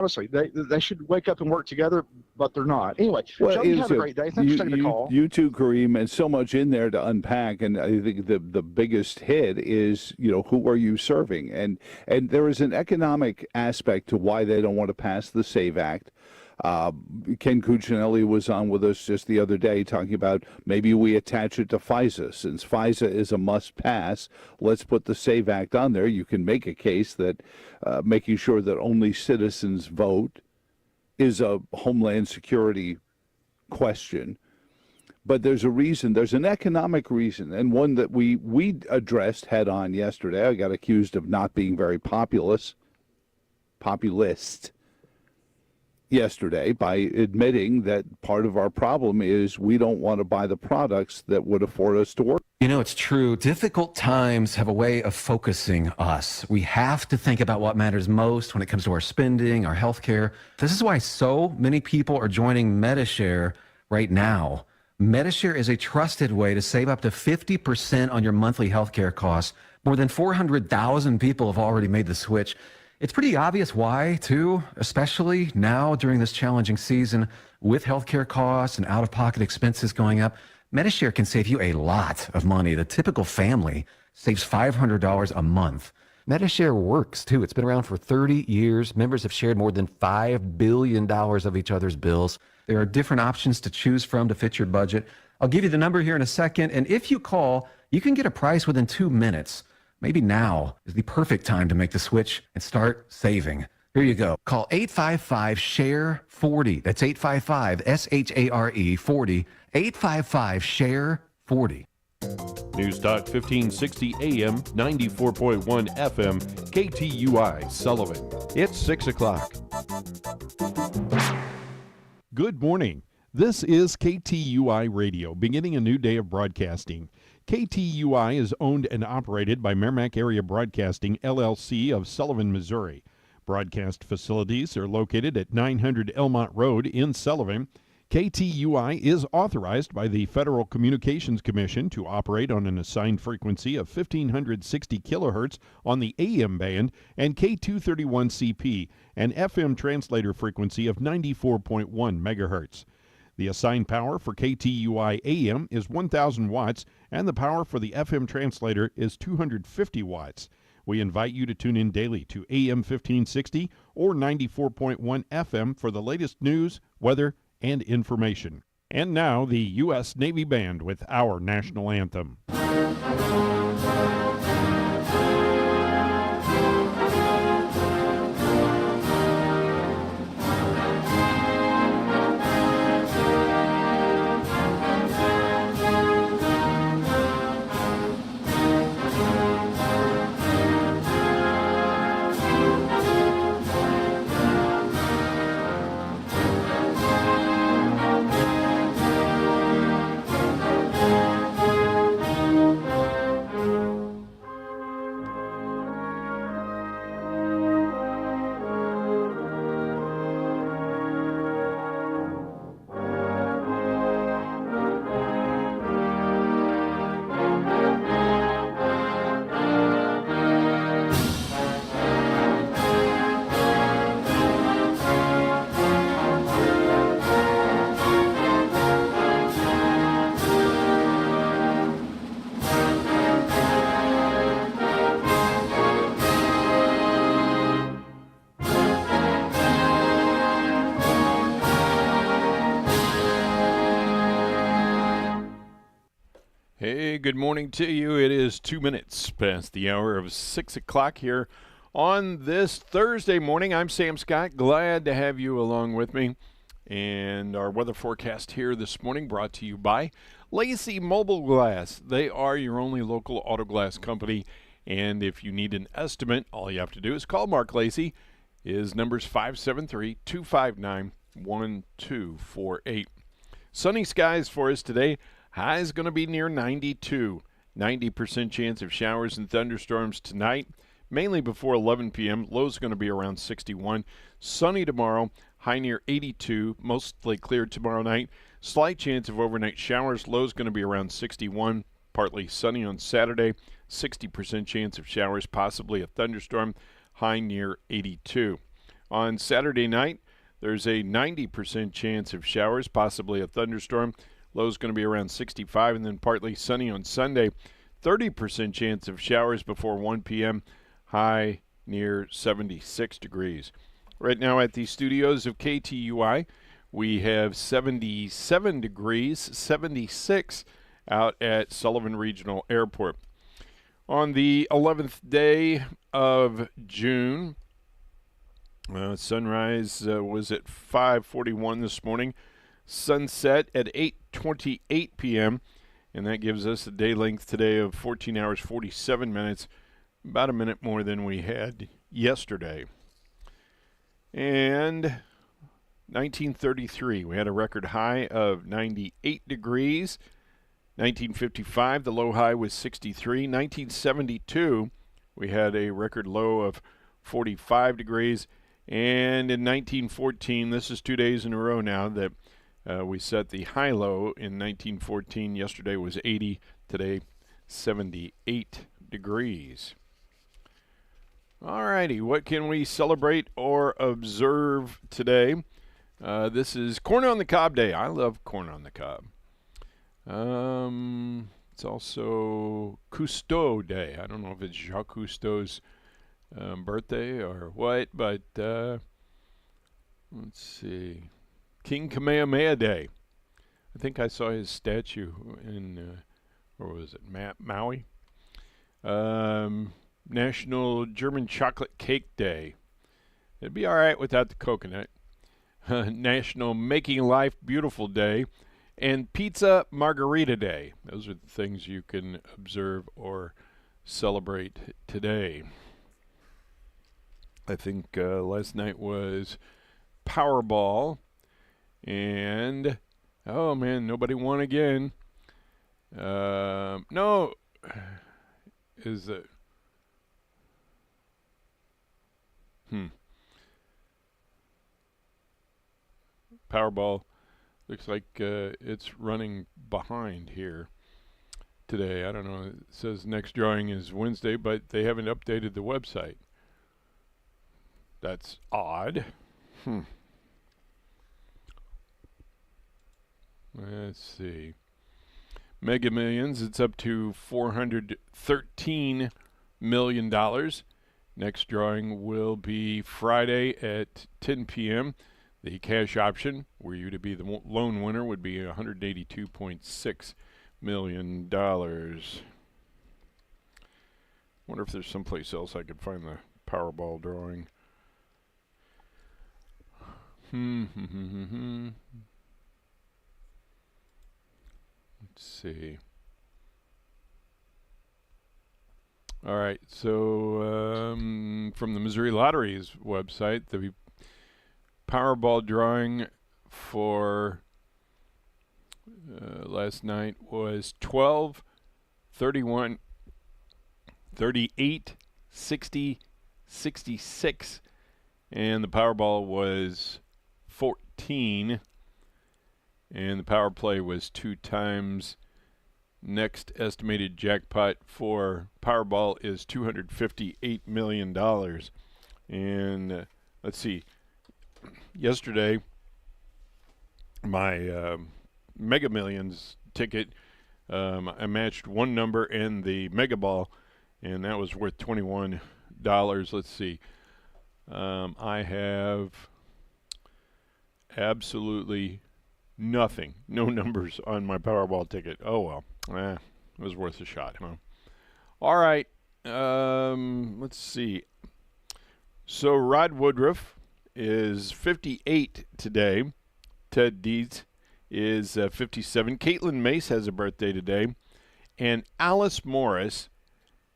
Honestly, they should wake up and work together, but they're not. Anyway, Well, Joe, you have a great day. Thanks for taking the call. You too, Kareem, and so much in there to unpack. And I think the biggest hit is, who are you serving? And there is an economic aspect to why they don't want to pass the SAVE Act. Ken Cuccinelli was on with us just the other day talking about maybe we attach it to FISA. Since FISA is a must-pass, let's put the SAVE Act on there. You can make a case that making sure that only citizens vote is a Homeland Security question. But there's a reason, there's an economic reason, and one that we addressed head on yesterday. I got accused of not being very populist yesterday by admitting that part of our problem is we don't want to buy the products that would afford us to work. It's true. Difficult times have a way of focusing us. We have to think about what matters most when it comes to our spending, our health care. This is why so many people are joining MediShare right now. MediShare is a trusted way to save up to 50% on your monthly health care costs. More than 400,000 people have already made the switch. It's pretty obvious why, too, especially now during this challenging season with healthcare costs and out-of-pocket expenses going up. MediShare can save you a lot of money. The typical family saves $500 a month. MediShare works, too. It's been around for 30 years. Members have shared more than $5 billion of each other's bills. There are different options to choose from to fit your budget. I'll give you the number here in a second, and if you call, you can get a price within 2 minutes. Maybe now is the perfect time to make the switch and start saving. Here you go. Call 855-SHARE-40. That's 855-SHARE 40. 855-SHARE-40. News Talk 1560 AM, 94.1 FM, KTUI, Sullivan. It's 6 o'clock. Good morning. This is KTUI Radio, beginning a new day of broadcasting. KTUI is owned and operated by Merrimack Area Broadcasting, LLC of Sullivan, Missouri. Broadcast facilities are located at 900 Elmont Road in Sullivan. KTUI is authorized by the Federal Communications Commission to operate on an assigned frequency of 1560 kilohertz on the AM band and K231CP, an FM translator frequency of 94.1 megahertz. The assigned power for KTUI AM is 1,000 watts, and the power for the FM translator is 250 watts. We invite you to tune in daily to AM 1560 or 94.1 FM for the latest news, weather, and information. And now, the U.S. Navy Band with our national anthem. Hey, good morning to you. It is 2 minutes past the hour of 6 o'clock here on this Thursday morning. I'm Sam Scott. Glad to have you along with me. And our weather forecast here this morning brought to you by Lacey Mobile Glass. They are your only local auto glass company. And if you need an estimate, all you have to do is call Mark Lacey. His number's 573-259-1248. Sunny skies for us today. High is going to be near 92. 90% chance of showers and thunderstorms tonight, mainly before 11 p.m. Low is going to be around 61. Sunny tomorrow, high near 82. Mostly clear tomorrow night. Slight chance of overnight showers. Low is going to be around 61. Partly sunny on Saturday. 60% chance of showers, possibly a thunderstorm. High near 82. On Saturday night, there's a 90% chance of showers, possibly a thunderstorm. Low's going to be around 65, and then partly sunny on Sunday. 30% chance of showers before 1 p.m., high near 76 degrees. Right now at the studios of KTUI, we have 77 degrees, 76 out at Sullivan Regional Airport. On the 11th day of June, sunrise was at 5:41 this morning. Sunset at 8:28 p.m., and that gives us a day length today of 14 hours, 47 minutes, about a minute more than we had yesterday. And 1933, we had a record high of 98 degrees. 1955, the low high was 63. 1972, we had a record low of 45 degrees. And in 1914, this is 2 days in a row now that we set the high low in 1914. Yesterday was 80, today 78 degrees. All righty, what can we celebrate or observe today? This is Corn on the Cob Day. I love corn on the cob. It's also Cousteau Day. I don't know if it's Jacques Cousteau's birthday or what, but let's see. King Kamehameha Day. I think I saw his statue in, where was it, Maui? National German Chocolate Cake Day. It'd be all right without the coconut. National Making Life Beautiful Day. And Pizza Margarita Day. Those are the things you can observe or celebrate today. I think last night was Powerball. And, oh man, nobody won again. No. Is it? Powerball looks like it's running behind here today. I don't know. It says next drawing is Wednesday, but they haven't updated the website. That's odd. Let's see. Mega Millions, it's up to $413 million. Next drawing will be Friday at 10 p.m. The cash option, were you to be the lone winner, would be $182.6 million. Wonder if there's someplace else I could find the Powerball drawing. Let's see. All right, so from the Missouri Lottery's website, the Powerball drawing for last night was 12, 31, 38, 60, 66, and the Powerball was 14, and the power play was 2 times. Next estimated jackpot for Powerball is $258 million. And let's see. Yesterday, my Mega Millions ticket, I matched one number in the Mega Ball, and that was worth $21. Let's see. I have absolutely nothing, no numbers on my Powerball ticket. Oh well, it was worth a shot, huh? All right, let's see. So Rod Woodruff is 58 today. Ted Dietz is 57. Caitlin Mace has a birthday today, and Alice Morris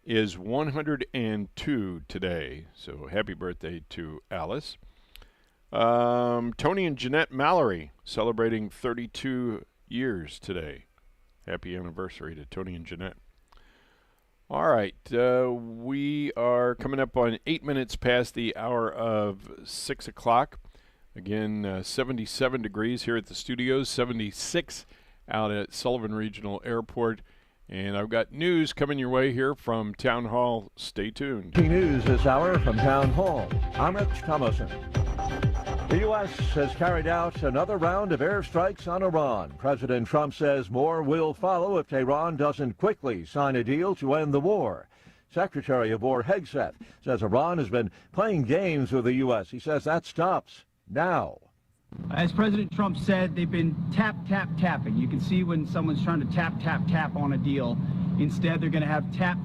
is 102 today. So happy birthday to Alice. Tony and Jeanette Mallory celebrating 32 years today. Happy anniversary to Tony and Jeanette. All right, we are coming up on 8 minutes past the hour of 6 o'clock. Again, 77 degrees here at the studios, 76 out at Sullivan Regional Airport. And I've got news coming your way here from Town Hall. Stay tuned. News this hour from Town Hall. I'm Rich Thomason. The U.S. has carried out another round of airstrikes on Iran. President Trump says more will follow if Tehran doesn't quickly sign a deal to end the war. Secretary of War Hegseth says Iran has been playing games with the U.S. He says that stops now. As President Trump said, they've been tapping. You can see when someone's trying to tap on a deal. Instead, they're going to have tap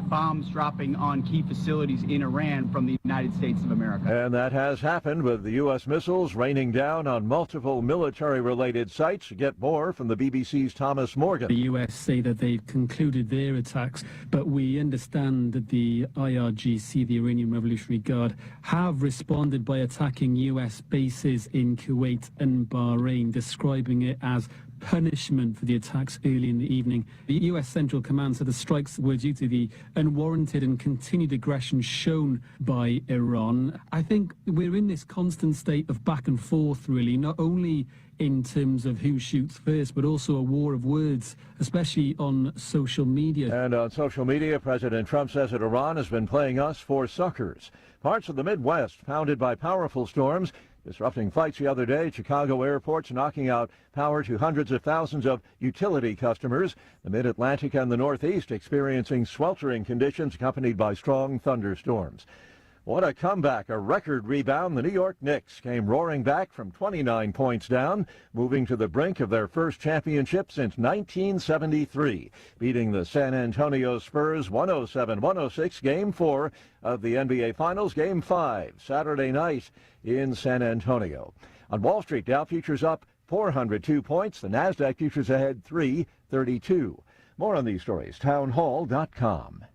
bombs dropping on key facilities in Iran from the United States of America. And that has happened with the U.S. missiles raining down on multiple military-related sites. Get more from the BBC's Thomas Morgan. The U.S. say that they've concluded their attacks, but we understand that the IRGC, the Iranian Revolutionary Guard, have responded by attacking U.S. bases in Kuwait and Bahrain, describing it as punishment for the attacks early in the evening. The U.S. Central Command said the strikes were due to the unwarranted and continued aggression shown by Iran. I think we're in this constant state of back and forth, really, not only in terms of who shoots first, but also a war of words, especially on social media. And on social media, President Trump says that Iran has been playing us for suckers. Parts of the Midwest pounded by powerful storms, disrupting flights the other day. Chicago airports knocking out power to hundreds of thousands of utility customers. The Mid-Atlantic and the Northeast experiencing sweltering conditions accompanied by strong thunderstorms. What a comeback, a record rebound. The New York Knicks came roaring back from 29 points down, moving to the brink of their first championship since 1973, beating the San Antonio Spurs 107-106, Game 4 of the NBA Finals, Game 5, Saturday night in San Antonio. On Wall Street, Dow futures up 402 points. The NASDAQ futures ahead 332. More on these stories, townhall.com.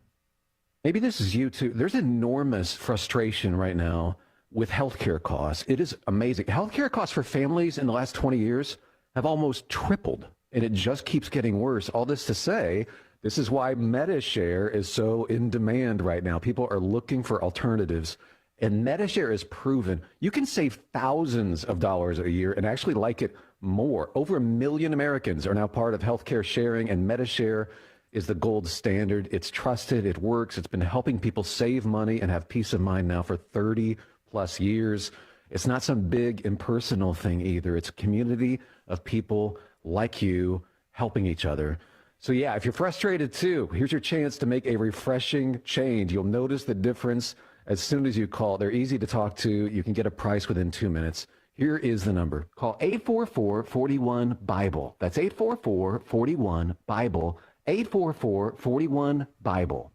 Maybe this is you too. There's enormous frustration right now with healthcare costs. It is amazing. Healthcare costs for families in the last 20 years have almost tripled, and it just keeps getting worse. All this to say, this is why MediShare is so in demand right now. People are looking for alternatives, and MediShare is proven. You can save thousands of dollars a year and actually like it more. Over 1 million Americans are now part of healthcare sharing, and MediShare is the gold standard. It's trusted, it works. It's been helping people save money and have peace of mind now for 30 plus years. It's not some big impersonal thing either. It's a community of people like you helping each other. So yeah, if you're frustrated too, here's your chance to make a refreshing change. You'll notice the difference as soon as you call. They're easy to talk to. You can get a price within 2 minutes. Here is the number. Call 844-41-BIBLE. That's 844-41-BIBLE. 844-41-BIBLE.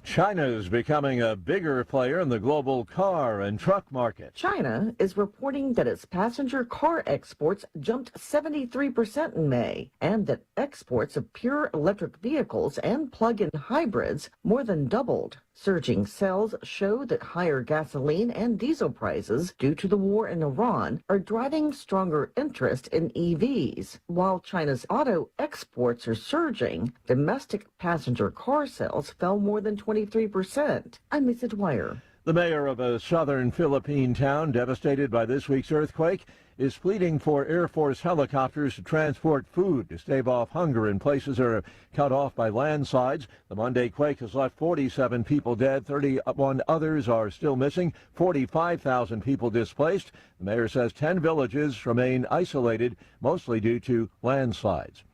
China is becoming a bigger player in the global car and truck market. China is reporting that its passenger car exports jumped 73% in May, and that exports of pure electric vehicles and plug-in hybrids more than doubled. Surging sales show that higher gasoline and diesel prices due to the war in Iran are driving stronger interest in EVs. While China's auto exports are surging, domestic passenger car sales fell more than 23%. I'm Lisa Dwyer. The mayor of a southern Philippine town devastated by this week's earthquake is pleading for Air Force helicopters to transport food to stave off hunger in places that are cut off by landslides. The Monday quake has left 47 people dead, 31 others are still missing, 45,000 people displaced. The mayor says 10 villages remain isolated, mostly due to landslides.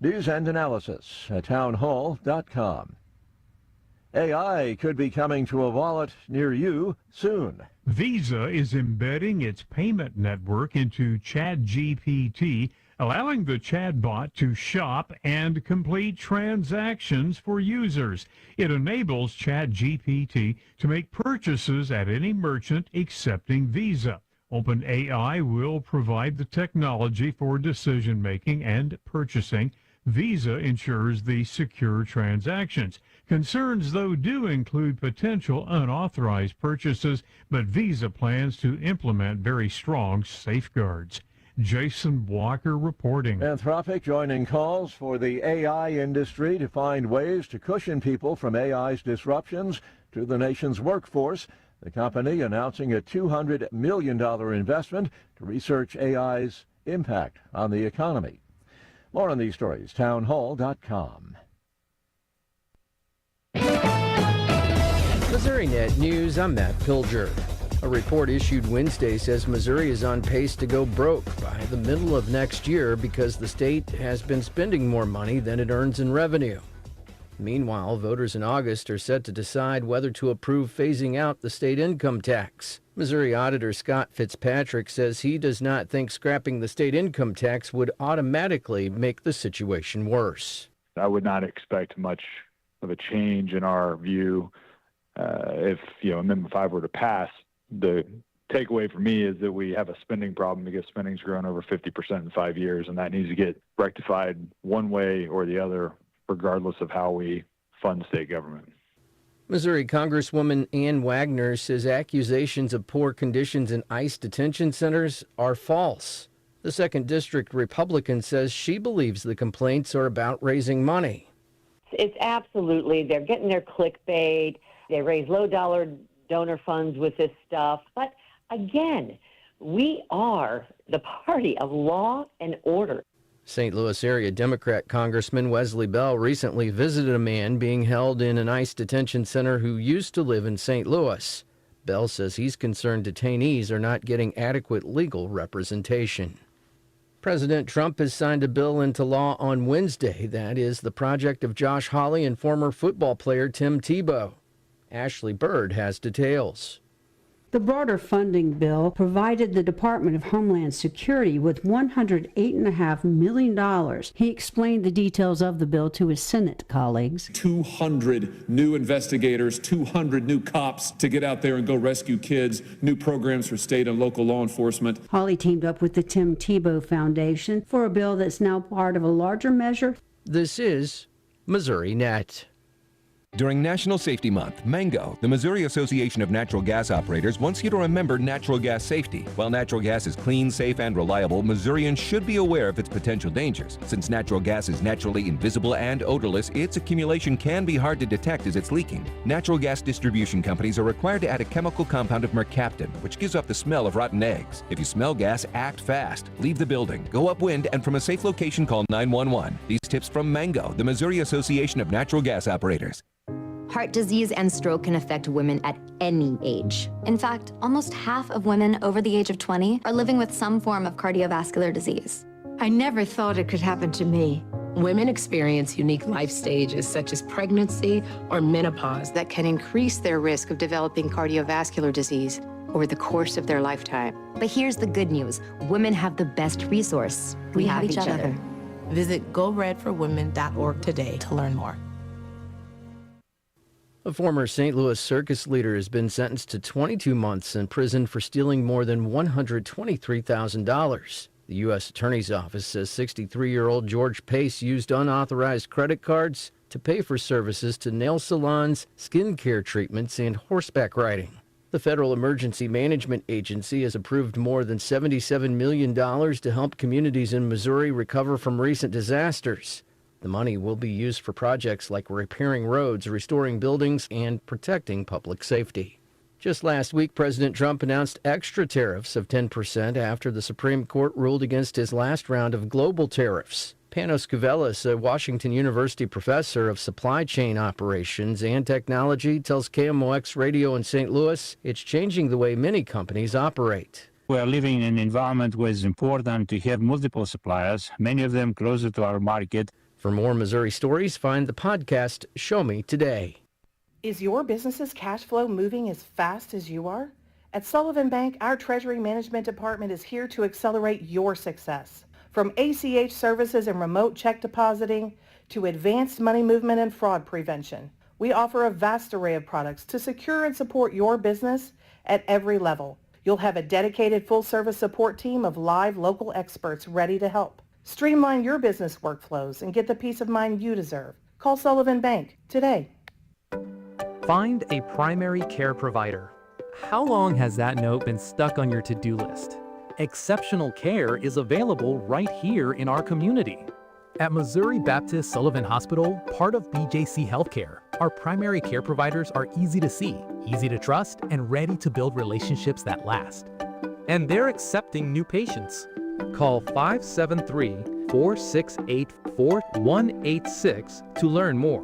News and analysis at townhall.com. AI could be coming to a wallet near you soon. Visa is embedding its payment network into ChatGPT, allowing the chatbot to shop and complete transactions for users. It enables ChatGPT to make purchases at any merchant accepting Visa. OpenAI will provide the technology for decision-making and purchasing. Visa ensures the secure transactions. Concerns, though, do include potential unauthorized purchases, but Visa plans to implement very strong safeguards. Jason Walker reporting. Anthropic joining calls for the AI industry to find ways to cushion people from AI's disruptions to the nation's workforce. The company announcing a $200 million investment to research AI's impact on the economy. More on these stories, townhall.com. Missouri Net News, I'm Matt Pilger. A report issued Wednesday says Missouri is on pace to go broke by the middle of next year because the state has been spending more money than it earns in revenue. Meanwhile, voters in August are set to decide whether to approve phasing out the state income tax. Missouri Auditor Scott Fitzpatrick says he does not think scrapping the state income tax would automatically make the situation worse. I would not expect much of a change in our view if Amendment 5 were to pass. The takeaway for me is that we have a spending problem because spending's grown over 50% in 5 years, and that needs to get rectified one way or the other, regardless of how we fund state government. Missouri Congresswoman Ann Wagner says accusations of poor conditions in ICE detention centers are false. The 2nd District Republican says she believes the complaints are about raising money. It's absolutely, they're getting their clickbait. They raise low-dollar donor funds with this stuff. But again, we are the party of law and order. St. Louis area Democrat Congressman Wesley Bell recently visited a man being held in an ICE detention center who used to live in St. Louis. Bell says he's concerned detainees are not getting adequate legal representation. President Trump has signed a bill into law on Wednesday that is the project of Josh Hawley and former football player Tim Tebow. Ashley Bird has details. The broader funding bill provided the Department of Homeland Security with $108.5 million. He explained the details of the bill to his Senate colleagues. 200 new investigators, 200 new cops to get out there and go rescue kids, new programs for state and local law enforcement. Hawley teamed up with the Tim Tebow Foundation for a bill that's now part of a larger measure. This is Missouri Net. During National Safety Month, Mango, the Missouri Association of Natural Gas Operators, wants you to remember natural gas safety. While natural gas is clean, safe, and reliable, Missourians should be aware of its potential dangers. Since natural gas is naturally invisible and odorless, its accumulation can be hard to detect as it's leaking. Natural gas distribution companies are required to add a chemical compound of mercaptan, which gives off the smell of rotten eggs. If you smell gas, act fast. Leave the building, go upwind, and from a safe location, call 911. These tips from Mango, the Missouri Association of Natural Gas Operators. Heart disease and stroke can affect women at any age. In fact, almost half of women over the age of 20 are living with some form of cardiovascular disease. I never thought it could happen to me. Women experience unique life stages such as pregnancy or menopause that can increase their risk of developing cardiovascular disease over the course of their lifetime. But here's the good news. Women have the best resource. We have each other. Visit GoRedForWomen.org today to learn more. A former St. Louis circus leader has been sentenced to 22 months in prison for stealing more than $123,000. The U.S. Attorney's Office says 63-year-old George Pace used unauthorized credit cards to pay for services to nail salons, skin care treatments, and horseback riding. The Federal Emergency Management Agency has approved more than $77 million to help communities in Missouri recover from recent disasters. The money will be used for projects like repairing roads, restoring buildings, and protecting public safety. Just last week, President Trump announced extra tariffs of 10% after the Supreme Court ruled against his last round of global tariffs. Panos Kouvelis, a Washington University professor of supply chain operations and technology, tells KMOX Radio in St. Louis it's changing the way many companies operate. We are living in an environment where it's important to have multiple suppliers, many of them closer to our market. For more Missouri stories, find the podcast Show Me Today. Is your business's cash flow moving as fast as you are? At Sullivan Bank, our Treasury Management Department is here to accelerate your success. From ACH services and remote check depositing to advanced money movement and fraud prevention, we offer a vast array of products to secure and support your business at every level. You'll have a dedicated full-service support team of live local experts ready to help. Streamline your business workflows and get the peace of mind you deserve. Call Sullivan Bank today. Find a primary care provider. How long has that note been stuck on your to-do list? Exceptional care is available right here in our community. At Missouri Baptist Sullivan Hospital, part of BJC Healthcare, our primary care providers are easy to see, easy to trust, and ready to build relationships that last. And they're accepting new patients. Call 573-468-4186 to learn more.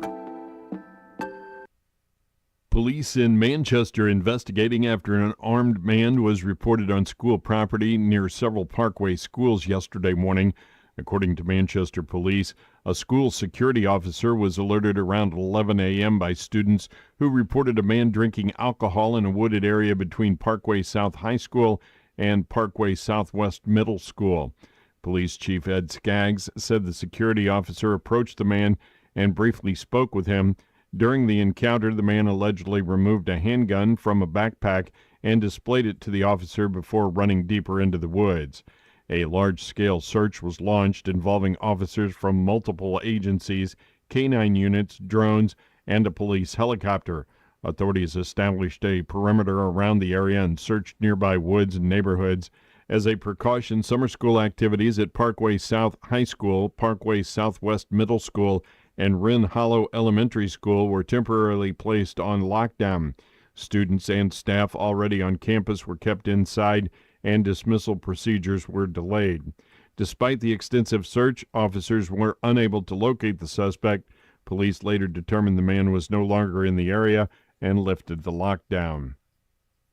Police in Manchester investigating after an armed man was reported on school property near several Parkway schools yesterday morning. According to Manchester Police, a school security officer was alerted around 11 a.m. by students who reported a man drinking alcohol in a wooded area between Parkway South High School and Parkway Southwest Middle School. Police Chief Ed Skaggs said the security officer approached the man and briefly spoke with him. During the encounter, the man allegedly removed a handgun from a backpack and displayed it to the officer before running deeper into the woods. A large-scale search was launched involving officers from multiple agencies, K-9 units, drones, and a police helicopter. Authorities established a perimeter around the area and searched nearby woods and neighborhoods. As a precaution, summer school activities at Parkway South High School, Parkway Southwest Middle School, and Wren Hollow Elementary School were temporarily placed on lockdown. Students and staff already on campus were kept inside, and dismissal procedures were delayed. Despite the extensive search, officers were unable to locate the suspect. Police later determined the man was no longer in the area and lifted the lockdown.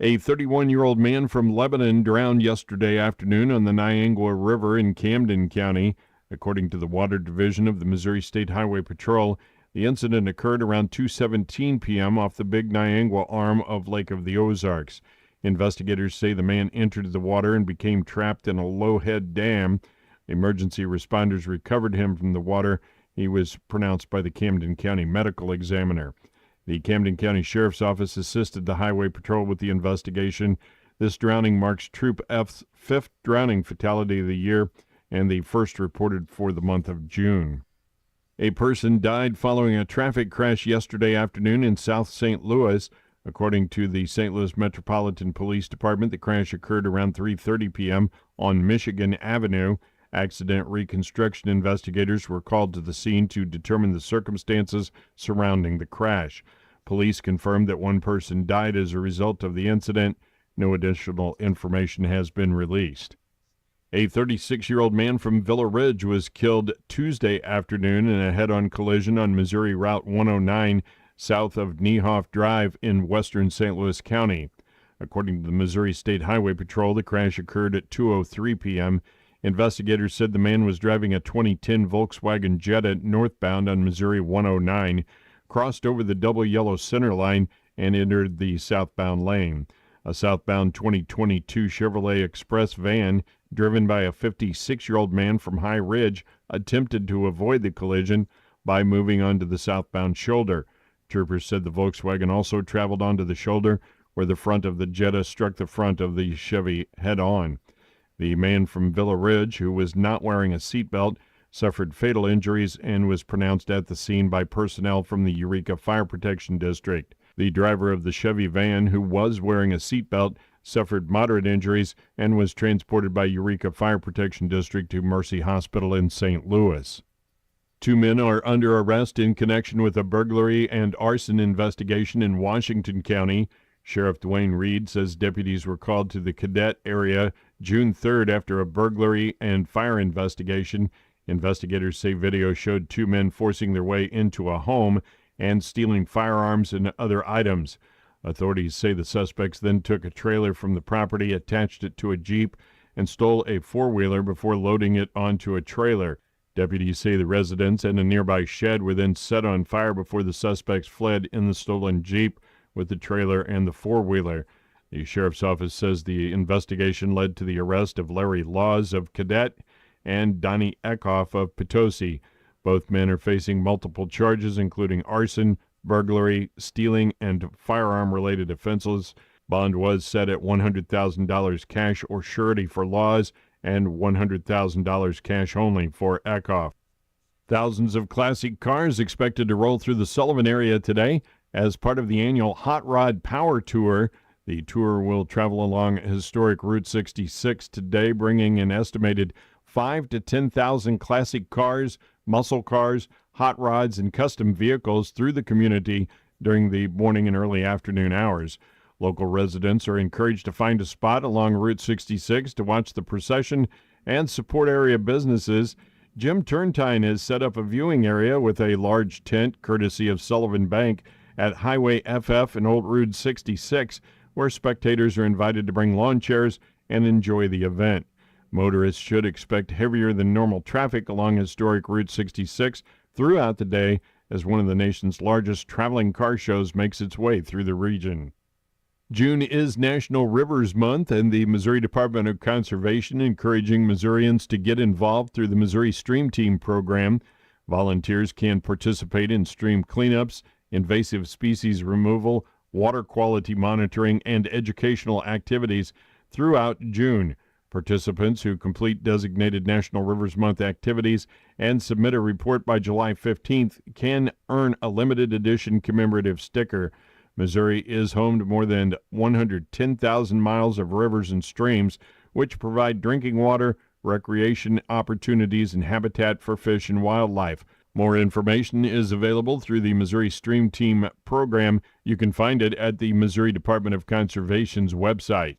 A 31-year-old man from Lebanon drowned yesterday afternoon on the Niangua River in Camden County. According to the Water Division of the Missouri State Highway Patrol, the incident occurred around 2:17 p.m. off the Big Niangua arm of Lake of the Ozarks. Investigators say the man entered the water and became trapped in a low-head dam. Emergency responders recovered him from the water. He was pronounced by the Camden County Medical Examiner. The Camden County Sheriff's Office assisted the Highway Patrol with the investigation. This drowning marks Troop F's 5th drowning fatality of the year and the first reported for the month of June. A person died following a traffic crash yesterday afternoon in South St. Louis. According to the St. Louis Metropolitan Police Department, the crash occurred around 3:30 p.m. on Michigan Avenue. Accident reconstruction investigators were called to the scene to determine the circumstances surrounding the crash. Police confirmed that one person died as a result of the incident. No additional information has been released. A 36-year-old man from Villa Ridge was killed Tuesday afternoon in a head-on collision on Missouri Route 109 south of Niehoff Drive in western St. Louis County. According to the Missouri State Highway Patrol, the crash occurred at 2:03 p.m. Investigators said the man was driving a 2010 Volkswagen Jetta northbound on Missouri 109, crossed over the double yellow center line, and entered the southbound lane. A southbound 2022 Chevrolet Express van driven by a 56-year-old man from High Ridge attempted to avoid the collision by moving onto the southbound shoulder. Troopers said the Volkswagen also traveled onto the shoulder where the front of the Jetta struck the front of the Chevy head-on. The man from Villa Ridge, who was not wearing a seatbelt, suffered fatal injuries and was pronounced at the scene by personnel from the Eureka Fire Protection District. The driver of the Chevy van, who was wearing a seatbelt, suffered moderate injuries and was transported by Eureka Fire Protection District to Mercy Hospital in St. Louis. 2 men are under arrest in connection with a burglary and arson investigation in Washington County. Sheriff Dwayne Reed says deputies were called to the Cadet area June 3rd after a burglary and fire investigation. Investigators say video showed 2 men forcing their way into a home and stealing firearms and other items. Authorities say the suspects then took a trailer from the property, attached it to a Jeep, and stole a four-wheeler before loading it onto a trailer. Deputies say the residence and a nearby shed were then set on fire before the suspects fled in the stolen Jeep with the trailer and the four-wheeler. The sheriff's office says the investigation led to the arrest of Larry Laws of Cadet and Donnie Eckhoff of Potosi. Both men are facing multiple charges, including arson, burglary, stealing, and firearm-related offenses. Bond was set at $100,000 cash or surety for Laws and $100,000 cash only for Eckhoff. Thousands of classic cars expected to roll through the Sullivan area today as part of the annual Hot Rod Power Tour. The tour will travel along historic Route 66 today, bringing an estimated 5,000 to 10,000 classic cars, muscle cars, hot rods, and custom vehicles through the community during the morning and early afternoon hours. Local residents are encouraged to find a spot along Route 66 to watch the procession and support area businesses. Jim Turntine has set up a viewing area with a large tent courtesy of Sullivan Bank at Highway FF and Old Route 66, where spectators are invited to bring lawn chairs and enjoy the event. Motorists should expect heavier than normal traffic along historic Route 66 throughout the day as one of the nation's largest traveling car shows makes its way through the region. June is National Rivers Month, and the Missouri Department of Conservation encouraging Missourians to get involved through the Missouri Stream Team program. Volunteers can participate in stream cleanups, invasive species removal, water quality monitoring, and educational activities throughout June. Participants who complete designated National Rivers Month activities and submit a report by July 15th can earn a limited edition commemorative sticker. Missouri is home to more than 110,000 miles of rivers and streams, which provide drinking water, recreation opportunities, and habitat for fish and wildlife. More information is available through the Missouri Stream Team program. You can find it at the Missouri Department of Conservation's website.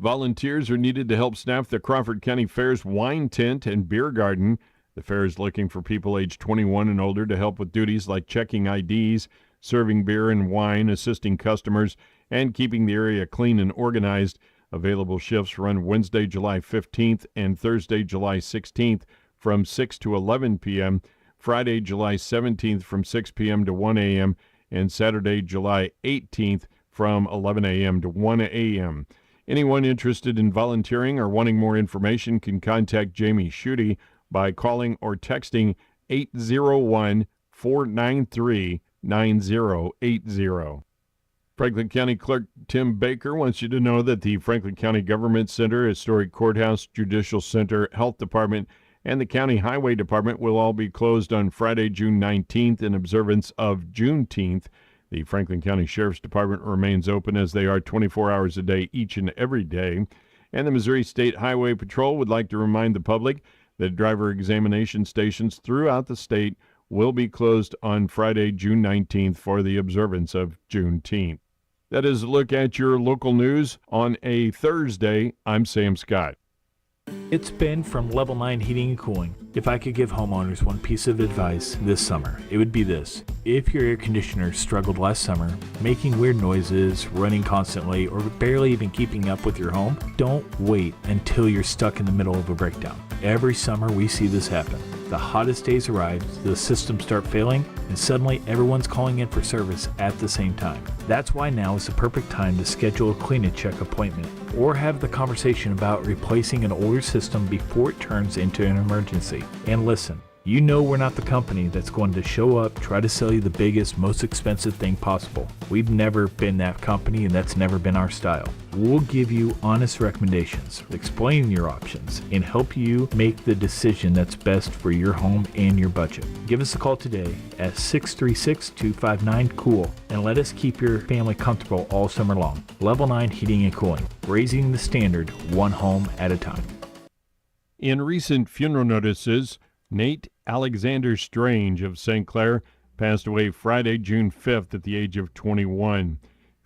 Volunteers are needed to help staff the Crawford County Fair's wine tent and beer garden. The fair is looking for people aged 21 and older to help with duties like checking IDs, serving beer and wine, assisting customers, and keeping the area clean and organized. Available shifts run Wednesday, July 15th and Thursday, July 16th from 6 to 11 p.m., Friday, July 17th from 6 p.m. to 1 a.m., and Saturday, July 18th from 11 a.m. to 1 a.m. Anyone interested in volunteering or wanting more information can contact Jamie Schutte by calling or texting 801-493-9080. Franklin County Clerk Tim Baker wants you to know that the Franklin County Government Center, Historic Courthouse, Judicial Center, Health Department, and the County Highway Department will all be closed on Friday, June 19th in observance of Juneteenth. The Franklin County Sheriff's Department remains open as they are 24 hours a day each and every day. And the Missouri State Highway Patrol would like to remind the public that driver examination stations throughout the state will be closed on Friday, June 19th for the observance of Juneteenth. That is a look at your local news on a Thursday. I'm Sam Scott. It's Ben from Level 9 Heating and Cooling. If I could give homeowners one piece of advice this summer, it would be this. If your air conditioner struggled last summer, making weird noises, running constantly, or barely even keeping up with your home, don't wait until you're stuck in the middle of a breakdown. Every summer we see this happen. The hottest days arrive, the systems start failing, and suddenly everyone's calling in for service at the same time. That's why now is the perfect time to schedule a clean-and-check appointment or have the conversation about replacing an older system before it turns into an emergency. And listen, you know we're not the company that's going to show up, try to sell you the biggest, most expensive thing possible. We've never been that company, and that's never been our style. We'll give you honest recommendations, explain your options, and help you make the decision that's best for your home and your budget. Give us a call today at 636-259-COOL and let us keep your family comfortable all summer long. Level 9 Heating and Cooling, raising the standard one home at a time. In recent funeral notices, Nate Alexander Strange of St. Clair passed away Friday, June 5th at the age of 21.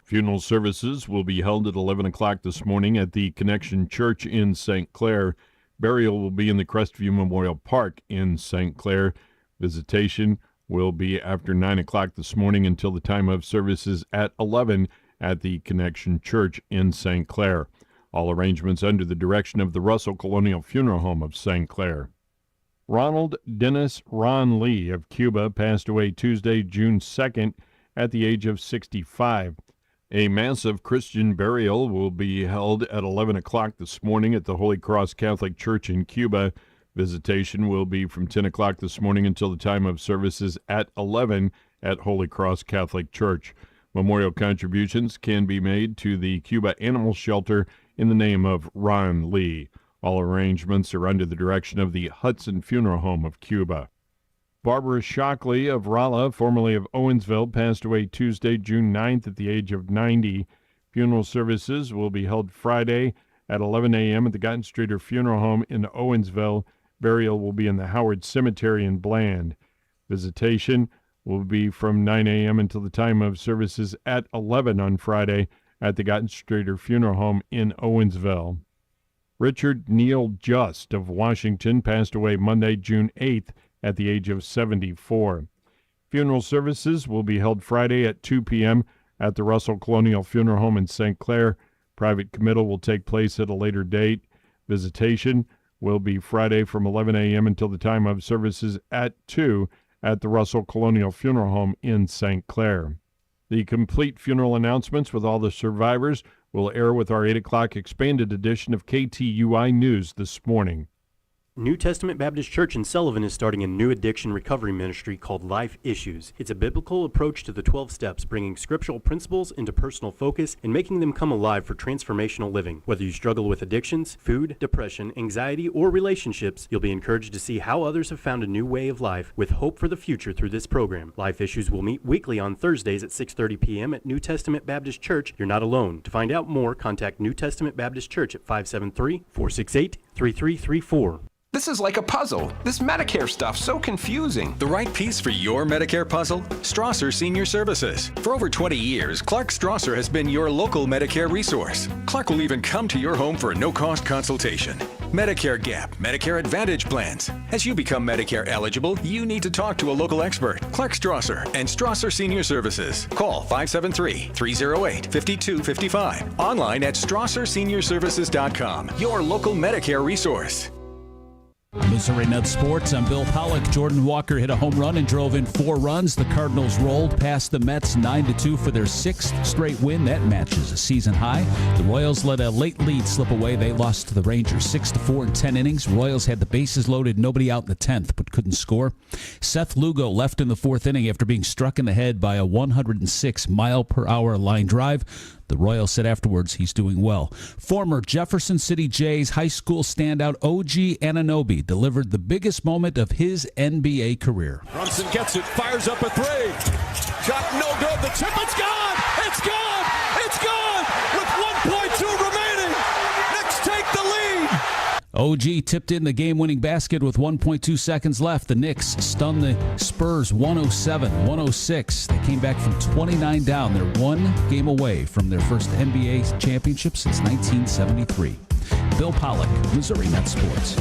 Funeral services will be held at 11 o'clock this morning at the Connection Church in St. Clair. Burial will be in the Crestview Memorial Park in St. Clair. Visitation will be after 9 o'clock this morning until the time of services at 11 at the Connection Church in St. Clair. All arrangements under the direction of the Russell Colonial Funeral Home of St. Clair. Ronald Dennis Ron Lee of Cuba passed away Tuesday, June 2nd at the age of 65. A massive Christian burial will be held at 11 o'clock this morning at the Holy Cross Catholic Church in Cuba. Visitation will be from 10 o'clock this morning until the time of services at 11 at Holy Cross Catholic Church. Memorial contributions can be made to the Cuba Animal Shelter in the name of Ron Lee. All arrangements are under the direction of the Hudson Funeral Home of Cuba. Barbara Shockley of Rolla, formerly of Owensville, passed away Tuesday, June 9th at the age of 90. Funeral services will be held Friday at 11 a.m. at the Gottenstreeter Funeral Home in Owensville. Burial will be in the Howard Cemetery in Bland. Visitation will be from 9 a.m. until the time of services at 11 on Friday at the Gottenstreeter Funeral Home in Owensville. Richard Neal Just of Washington passed away Monday, June 8th at the age of 74. Funeral services will be held Friday at 2 p.m. at the Russell Colonial Funeral Home in St. Clair. Private committal will take place at a later date. Visitation will be Friday from 11 a.m. until the time of services at 2 at the Russell Colonial Funeral Home in St. Clair. The complete funeral announcements with all the survivors will air with our 8 o'clock expanded edition of KTUI News this morning. New Testament Baptist Church in Sullivan is starting a new addiction recovery ministry called Life Issues. It's a biblical approach to the 12 steps, bringing scriptural principles into personal focus and making them come alive for transformational living. Whether you struggle with addictions, food, depression, anxiety, or relationships, you'll be encouraged to see how others have found a new way of life with hope for the future through this program. Life Issues will meet weekly on Thursdays at 6:30 p.m. at New Testament Baptist Church. You're not alone. To find out more, contact New Testament Baptist Church at 573-468-3334. This is like a puzzle. This Medicare stuff's so confusing. The right piece for your Medicare puzzle? Strasser Senior Services. For over 20 years, Clark Strasser has been your local Medicare resource. Clark will even come to your home for a no-cost consultation. Medicare Gap, Medicare Advantage plans. As you become Medicare eligible, you need to talk to a local expert. Clark Strasser and Strasser Senior Services. Call 573-308-5255. Online at StrasserSeniorServices.com. Your local Medicare resource. Missouri Net Sports, I'm Bill Pollock. Jordan Walker hit a home run and drove in 4 runs. The Cardinals rolled past the Mets 9-2 for their 6th straight win. That matches a season high. The Royals let a late lead slip away. They lost to the Rangers 6-4 in 10 innings. Royals had the bases loaded, nobody out in the 10th, but couldn't score. Seth Lugo left in the 4th inning after being struck in the head by a 106-mile-per-hour line drive. The Royals said afterwards he's doing well. Former Jefferson City Jays high school standout OG Anunoby delivered the biggest moment of his NBA career. Brunson gets it, fires up a 3. Shot no good. The tip, it's gone! It's gone! It's gone! With 1.2 remaining! Knicks take the lead! OG tipped in the game-winning basket with 1.2 seconds left. The Knicks stunned the Spurs 107-106. They came back from 29 down. They're 1 game away from their first NBA championship since 1973. Bill Pollock, Missouri Net Sports.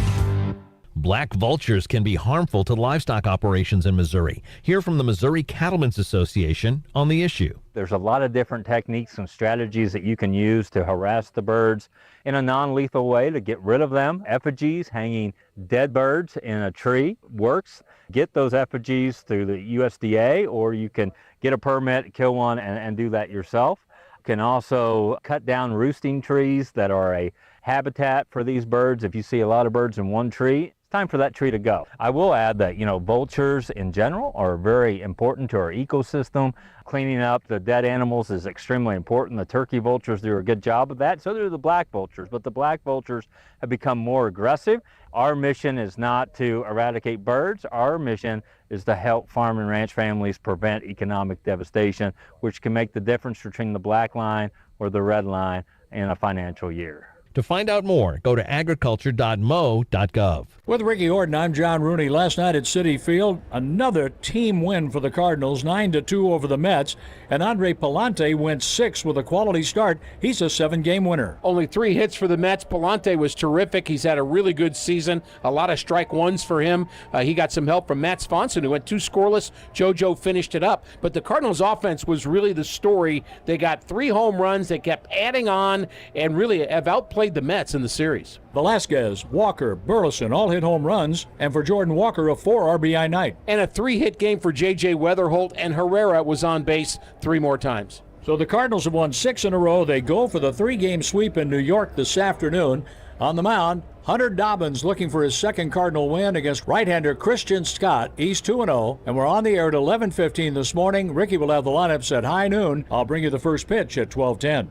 Black vultures can be harmful to livestock operations in Missouri. Hear from the Missouri Cattlemen's Association on the issue. There's a lot of different techniques and strategies that you can use to harass the birds in a non-lethal way to get rid of them. Effigies, hanging dead birds in a tree works. Get those effigies through the USDA, or you can get a permit, kill one, and do that yourself. You can also cut down roosting trees that are a habitat for these birds. If you see a lot of birds in one tree, time for that tree to go. I will add that, vultures in general are very important to our ecosystem. Cleaning up the dead animals is extremely important. The turkey vultures do a good job of that. So do the black vultures, but the black vultures have become more aggressive. Our mission is not to eradicate birds. Our mission is to help farm and ranch families prevent economic devastation, which can make the difference between the black line or the red line in a financial year. To find out more, go to agriculture.mo.gov. With Ricky Horton, I'm John Rooney. Last night at Citi Field, another team win for the Cardinals, 9-2 over the Mets. And Andre Palante went 6 with a quality start. He's a 7-game winner. Only 3 hits for the Mets. Palante was terrific. He's had a really good season. A lot of strike ones for him. He got some help from Matt Swanson, who went 2 scoreless. JoJo finished it up. But the Cardinals' offense was really the story. They got 3 home runs. They kept adding on and really have outplayed the Mets in the series. Velasquez, Walker, Burleson all hit home runs, and for Jordan Walker, a 4 RBI night. And a 3-hit game for J.J. Weatherholt, and Herrera was on base 3 more times. So the Cardinals have won 6 in a row. They go for the 3-game sweep in New York this afternoon. On the mound, Hunter Dobbins looking for his 2nd Cardinal win against right-hander Christian Scott. He's 2-0, and we're on the air at 11:15 this morning. Ricky will have the lineups at high noon. I'll bring you the first pitch at 12:10.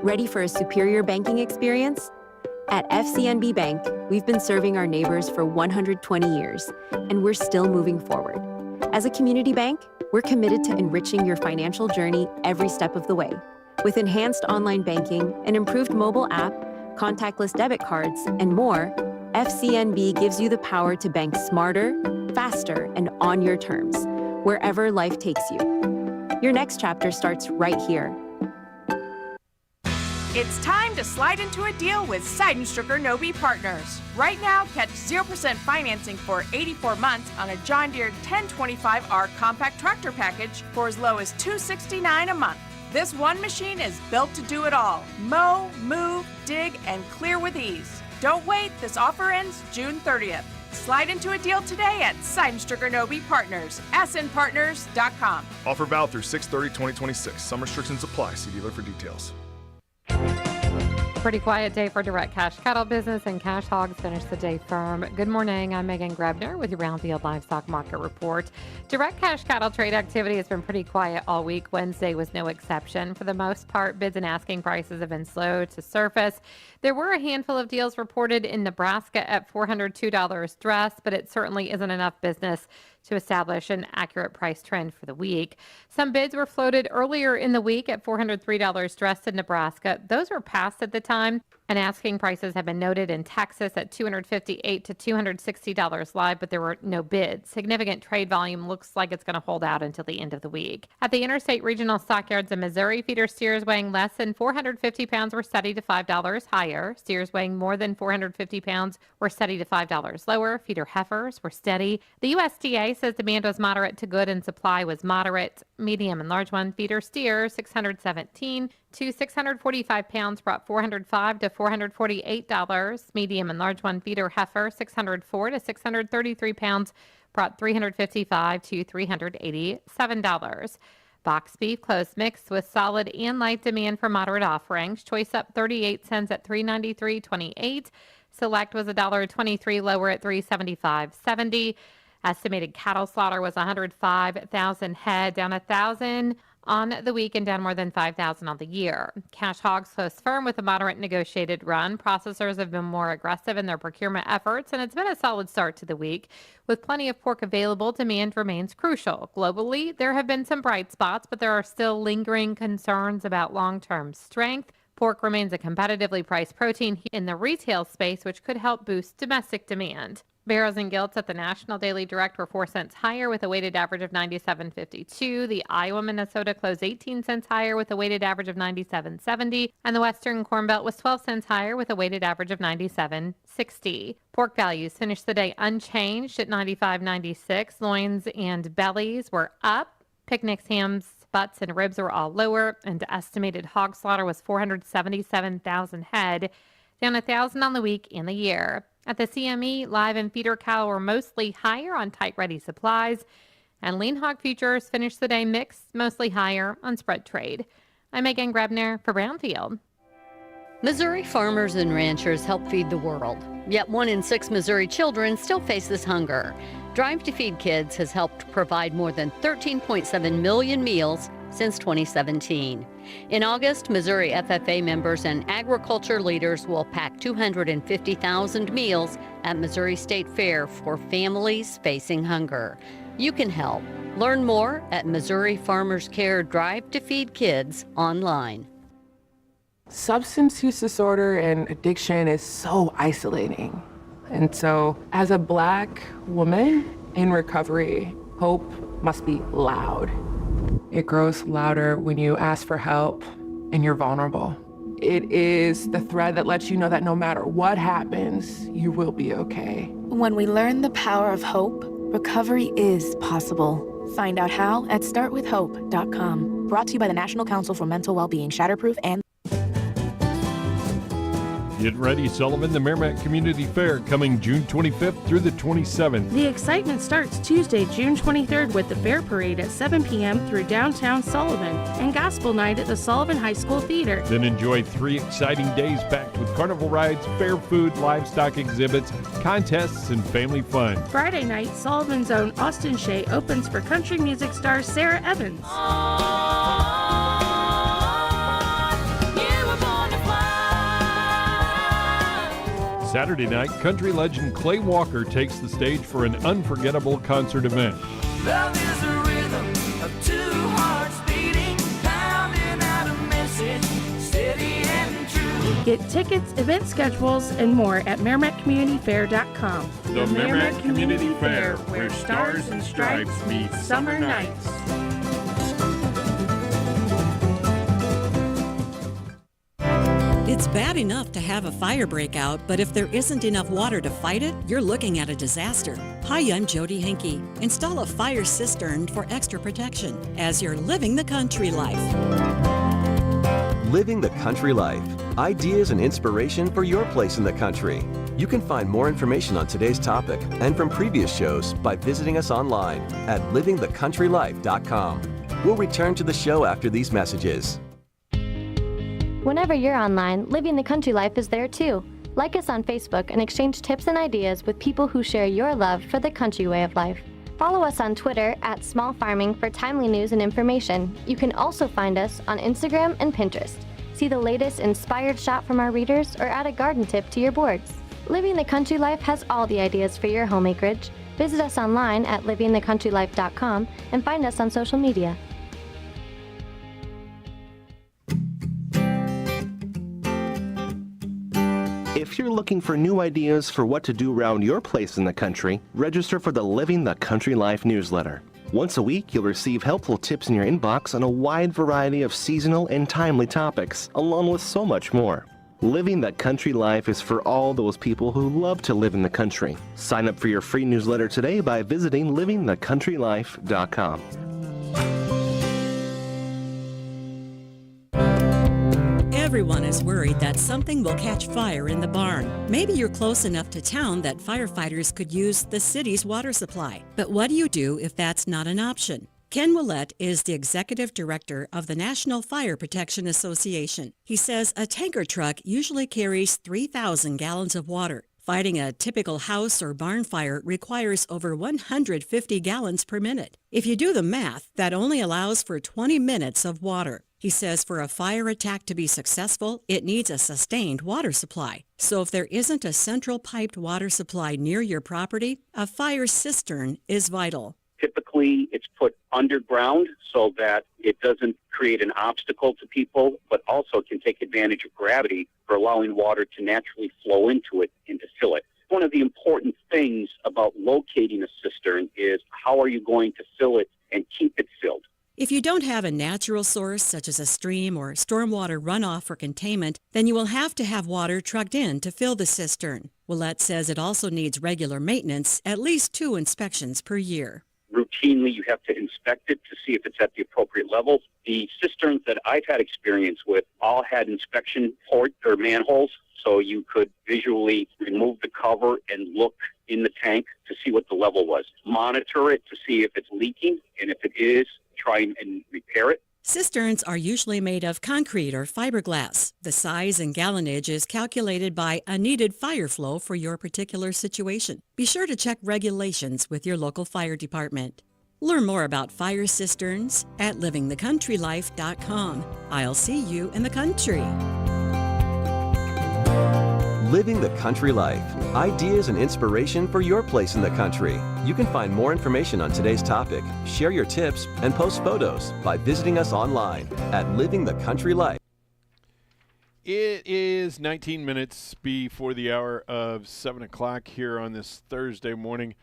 Ready for a superior banking experience? At FCNB Bank, we've been serving our neighbors for 120 years, and we're still moving forward. As a community bank, we're committed to enriching your financial journey every step of the way. With enhanced online banking, an improved mobile app, contactless debit cards, and more, FCNB gives you the power to bank smarter, faster, and on your terms, wherever life takes you. Your next chapter starts right here. It's time to slide into a deal with Seidenstrucker Nobe Partners. Right now, catch 0% financing for 84 months on a John Deere 1025R compact tractor package for as low as $269 a month. This one machine is built to do it all. Mow, move, dig, and clear with ease. Don't wait, this offer ends June 30th. Slide into a deal today at Seidenstrucker Nobe Partners, snpartners.com. Offer valid through 6/30/2026. Some restrictions apply. See dealer for details. Pretty quiet day for direct cash cattle business, and cash hogs finished the day firm. Good morning. I'm Megan Grebner with your Brownfield Livestock Market Report. Direct cash cattle trade activity has been pretty quiet all week. Wednesday was no exception. For the most part, bids and asking prices have been slow to surface. There were a handful of deals reported in Nebraska at $402 dress, but it certainly isn't enough business to establish an accurate price trend for the week. Some bids were floated earlier in the week at $403 dressed in Nebraska. Those were passed at the time, and asking prices have been noted in Texas at $258 to $260 live, but there were no bids. Significant trade volume looks like it's going to hold out until the end of the week. At the interstate regional stockyards in Missouri, feeder steers weighing less than 450 pounds were steady to $5 higher. Steers weighing more than 450 pounds were steady to $5 lower. Feeder heifers were steady. The USDA says demand was moderate to good and supply was moderate. Medium and large one feeder steers, 617 to 645 pounds, brought $405 to $448. Medium and large one feeder heifer, 604 to 633 pounds, brought $355 to $387. Box beef closed mixed with solid and light demand for moderate offerings. Choice up 38 cents at $393.28. Select was $1.23 lower at $375.70. Estimated cattle slaughter was 105,000 head, down 1,000 on the week and down more than 5,000 on the year. Cash hogs closed firm with a moderate negotiated run. Processors have been more aggressive in their procurement efforts, and it's been a solid start to the week. With plenty of pork available, demand remains crucial. Globally, there have been some bright spots, but there are still lingering concerns about long-term strength. Pork remains a competitively priced protein in the retail space, which could help boost domestic demand. Barrows and gilts at the National Daily Direct were 4 cents higher with a weighted average of 97.52. The Iowa Minnesota closed 18 cents higher with a weighted average of 97.70. And the Western Corn Belt was 12 cents higher with a weighted average of 97.60. Pork values finished the day unchanged at 95.96. Loins and bellies were up. Picnics, hams, butts, and ribs were all lower. And estimated hog slaughter was 477,000 head, down 1,000 on the week and the year. At the CME, live and feeder cattle were mostly higher on tight ready supplies, and lean hog futures finished the day mixed, mostly higher on spread trade. I'm Megan Grebner for Brownfield. Missouri farmers and ranchers help feed the world, yet 1 in 6 Missouri children still faces hunger. Drive to Feed Kids has helped provide more than 13.7 million meals since 2017. In August, Missouri FFA members and agriculture leaders will pack 250,000 meals at Missouri State Fair for families facing hunger. You can help. Learn more at Missouri Farmers Care Drive to Feed Kids online. Substance use disorder and addiction is so isolating. And so, as a Black woman in recovery, hope must be loud. It grows louder when you ask for help and you're vulnerable. It is the thread that lets you know that no matter what happens, you will be okay. When we learn the power of hope, recovery is possible. Find out how at startwithhope.com. Brought to you by the National Council for Mental Wellbeing, Shatterproof, and Get ready, Sullivan, the Merrimack Community Fair coming June 25th through the 27th. The excitement starts Tuesday, June 23rd with the Fair Parade at 7 p.m. through downtown Sullivan and Gospel Night at the Sullivan High School Theater. Then enjoy 3 exciting days packed with carnival rides, fair food, livestock exhibits, contests, and family fun. Friday night, Sullivan's own Austin Shea opens for country music star Sarah Evans. Saturday night, country legend Clay Walker takes the stage for an unforgettable concert event. Love is a rhythm of 2 hearts beating, pounding out a message, steady and true. Get tickets, event schedules, and more at MerrimackCommunityFair.com. The Merrimack Community Fair, where stars and stripes meet summer nights. It's bad enough to have a fire break out, but if there isn't enough water to fight it, you're looking at a disaster. Hi, I'm Jody Henke. Install a fire cistern for extra protection as you're living the country life. Living the country life. Ideas and inspiration for your place in the country. You can find more information on today's topic and from previous shows by visiting us online at livingthecountrylife.com. We'll return to the show after these messages. Whenever you're online, Living the Country Life is there too. Like us on Facebook and exchange tips and ideas with people who share your love for the country way of life. Follow us on Twitter at Small Farming for timely news and information. You can also find us on Instagram and Pinterest. See the latest inspired shot from our readers or add a garden tip to your boards. Living the Country Life has all the ideas for your home acreage. Visit us online at livingthecountrylife.com and find us on social media. If you're looking for new ideas for what to do around your place in the country, register for the Living the Country Life newsletter. Once a week, you'll receive helpful tips in your inbox on a wide variety of seasonal and timely topics, along with so much more. Living the Country Life is for all those people who love to live in the country. Sign up for your free newsletter today by visiting livingthecountrylife.com. Everyone is worried that something will catch fire in the barn. Maybe you're close enough to town that firefighters could use the city's water supply. But what do you do if that's not an option? Ken Willett is the executive director of the National Fire Protection Association. He says a tanker truck usually carries 3,000 gallons of water. Fighting a typical house or barn fire requires over 150 gallons per minute. If you do the math, that only allows for 20 minutes of water. He says for a fire attack to be successful, it needs a sustained water supply. So if there isn't a central piped water supply near your property, a fire cistern is vital. Typically, it's put underground so that it doesn't create an obstacle to people, but also can take advantage of gravity for allowing water to naturally flow into it and to fill it. One of the important things about locating a cistern is how are you going to fill it and keep it filled. If you don't have a natural source, such as a stream or stormwater runoff for containment, then you will have to have water trucked in to fill the cistern. Willett says it also needs regular maintenance, at least 2 inspections per year. Routinely, you have to inspect it to see if it's at the appropriate level. The cisterns that I've had experience with all had inspection port or manholes, so you could visually remove the cover and look in the tank to see what the level was. Monitor it to see if it's leaking, and if it is, try and repair it. Cisterns are usually made of concrete or fiberglass. The size and gallonage is calculated by a needed fire flow for your particular situation. Be sure to check regulations with your local fire department. Learn more about fire cisterns at livingthecountrylife.com. I'll see you in the country. Living the Country Life. Ideas and inspiration for your place in the country. You can find more information on today's topic, share your tips, and post photos by visiting us online at Living the Country Life. It is 19 minutes before the hour of 7 o'clock here on this Thursday morning.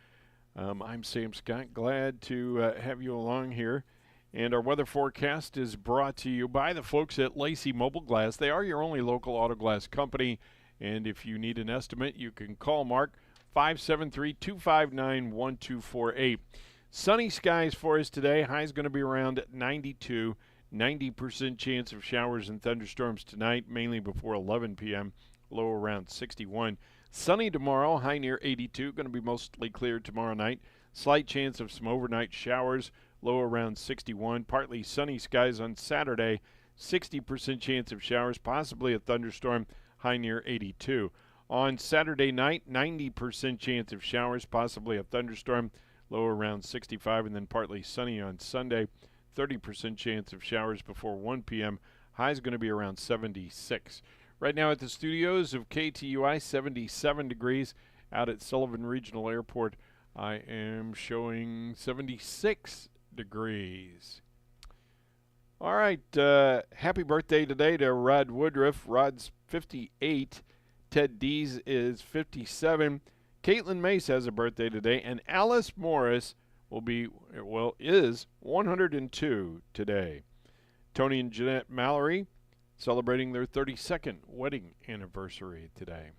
I'm Sam Scott. Glad to have you along here. And our weather forecast is brought to you by the folks at Lacey Mobile Glass. They are your only local auto glass company. And if you need an estimate, you can call Mark, 573-259-1248. Sunny skies for us today. High's going to be around 92. 90% chance of showers and thunderstorms tonight, mainly before 11 p.m., low around 61. Sunny tomorrow, high near 82. Going to be mostly clear tomorrow night. Slight chance of some overnight showers, low around 61. Partly sunny skies on Saturday. 60% chance of showers, possibly a thunderstorm, high near 82. On Saturday night, 90% chance of showers, possibly a thunderstorm, low around 65, and then partly sunny on Sunday. 30% chance of showers before 1 p.m. High is going to be around 76. Right now at the studios of KTUI, 77 degrees. Out at Sullivan Regional Airport, I am showing 76 degrees. All right, happy birthday today to Rod Woodruff. Rod's 58. Ted Dees is 57. Caitlin Mace has a birthday today, and Alice Morris is 102 today. Tony and Jeanette Mallory celebrating their 32nd wedding anniversary today.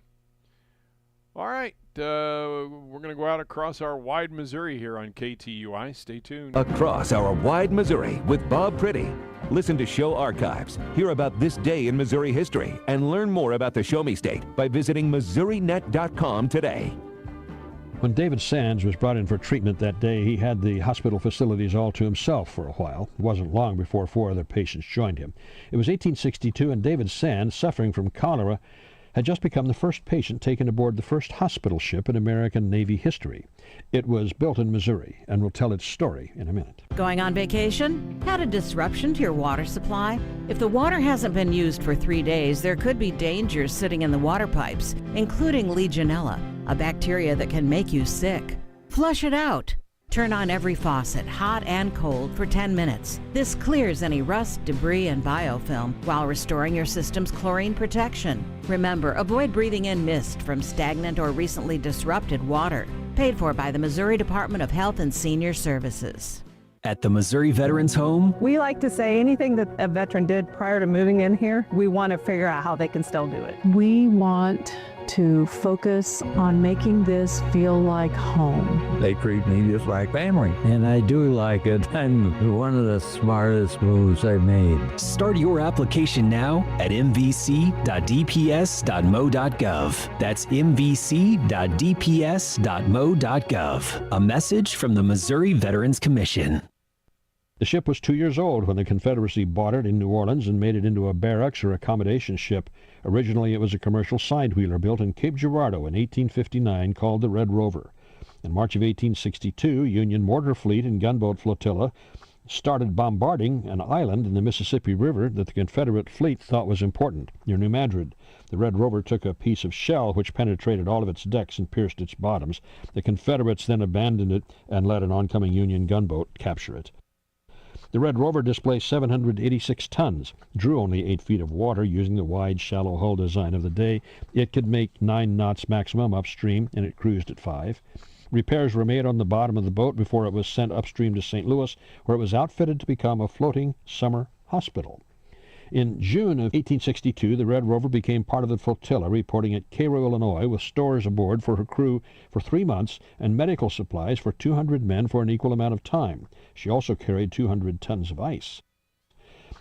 All right, we're going to go out across our wide Missouri here on KTUI. Stay tuned. Across our wide Missouri with Bob Pretty. Listen to show archives, hear about this day in Missouri history, and learn more about the Show Me State by visiting MissouriNet.com today. When David Sands was brought in for treatment that day, he had the hospital facilities all to himself for a while. It wasn't long before 4 other patients joined him. It was 1862, and David Sands, suffering from cholera, had just become the first patient taken aboard the first hospital ship in American Navy history. It was built in Missouri, and we'll tell its story in a minute. Going on vacation? Had a disruption to your water supply? If the water hasn't been used for 3 days, there could be dangers sitting in the water pipes, including Legionella, a bacteria that can make you sick. Flush it out. Turn on every faucet, hot and cold, for 10 minutes. This clears any rust, debris, and biofilm while restoring your system's chlorine protection. Remember, avoid breathing in mist from stagnant or recently disrupted water. Paid for by the Missouri Department of Health and Senior Services. At the Missouri Veterans Home, we like to say anything that a veteran did prior to moving in here, we want to figure out how they can still do it. We want to focus on making this feel like home. They treat me just like family, and I do like it. And one of the smartest moves I've made. Start your application now at mvc.dps.mo.gov. That's mvc.dps.mo.gov. A message from the Missouri Veterans Commission. The ship was 2 years old when the Confederacy bought it in New Orleans and made it into a barracks or accommodation ship. Originally, it was a commercial sidewheeler built in Cape Girardeau in 1859 called the Red Rover. In March of 1862, Union mortar fleet and gunboat flotilla started bombarding an island in the Mississippi River that the Confederate fleet thought was important, near New Madrid. The Red Rover took a piece of shell which penetrated all of its decks and pierced its bottoms. The Confederates then abandoned it and let an oncoming Union gunboat capture it. The Red Rover displaced 786 tons, drew only 8 feet of water using the wide, shallow hull design of the day. It could make 9 knots maximum upstream, and it cruised at 5. Repairs were made on the bottom of the boat before it was sent upstream to St. Louis, where it was outfitted to become a floating summer hospital. In June of 1862, the Red Rover became part of the flotilla, reporting at Cairo, Illinois, with stores aboard for her crew for 3 months and medical supplies for 200 men for an equal amount of time. She also carried 200 tons of ice.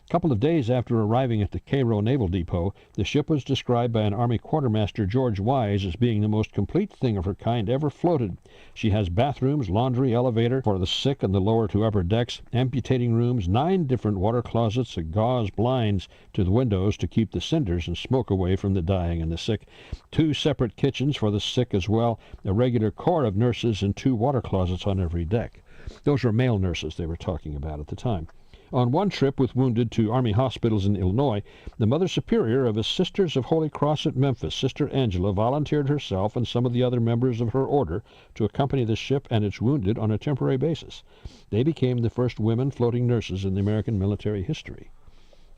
A couple of days after arriving at the Cairo Naval Depot, the ship was described by an Army Quartermaster George Wise as being the most complete thing of her kind ever floated. She has bathrooms, laundry, elevator for the sick and the lower to upper decks, amputating rooms, 9 different water closets, gauze blinds to the windows to keep the cinders and smoke away from the dying and the sick, 2 separate kitchens for the sick as well, a regular corps of nurses, and 2 water closets on every deck. Those were male nurses they were talking about at the time. On one trip with wounded to Army hospitals in Illinois, the Mother Superior of the Sisters of Holy Cross at Memphis, Sister Angela, volunteered herself and some of the other members of her order to accompany the ship and its wounded on a temporary basis. They became the first women floating nurses in the American military history.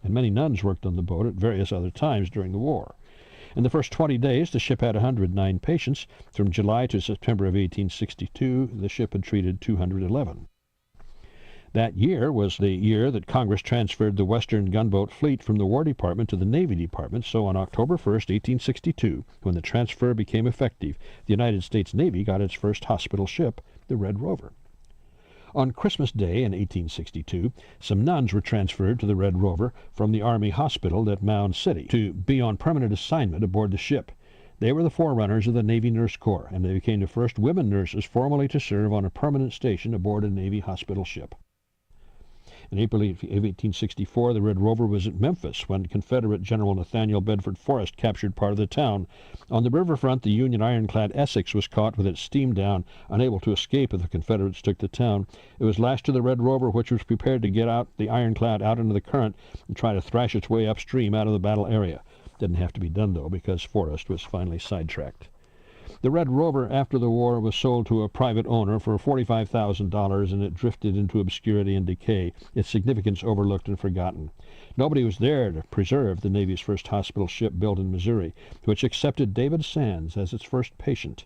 And many nuns worked on the boat at various other times during the war. In the first 20 days, the ship had 109 patients. From July to September of 1862, the ship had treated 211. That year was the year that Congress transferred the Western gunboat fleet from the War Department to the Navy Department, so on October 1st, 1862, when the transfer became effective, the United States Navy got its first hospital ship, the Red Rover. On Christmas Day in 1862, some nuns were transferred to the Red Rover from the Army Hospital at Mound City to be on permanent assignment aboard the ship. They were the forerunners of the Navy Nurse Corps, and they became the first women nurses formally to serve on a permanent station aboard a Navy hospital ship. In April of 1864, the Red Rover was at Memphis when Confederate General Nathaniel Bedford Forrest captured part of the town. On the riverfront, the Union ironclad Essex was caught with its steam down, unable to escape if the Confederates took the town. It was lashed to the Red Rover, which was prepared to get out the ironclad out into the current and try to thrash its way upstream out of the battle area. Didn't have to be done, though, because Forrest was finally sidetracked. The Red Rover, after the war, was sold to a private owner for $45,000, and it drifted into obscurity and decay, its significance overlooked and forgotten. Nobody was there to preserve the Navy's first hospital ship built in Missouri, which accepted David Sands as its first patient.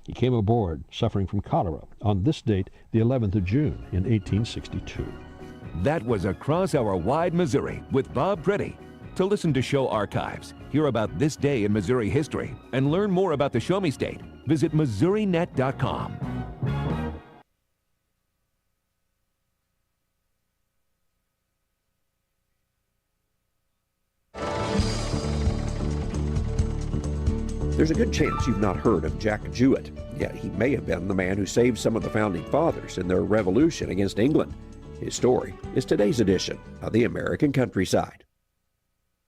He came aboard, suffering from cholera, on this date, the 11th of June in 1862. That was Across Our Wide Missouri with Bob Pretty. To listen to show archives, hear about this day in Missouri history, and learn more about the Show Me State, visit MissouriNet.com. There's a good chance you've not heard of Jack Jewett, yet he may have been the man who saved some of the Founding Fathers in their revolution against England. His story is today's edition of the American Countryside.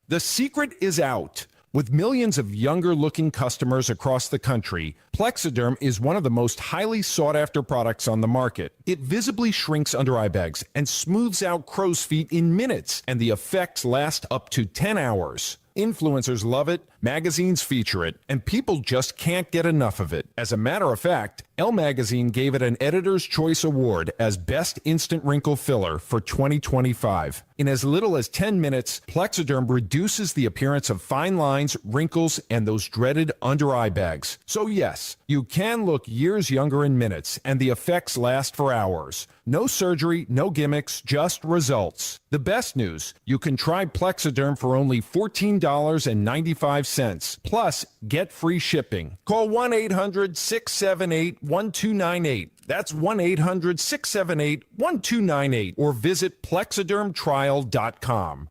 The secret is out. With millions of younger-looking customers across the country, Plexiderm is one of the most highly sought-after products on the market. It visibly shrinks under eye bags and smooths out crow's feet in minutes, and the effects last up to 10 hours. Influencers love it, magazines feature it, and people just can't get enough of it. As a matter of fact, Elle Magazine gave it an Editor's Choice Award as Best Instant Wrinkle Filler for 2025. In as little as 10 minutes, Plexiderm reduces the appearance of fine lines, wrinkles, and those dreaded under-eye bags. So yes, you can look years younger in minutes, and the effects last for hours. No surgery, no gimmicks, just results. The best news, you can try Plexiderm for only $14.95. Plus, get free shipping. Call 1-800-678-1298. That's 1-800-678-1298. Or visit plexidermtrial.com.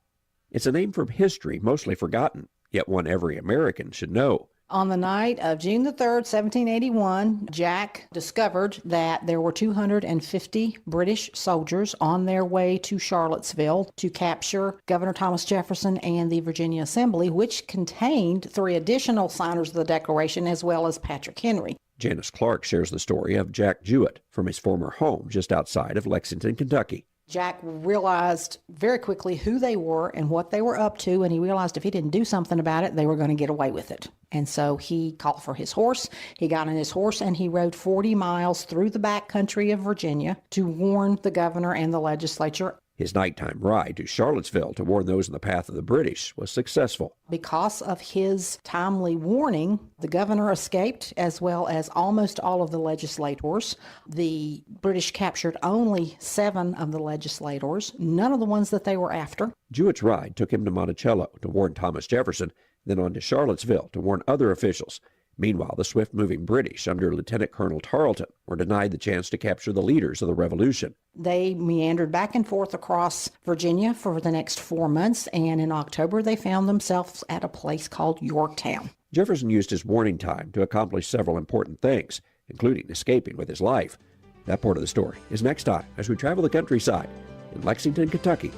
It's a name from history mostly forgotten, yet one every American should know. On the night of June the 3rd, 1781, Jack discovered that there were 250 British soldiers on their way to Charlottesville to capture Governor Thomas Jefferson and the Virginia Assembly, which contained 3 additional signers of the Declaration, as well as Patrick Henry. Janice Clark shares the story of Jack Jewett from his former home just outside of Lexington, Kentucky. Jack realized very quickly who they were and what they were up to, and he realized if he didn't do something about it, they were going to get away with it. And so he called for his horse. He got on his horse and he rode 40 miles through the back country of Virginia to warn the governor and the legislature. His nighttime ride to Charlottesville to warn those in the path of the British was successful. Because of his timely warning, the governor escaped, as well as almost all of the legislators. The British captured only 7 of the legislators, none of the ones that they were after. Jewett's ride took him to Monticello to warn Thomas Jefferson, then on to Charlottesville to warn other officials. Meanwhile, the swift-moving British under Lieutenant Colonel Tarleton were denied the chance to capture the leaders of the Revolution. They meandered back and forth across Virginia for the next 4 months, and in October they found themselves at a place called Yorktown. Jefferson used his warning time to accomplish several important things, including escaping with his life. That part of the story is next time as we travel the countryside in Lexington, Kentucky.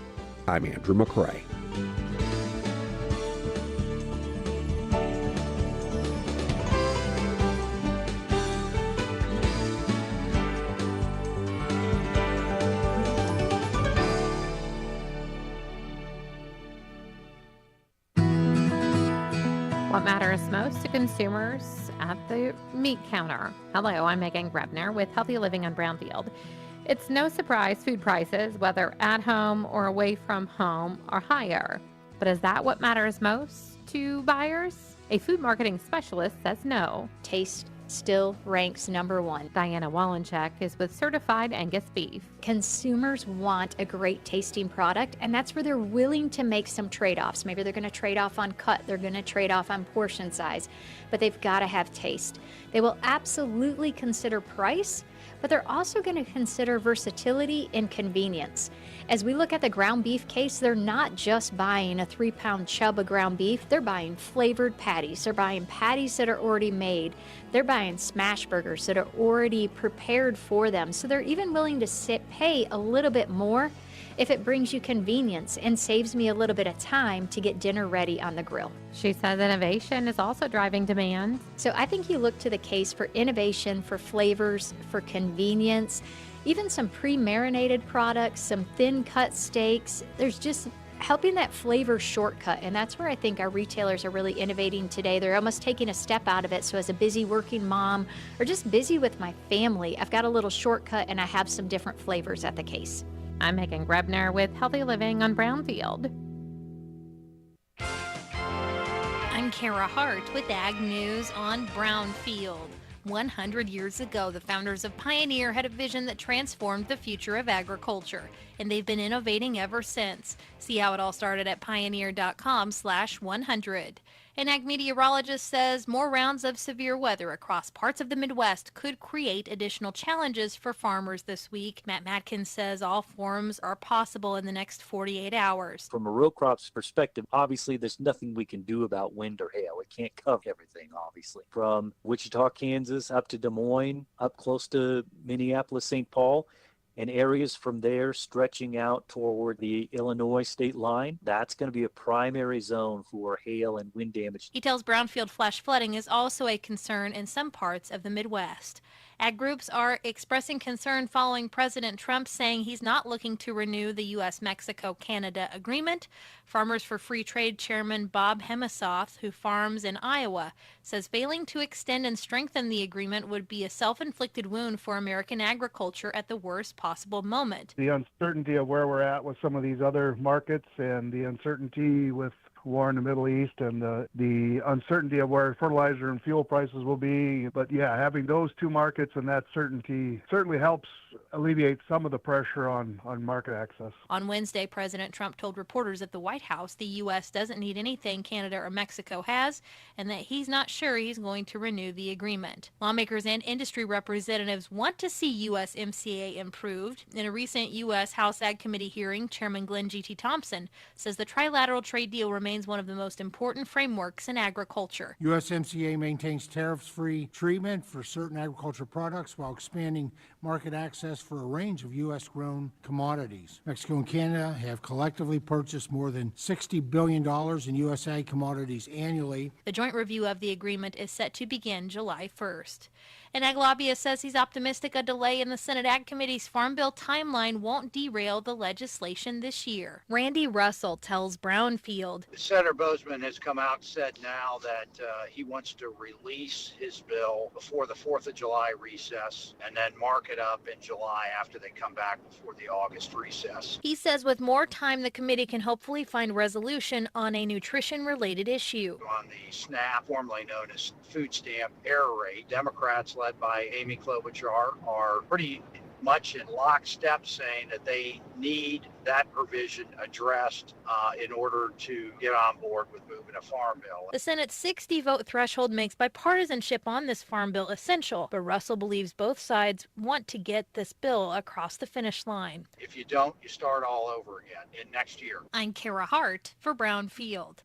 I'm Andrew McCrae. What matters most to consumers at the meat counter? Hello, I'm Megan Grebner with Healthy Living on Brownfield. It's no surprise food prices, whether at home or away from home, are higher. But is that what matters most to buyers? A food marketing specialist says no. Taste still ranks number 1. Diana Wallencheck is with Certified Angus Beef. Consumers want a great tasting product, and that's where they're willing to make some trade-offs. Maybe they're going to trade off on cut, they're going to trade off on portion size, but they've got to have taste. They will absolutely consider price, but they're also going to consider versatility and convenience. As we look at the ground beef case, they're not just buying a 3-pound chub of ground beef, they're buying flavored patties, they're buying patties that are already made, they're buying smash burgers that are already prepared for them, so they're even willing to pay a little bit more if it brings you convenience and saves me a little bit of time to get dinner ready on the grill. She says innovation is also driving demand. So I think you look to the case for innovation, for flavors, for convenience, even some pre-marinated products, some thin cut steaks. There's just helping that flavor shortcut, and that's where I think our retailers are really innovating today. They're almost taking a step out of it. So as a busy working mom or just busy with my family, I've got a little shortcut and I have some different flavors at the case. I'm Megan Grebner with Healthy Living on Brownfield. I'm Kara Hart with Ag News on Brownfield. 100 years ago, the founders of Pioneer had a vision that transformed the future of agriculture, and they've been innovating ever since. See how it all started at pioneer.com/100. An ag meteorologist says more rounds of severe weather across parts of the Midwest could create additional challenges for farmers this week. Matt Matkins says all forms are possible in the next 48 hours. From a row crops perspective, obviously there's nothing we can do about wind or hail. It can't cover everything, obviously. From Wichita, Kansas, up to Des Moines, up close to Minneapolis, St. Paul, and areas from there stretching out toward the Illinois state line. That's going to be a primary zone for hail and wind damage. He tells Brownfield flash flooding is also a concern in some parts of the Midwest. Ag groups are expressing concern following President Trump saying he's not looking to renew the U.S.-Mexico-Canada agreement. Farmers for Free Trade Chairman Bob Hemisoth, who farms in Iowa, says failing to extend and strengthen the agreement would be a self-inflicted wound for American agriculture at the worst possible moment. The uncertainty of where we're at with some of these other markets and the uncertainty with war in the Middle East and the uncertainty of where fertilizer and fuel prices will be. But yeah, having those two markets and that certainty certainly helps alleviate some of the pressure on market access. On Wednesday, President Trump told reporters at the White House the U.S. doesn't need anything Canada or Mexico has and that he's not sure he's going to renew the agreement. Lawmakers and industry representatives want to see USMCA improved. In a recent U.S. House Ag Committee hearing, Chairman Glenn G.T. Thompson says the trilateral trade deal remains one of the most important frameworks in agriculture. USMCA maintains tariff-free treatment for certain agricultural products while expanding market access for a range of U.S.-grown commodities. Mexico and Canada have collectively purchased more than $60 billion in U.S. ag commodities annually. The joint review of the agreement is set to begin July 1st. An ag lobbyist says he's optimistic a delay in the Senate Ag Committee's Farm Bill timeline won't derail the legislation this year. Randy Russell tells Brownfield. Senator Bozeman has come out and said now that he wants to release his bill before the 4th of July recess and then mark it up in July after they come back before the August recess. He says with more time, the committee can hopefully find resolution on a nutrition-related issue. On the SNAP, formerly known as food stamp error rate, Democrats led by Amy Klobuchar are pretty much in lockstep saying that they need that provision addressed in order to get on board with moving a farm bill. The Senate's 60-vote threshold makes bipartisanship on this farm bill essential, but Russell believes both sides want to get this bill across the finish line. If you don't, you start all over again in next year. I'm Kara Hart for Brownfield.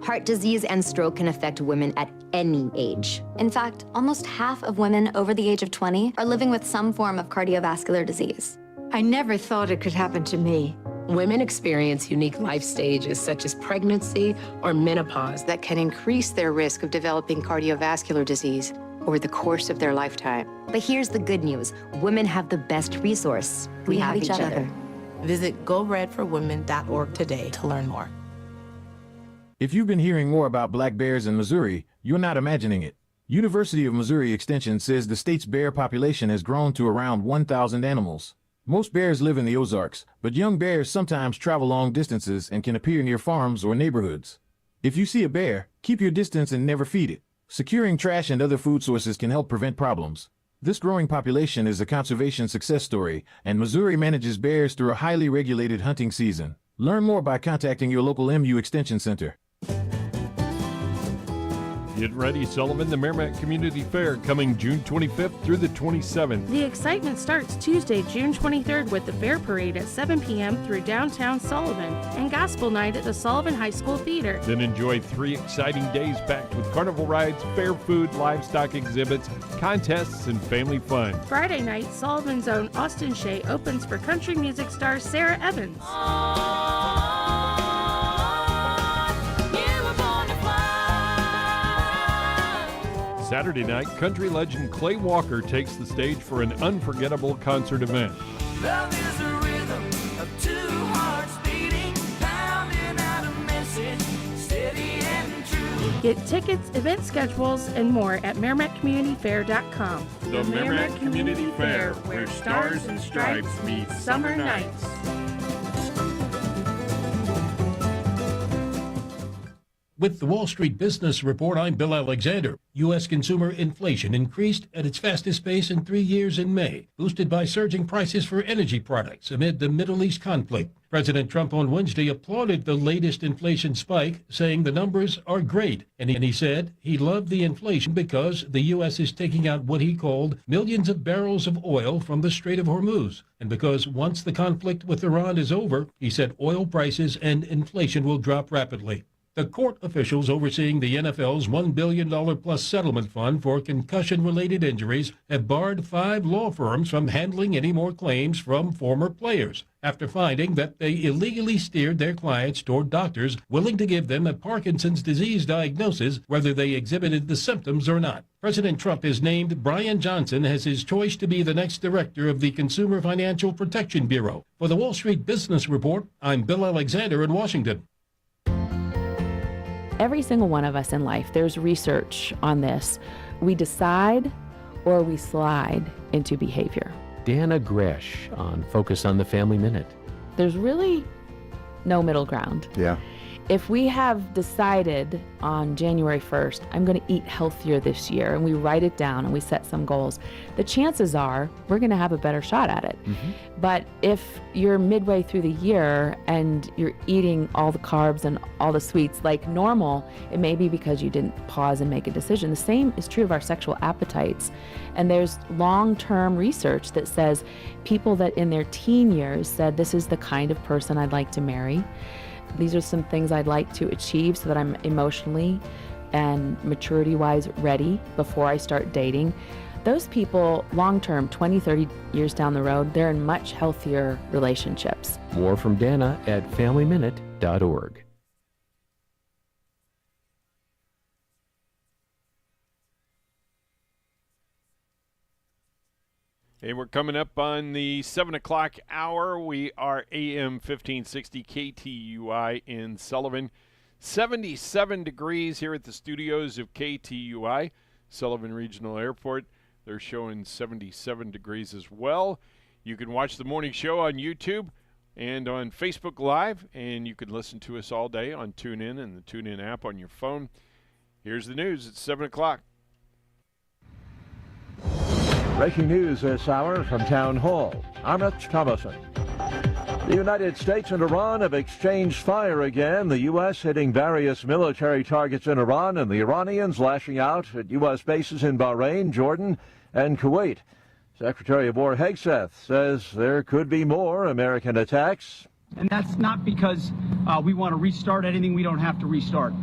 Heart disease and stroke can affect women at any age. In fact, almost half of women over the age of 20 are living with some form of cardiovascular disease. I never thought it could happen to me. Women experience unique life stages such as pregnancy or menopause that can increase their risk of developing cardiovascular disease over the course of their lifetime. But here's the good news. Women have the best resource. We have each other. Visit GoRedForWomen.org today to learn more. If you've been hearing more about black bears in Missouri, you're not imagining it. University of Missouri Extension says the state's bear population has grown to around 1,000 animals. Most bears live in the Ozarks, but young bears sometimes travel long distances and can appear near farms or neighborhoods. If you see a bear, keep your distance and never feed it. Securing trash and other food sources can help prevent problems. This growing population is a conservation success story, and Missouri manages bears through a highly regulated hunting season. Learn more by contacting your local MU Extension Center. Get ready, Sullivan, the Merrimack Community Fair coming June 25th through the 27th. The excitement starts Tuesday, June 23rd with the Fair Parade at 7 p.m. through downtown Sullivan and Gospel Night at the Sullivan High School Theater. Then enjoy 3 exciting days packed with carnival rides, fair food, livestock exhibits, contests, and family fun. Friday night, Sullivan's own Austin Shea opens for country music star Sarah Evans. Saturday night, country legend Clay Walker takes the stage for an unforgettable concert event. Love is a rhythm of two hearts beating, pounding out a message, steady and true. Get tickets, event schedules, and more at MerrimackCommunityFair.com. The Merrimack Community Fair, where stars and stripes meet summer nights. With the Wall Street Business Report, I'm Bill Alexander. U.S. consumer inflation increased at its fastest pace in 3 years in May, boosted by surging prices for energy products amid the Middle East conflict. President Trump on Wednesday applauded the latest inflation spike, saying the numbers are great. And he said he loved the inflation because the U.S. is taking out what he called millions of barrels of oil from the Strait of Hormuz. And because once the conflict with Iran is over, he said oil prices and inflation will drop rapidly. The court officials overseeing the NFL's $1 billion-plus settlement fund for concussion-related injuries have barred 5 law firms from handling any more claims from former players after finding that they illegally steered their clients toward doctors willing to give them a Parkinson's disease diagnosis, whether they exhibited the symptoms or not. President Trump has named Brian Johnson as his choice to be the next director of the Consumer Financial Protection Bureau. For the Wall Street Business Report, I'm Bill Alexander in Washington. Every single one of us in life, there's research on this. We decide or we slide into behavior. Dana Gresh on Focus on the Family Minute. There's really no middle ground. Yeah. If we have decided on January 1st, I'm going to eat healthier this year, and we write it down and we set some goals, the chances are we're going to have a better shot at it. Mm-hmm. But if you're midway through the year and you're eating all the carbs and all the sweets like normal, it may be because you didn't pause and make a decision. The same is true of our sexual appetites. And there's long-term research that says people that in their teen years said, this is the kind of person I'd like to marry. These are some things I'd like to achieve so that I'm emotionally and maturity-wise ready before I start dating. Those people, long-term, 20, 30 years down the road, they're in much healthier relationships. More from Dana at FamilyMinute.org. Hey, we're coming up on the 7 o'clock hour. We are AM 1560 KTUI in Sullivan. 77 degrees here at the studios of KTUI, Sullivan Regional Airport. They're showing 77 degrees as well. You can watch the morning show on YouTube and on Facebook Live, and you can listen to us all day on TuneIn and the TuneIn app on your phone. Here's the news. It's 7 o'clock. Breaking news this hour from Town Hall. I'm Rich Thomason. The United States and Iran have exchanged fire again, the U.S. hitting various military targets in Iran and the Iranians lashing out at U.S. bases in Bahrain, Jordan, and Kuwait. Secretary of War Hegseth says there could be more American attacks. And that's not because we want to restart anything we don't have to restart.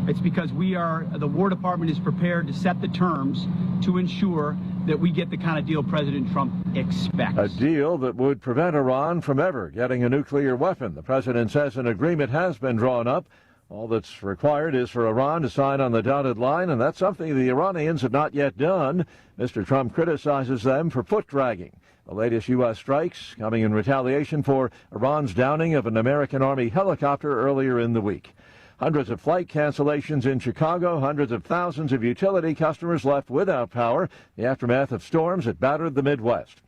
It's because the War Department is prepared to set the terms to ensure that we get the kind of deal President Trump expects. A deal that would prevent Iran from ever getting a nuclear weapon. The president says an agreement has been drawn up. All that's required is for Iran to sign on the dotted line, and that's something the Iranians have not yet done. Mr. Trump criticizes them for foot-dragging. The latest U.S. strikes coming in retaliation for Iran's downing of an American Army helicopter earlier in the week. Hundreds of flight cancellations in Chicago, hundreds of thousands of utility customers left without power, the aftermath of storms that battered the Midwest.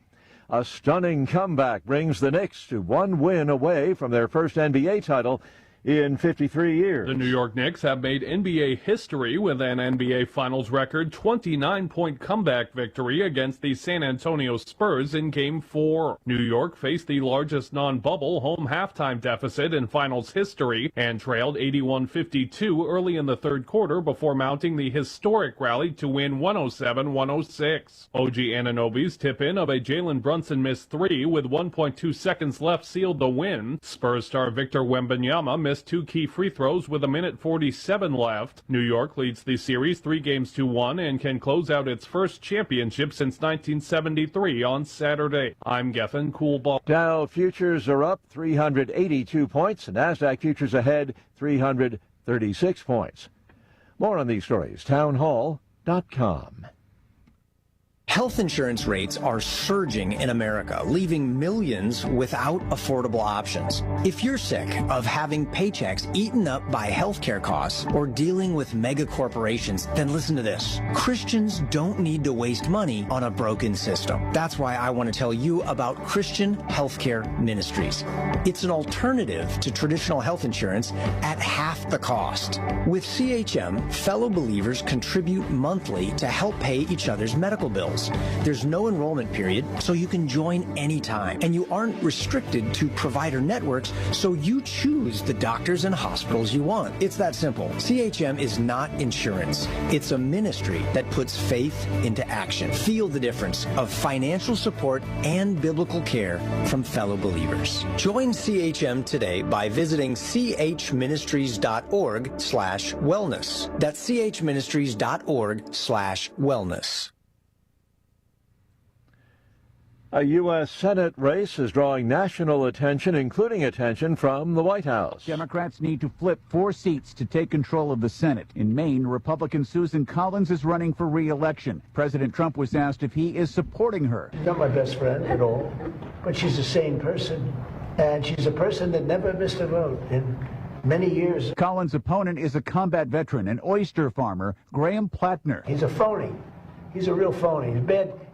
A stunning comeback brings the Knicks to one win away from their first NBA title in 53 years. The New York Knicks have made NBA history with an NBA Finals record 29-point comeback victory against the San Antonio Spurs in Game 4. New York faced the largest non-bubble home halftime deficit in Finals history and trailed 81-52 early in the third quarter before mounting the historic rally to win 107-106. OG Anunoby's tip-in of a Jalen Brunson missed three with 1.2 seconds left sealed the win. Spurs star Victor Wembanyama missed two key free throws with 1:47 left. New York leads the series 3-1 and can close out its first championship since 1973 on Saturday. I'm Gethin Coolball. Dow futures are up 382 points. NASDAQ futures ahead 336 points. More on these stories, townhall.com. Health insurance rates are surging in America, leaving millions without affordable options. If you're sick of having paychecks eaten up by healthcare costs or dealing with mega corporations, then listen to this. Christians don't need to waste money on a broken system. That's why I want to tell you about Christian Healthcare Ministries. It's an alternative to traditional health insurance at half the cost. With CHM, fellow believers contribute monthly to help pay each other's medical bills. There's no enrollment period, so you can join anytime. And you aren't restricted to provider networks, so you choose the doctors and hospitals you want. It's that simple. CHM is not insurance. It's a ministry that puts faith into action. Feel the difference of financial support and biblical care from fellow believers. Join CHM today by visiting chministries.org/wellness. That's chministries.org/wellness. A U.S. Senate race is drawing national attention, including attention from the White House. Democrats need to flip 4 seats to take control of the Senate. In Maine, Republican Susan Collins is running for re-election. President Trump was asked if he is supporting her. Not my best friend at all, but she's a sane person, and she's a person that never missed a vote in many years. Collins' opponent is a combat veteran and oyster farmer, Graham Plattner. He's a phony. He's a real phony.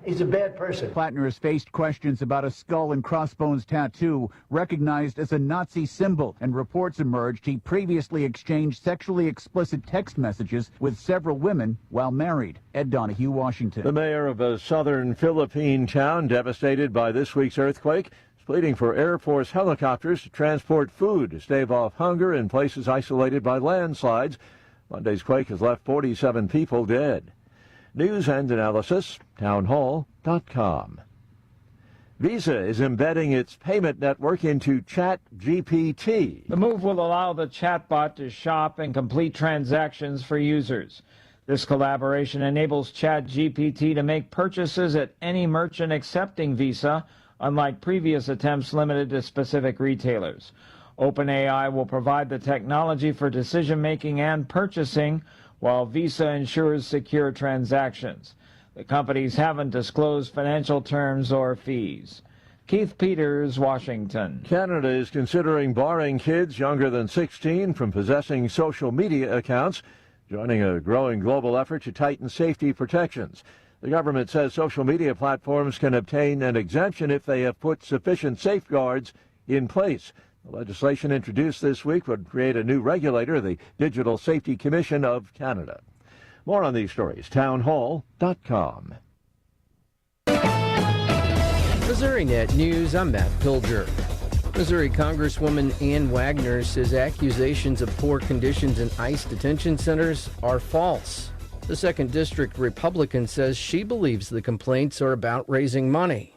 He's a bad person. Plattner has faced questions about a skull and crossbones tattoo recognized as a Nazi symbol, and reports emerged he previously exchanged sexually explicit text messages with several women while married. Ed Donahue, Washington. The mayor of a southern Philippine town devastated by this week's earthquake is pleading for Air Force helicopters to transport food to stave off hunger in places isolated by landslides. Monday's quake has left 47 people dead. News and analysis, townhall.com. Visa is embedding its payment network into ChatGPT. The move will allow the chatbot to shop and complete transactions for users. This collaboration enables ChatGPT to make purchases at any merchant accepting Visa, unlike previous attempts limited to specific retailers. OpenAI will provide the technology for decision-making and purchasing, while Visa ensures secure transactions. The companies haven't disclosed financial terms or fees. Keith Peters, Washington. Canada is considering barring kids younger than 16 from possessing social media accounts, joining a growing global effort to tighten safety protections. The government says social media platforms can obtain an exemption if they have put sufficient safeguards in place. The legislation introduced this week would create a new regulator, the Digital Safety Commission of Canada. More on these stories, townhall.com. Missouri Net News, I'm Matt Pilger. Missouri Congresswoman Ann Wagner says accusations of poor conditions in ICE detention centers are false. The 2nd District Republican says she believes the complaints are about raising money.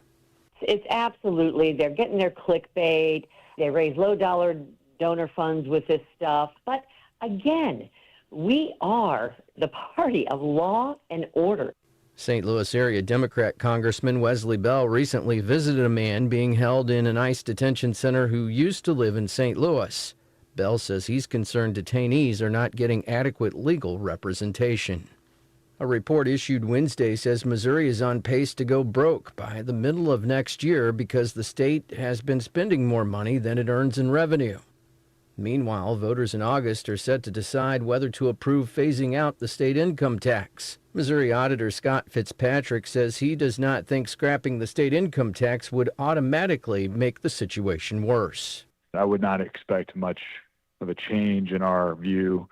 It's absolutely, they're getting their clickbait. They raise low-dollar donor funds with this stuff. But again, we are the party of law and order. St. Louis area Democrat Congressman Wesley Bell recently visited a man being held in an ICE detention center who used to live in St. Louis. Bell says he's concerned detainees are not getting adequate legal representation. A report issued Wednesday says Missouri is on pace to go broke by the middle of next year because the state has been spending more money than it earns in revenue. Meanwhile, voters in August are set to decide whether to approve phasing out the state income tax. Missouri Auditor Scott Fitzpatrick says he does not think scrapping the state income tax would automatically make the situation worse. I would not expect much of a change in our view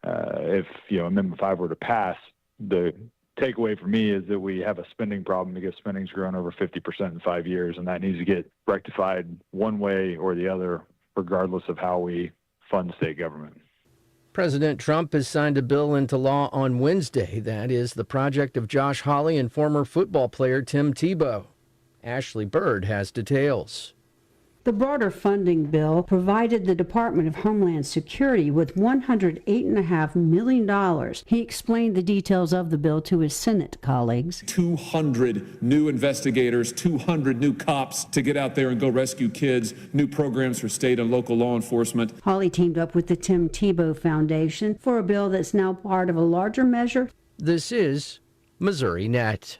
if Amendment 5 were to pass. The takeaway for me is that we have a spending problem because spending's grown over 50% in 5 years, and that needs to get rectified one way or the other, regardless of how we fund state government. President Trump has signed a bill into law on Wednesday that is the project of Josh Hawley and former football player Tim Tebow. Ashley Bird has details. The broader funding bill provided the Department of Homeland Security with $108.5 million. He explained the details of the bill to his Senate colleagues. 200 new investigators, 200 new cops to get out there and go rescue kids, new programs for state and local law enforcement. Hawley teamed up with the Tim Tebow Foundation for a bill that's now part of a larger measure. This is Missouri Net.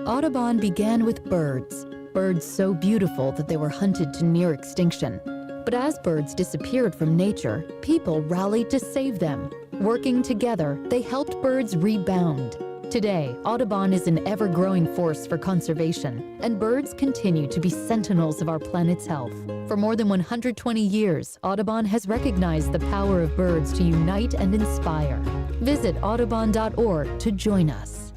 Audubon began with birds. Birds so beautiful that they were hunted to near extinction. But as birds disappeared from nature, people rallied to save them. Working together, they helped birds rebound. Today, Audubon is an ever-growing force for conservation, and birds continue to be sentinels of our planet's health. For more than 120 years, Audubon has recognized the power of birds to unite and inspire. Visit audubon.org to join us.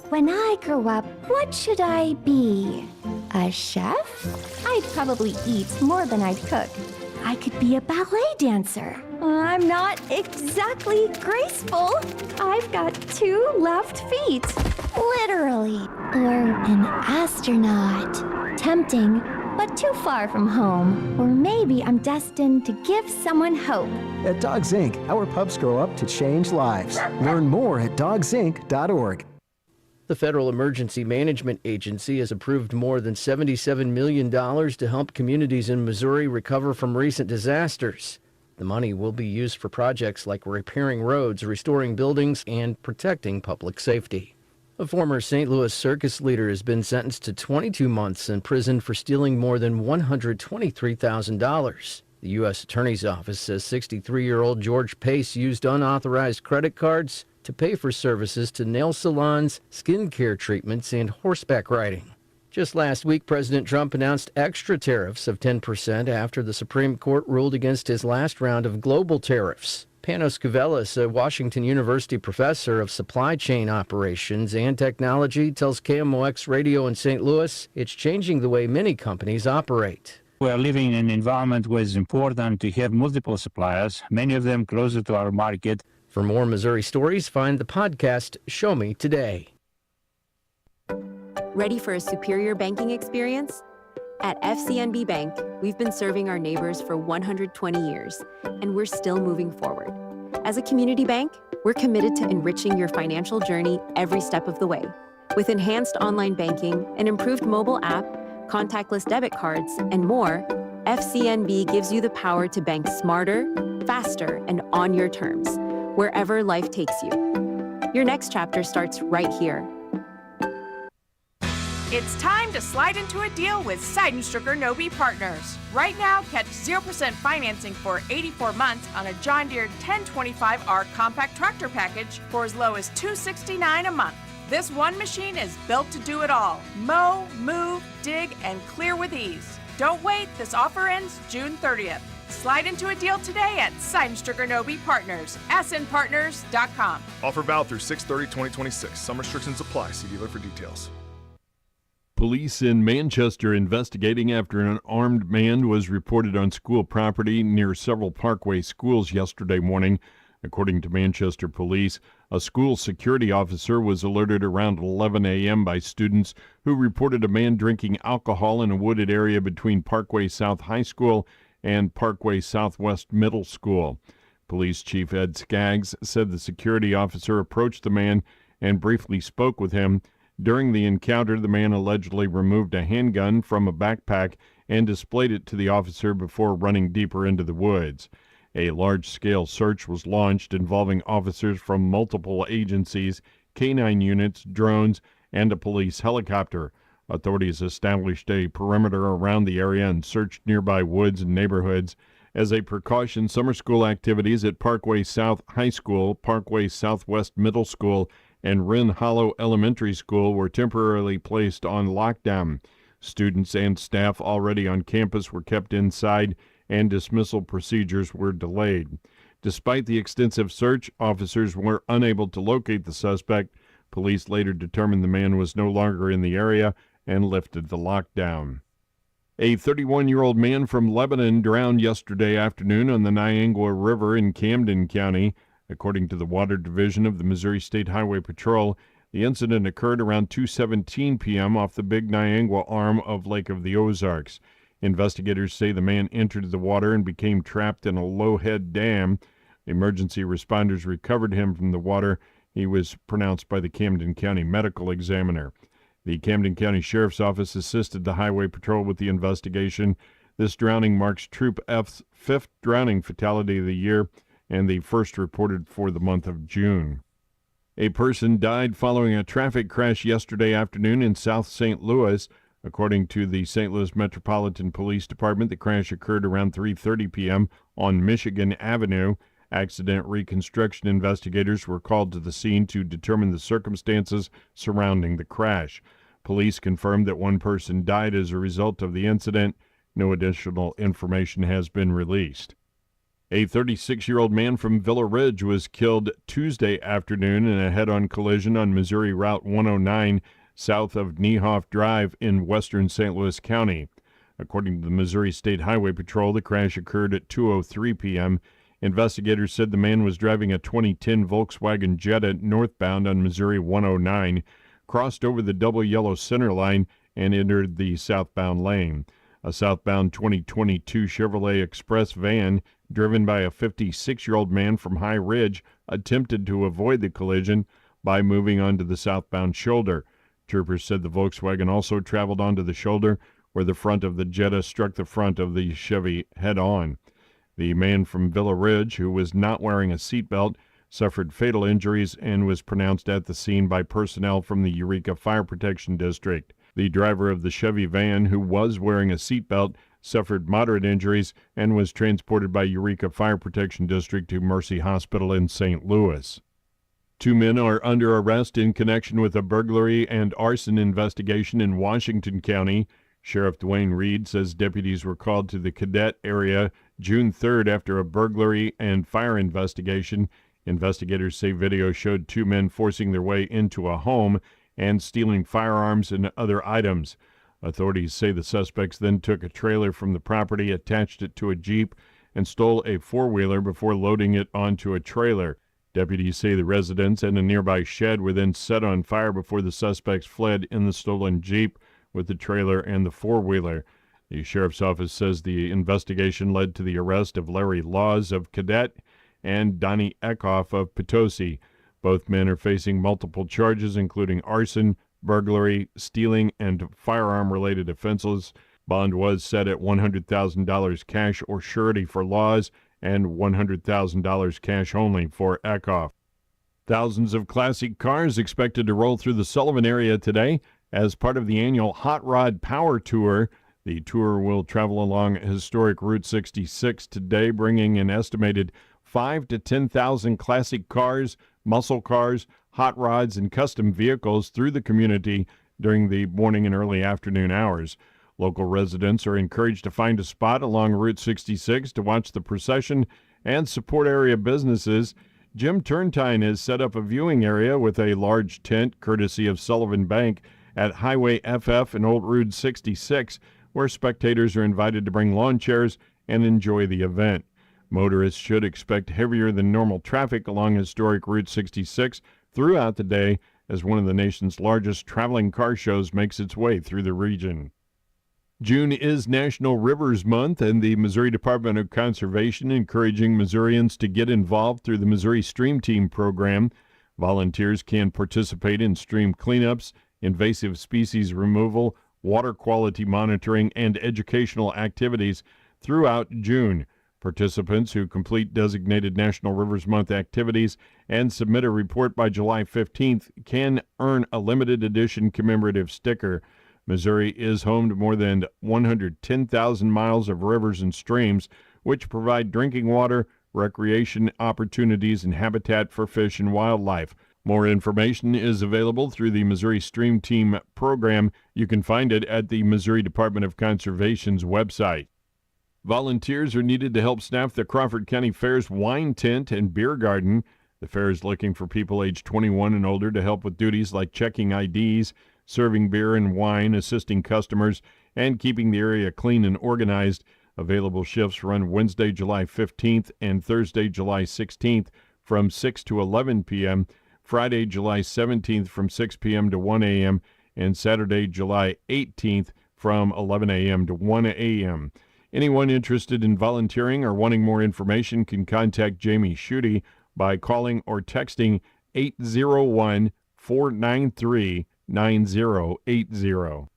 When I grow up, what should I be? A chef? I'd probably eat more than I'd cook. I could be a ballet dancer. I'm not exactly graceful. I've got 2 left feet. Literally. Or an astronaut. Tempting, but too far from home. Or maybe I'm destined to give someone hope. At Dogs Inc., our pups grow up to change lives. Learn more at dogsinc.org. The Federal Emergency Management Agency has approved more than $77 million to help communities in Missouri recover from recent disasters. The money will be used for projects like repairing roads, restoring buildings, and protecting public safety. A former St. Louis circus leader has been sentenced to 22 months in prison for stealing more than $123,000. The U.S. Attorney's Office says 63-year-old George Pace used unauthorized credit cards to pay for services to nail salons, skin care treatments, and horseback riding. Just last week, President Trump announced extra tariffs of 10% after the Supreme Court ruled against his last round of global tariffs. Panos Kouvelis, a Washington University professor of supply chain operations and technology, tells KMOX Radio in St. Louis it's changing the way many companies operate. We are living in an environment where it's important to have multiple suppliers, many of them closer to our market. For more Missouri stories, find the podcast Show Me Today. Ready for a superior banking experience? At FCNB Bank, we've been serving our neighbors for 120 years, and we're still moving forward. As a community bank, we're committed to enriching your financial journey every step of the way. With enhanced online banking, an improved mobile app, contactless debit cards, and more, FCNB gives you the power to bank smarter, faster, and on your terms, wherever life takes you. Your next chapter starts right here. It's time to slide into a deal with Seidenstrucker Nobe Partners. Right now, catch 0% financing for 84 months on a John Deere 1025R compact tractor package for as low as $269 a month. This one machine is built to do it all. Mow, move, dig, and clear with ease. Don't wait, this offer ends June 30th. Slide into a deal today at Seidenstrucker Nobe Partners, snpartners.com. Offer valid through 6/30/2026. Some restrictions apply. See dealer for details. Police in Manchester investigating after an armed man was reported on school property near several Parkway schools yesterday morning. According to Manchester Police, a school security officer was alerted around 11 a.m. by students who reported a man drinking alcohol in a wooded area between Parkway South High School and Parkway Southwest Middle School. Police Chief Ed Skaggs said the security officer approached the man and briefly spoke with him. During the encounter, the man allegedly removed a handgun from a backpack and displayed it to the officer before running deeper into the woods. A large-scale search was launched involving officers from multiple agencies, K-9 units, drones, and a police helicopter. Authorities established a perimeter around the area and searched nearby woods and neighborhoods. As a precaution, summer school activities at Parkway South High School, Parkway Southwest Middle School, and Wren Hollow Elementary School were temporarily placed on lockdown. Students and staff already on campus were kept inside, and dismissal procedures were delayed. Despite the extensive search, officers were unable to locate the suspect. Police later determined the man was no longer in the area and lifted the lockdown. A 31-year-old man from Lebanon drowned yesterday afternoon on the Niangua River in Camden County. According to the Water Division of the Missouri State Highway Patrol, the incident occurred around 2:17 p.m. off the Big Niangua arm of Lake of the Ozarks. Investigators say the man entered the water and became trapped in a low-head dam. Emergency responders recovered him from the water. He was pronounced by the Camden County Medical Examiner. The Camden County Sheriff's Office assisted the Highway Patrol with the investigation. This drowning marks Troop F's 5th drowning fatality of the year and the first reported for the month of June. A person died following a traffic crash yesterday afternoon in South St. Louis. According to the St. Louis Metropolitan Police Department, the crash occurred around 3:30 p.m. on Michigan Avenue. Accident reconstruction investigators were called to the scene to determine the circumstances surrounding the crash. Police confirmed that one person died as a result of the incident. No additional information has been released. A 36-year-old man from Villa Ridge was killed Tuesday afternoon in a head-on collision on Missouri Route 109 south of Niehoff Drive in western St. Louis County. According to the Missouri State Highway Patrol, the crash occurred at 2:03 p.m. Investigators said the man was driving a 2010 Volkswagen Jetta northbound on Missouri 109, crossed over the double yellow center line, and entered the southbound lane. A southbound 2022 Chevrolet Express van driven by a 56-year-old man from High Ridge attempted to avoid the collision by moving onto the southbound shoulder. Troopers said the Volkswagen also traveled onto the shoulder where the front of the Jetta struck the front of the Chevy head-on. The man from Villa Ridge, who was not wearing a seatbelt, suffered fatal injuries and was pronounced at the scene by personnel from the Eureka Fire Protection District. The driver of the Chevy van, who was wearing a seatbelt, suffered moderate injuries and was transported by Eureka Fire Protection District to Mercy Hospital in St. Louis. 2 men are under arrest in connection with a burglary and arson investigation in Washington County. Sheriff Dwayne Reed says deputies were called to the Cadet area June 3rd after a burglary and fire investigation. Investigators say video showed 2 men forcing their way into a home and stealing firearms and other items. Authorities say the suspects then took a trailer from the property, attached it to a Jeep, and stole a four-wheeler before loading it onto a trailer. Deputies say the residence and a nearby shed were then set on fire before the suspects fled in the stolen Jeep with the trailer and the four-wheeler. The sheriff's office says the investigation led to the arrest of Larry Laws of Cadet and Donnie Eckhoff of Potosi. Both men are facing multiple charges, including arson, burglary, stealing, and firearm-related offenses. Bond was set at $100,000 cash or surety for Laws and $100,000 cash only for Eckhoff. Thousands of classic cars expected to roll through the Sullivan area today as part of the annual Hot Rod Power Tour. The tour will travel along historic Route 66 today, bringing an estimated 5,000 to 10,000 classic cars, muscle cars, hot rods, and custom vehicles through the community during the morning and early afternoon hours. Local residents are encouraged to find a spot along Route 66 to watch the procession and support area businesses. Jim Turntine has set up a viewing area with a large tent, courtesy of Sullivan Bank, at Highway FF and Old Route 66, where spectators are invited to bring lawn chairs and enjoy the event. Motorists should expect heavier than normal traffic along historic Route 66 throughout the day as one of the nation's largest traveling car shows makes its way through the region. June is National Rivers Month, and the Missouri Department of Conservation encouraging Missourians to get involved through the Missouri Stream Team program. Volunteers can participate in stream cleanups, invasive species removal, water quality monitoring, and educational activities throughout June. Participants who complete designated National Rivers Month activities and submit a report by July 15th can earn a limited edition commemorative sticker. Missouri is home to more than 110,000 miles of rivers and streams, which provide drinking water, recreation opportunities, and habitat for fish and wildlife. More information is available through the Missouri Stream Team program. You can find it at the Missouri Department of Conservation's website. Volunteers are needed to help staff the Crawford County Fair's wine tent and beer garden. The fair is looking for people aged 21 and older to help with duties like checking IDs, serving beer and wine, assisting customers, and keeping the area clean and organized. Available shifts run Wednesday, July 15th and Thursday, July 16th from 6 to 11 p.m., Friday, July 17th from 6 p.m. to 1 a.m., and Saturday, July 18th from 11 a.m. to 1 a.m. Anyone interested in volunteering or wanting more information can contact Jamie Schutte by calling or texting 801-493-9080.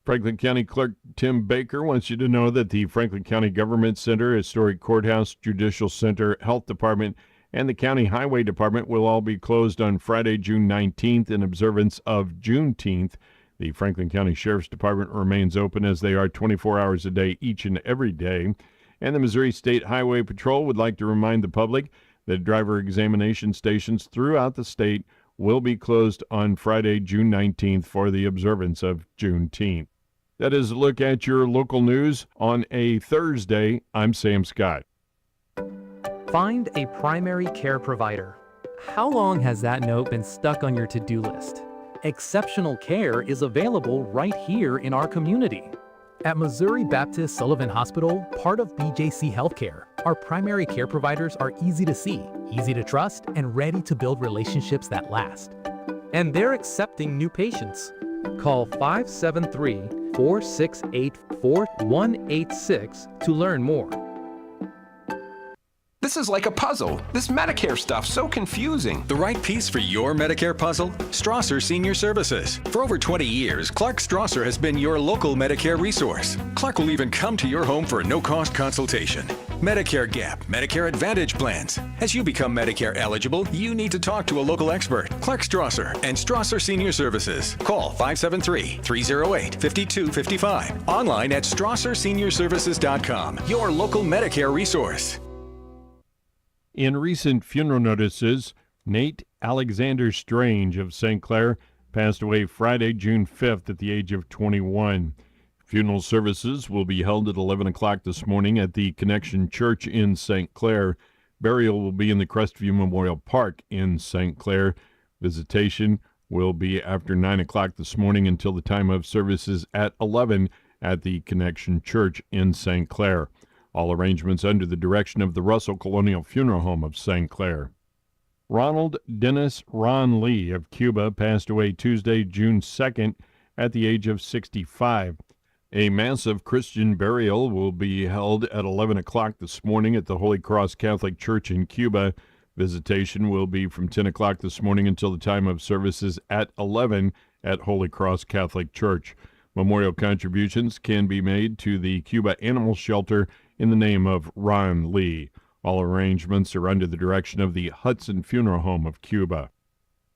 Franklin County Clerk Tim Baker wants you to know that the Franklin County Government Center, Historic Courthouse, Judicial Center, Health Department, and the County Highway Department will all be closed on Friday, June 19th in observance of Juneteenth. The Franklin County Sheriff's Department remains open as they are 24 hours a day each and every day. And the Missouri State Highway Patrol would like to remind the public that driver examination stations throughout the state will be closed on Friday, June 19th for the observance of Juneteenth. That is a look at your local news on a Thursday. I'm Sam Scott. Find a primary care provider. How long has that note been stuck on your to-do list? Exceptional care is available right here in our community. At Missouri Baptist Sullivan Hospital, part of BJC Healthcare, our primary care providers are easy to see, easy to trust, and ready to build relationships that last. And they're accepting new patients. Call 573-468-4186 to learn more. This is like a puzzle. This Medicare stuff's so confusing. The right piece for your Medicare puzzle? Strasser Senior Services. For over 20 years, Clark Strasser has been your local Medicare resource. Clark will even come to your home for a no-cost consultation. Medicare Gap, Medicare Advantage plans. As you become Medicare eligible, you need to talk to a local expert. Clark Strasser and Strasser Senior Services. Call 573-308-5255. Online at StrasserSeniorServices.com. Your local Medicare resource. In recent funeral notices, Nate Alexander Strange of St. Clair passed away Friday, June 5th at the age of 21. Funeral services will be held at 11 o'clock this morning at the Connection Church in St. Clair. Burial will be in the Crestview Memorial Park in St. Clair. Visitation will be after 9 o'clock this morning until the time of services at 11 at the Connection Church in St. Clair. All arrangements under the direction of the Russell Colonial Funeral Home of St. Clair. Ronald Dennis Ron Lee of Cuba passed away Tuesday, June 2nd at the age of 65. A massive Christian burial will be held at 11 o'clock this morning at the Holy Cross Catholic Church in Cuba. Visitation will be from 10 o'clock this morning until the time of services at 11 at Holy Cross Catholic Church. Memorial contributions can be made to the Cuba Animal Shelter in the name of Ron Lee. All arrangements are under the direction of the Hudson Funeral Home of Cuba.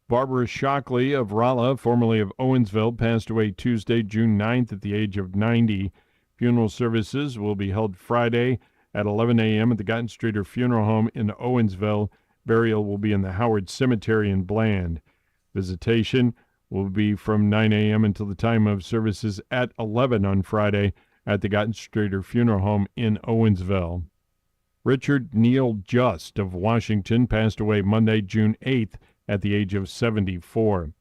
Barbara Shockley of Rolla, formerly of Owensville, passed away Tuesday, June 9th at the age of 90. Funeral services will be held Friday at 11 a.m. at the Gottenstreeter Funeral Home in Owensville. Burial will be in the Howard Cemetery in Bland. Visitation will be from 9 a.m. until the time of services at 11 on Friday at the Gottenstreeter Funeral Home in Owensville. Richard Neal Just of Washington passed away Monday, June 8th at the age of 74.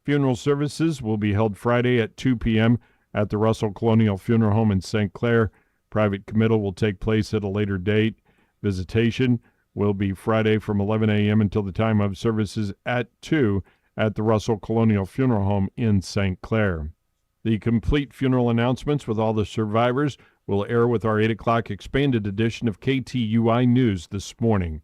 Funeral services will be held Friday at 2 p.m. at the Russell Colonial Funeral Home in St. Clair. Private committal will take place at a later date. Visitation will be Friday from 11 a.m. until the time of services at 2 at the Russell Colonial Funeral Home in St. Clair. The complete funeral announcements with all the survivors will air with our 8 o'clock expanded edition of KTUI News this morning.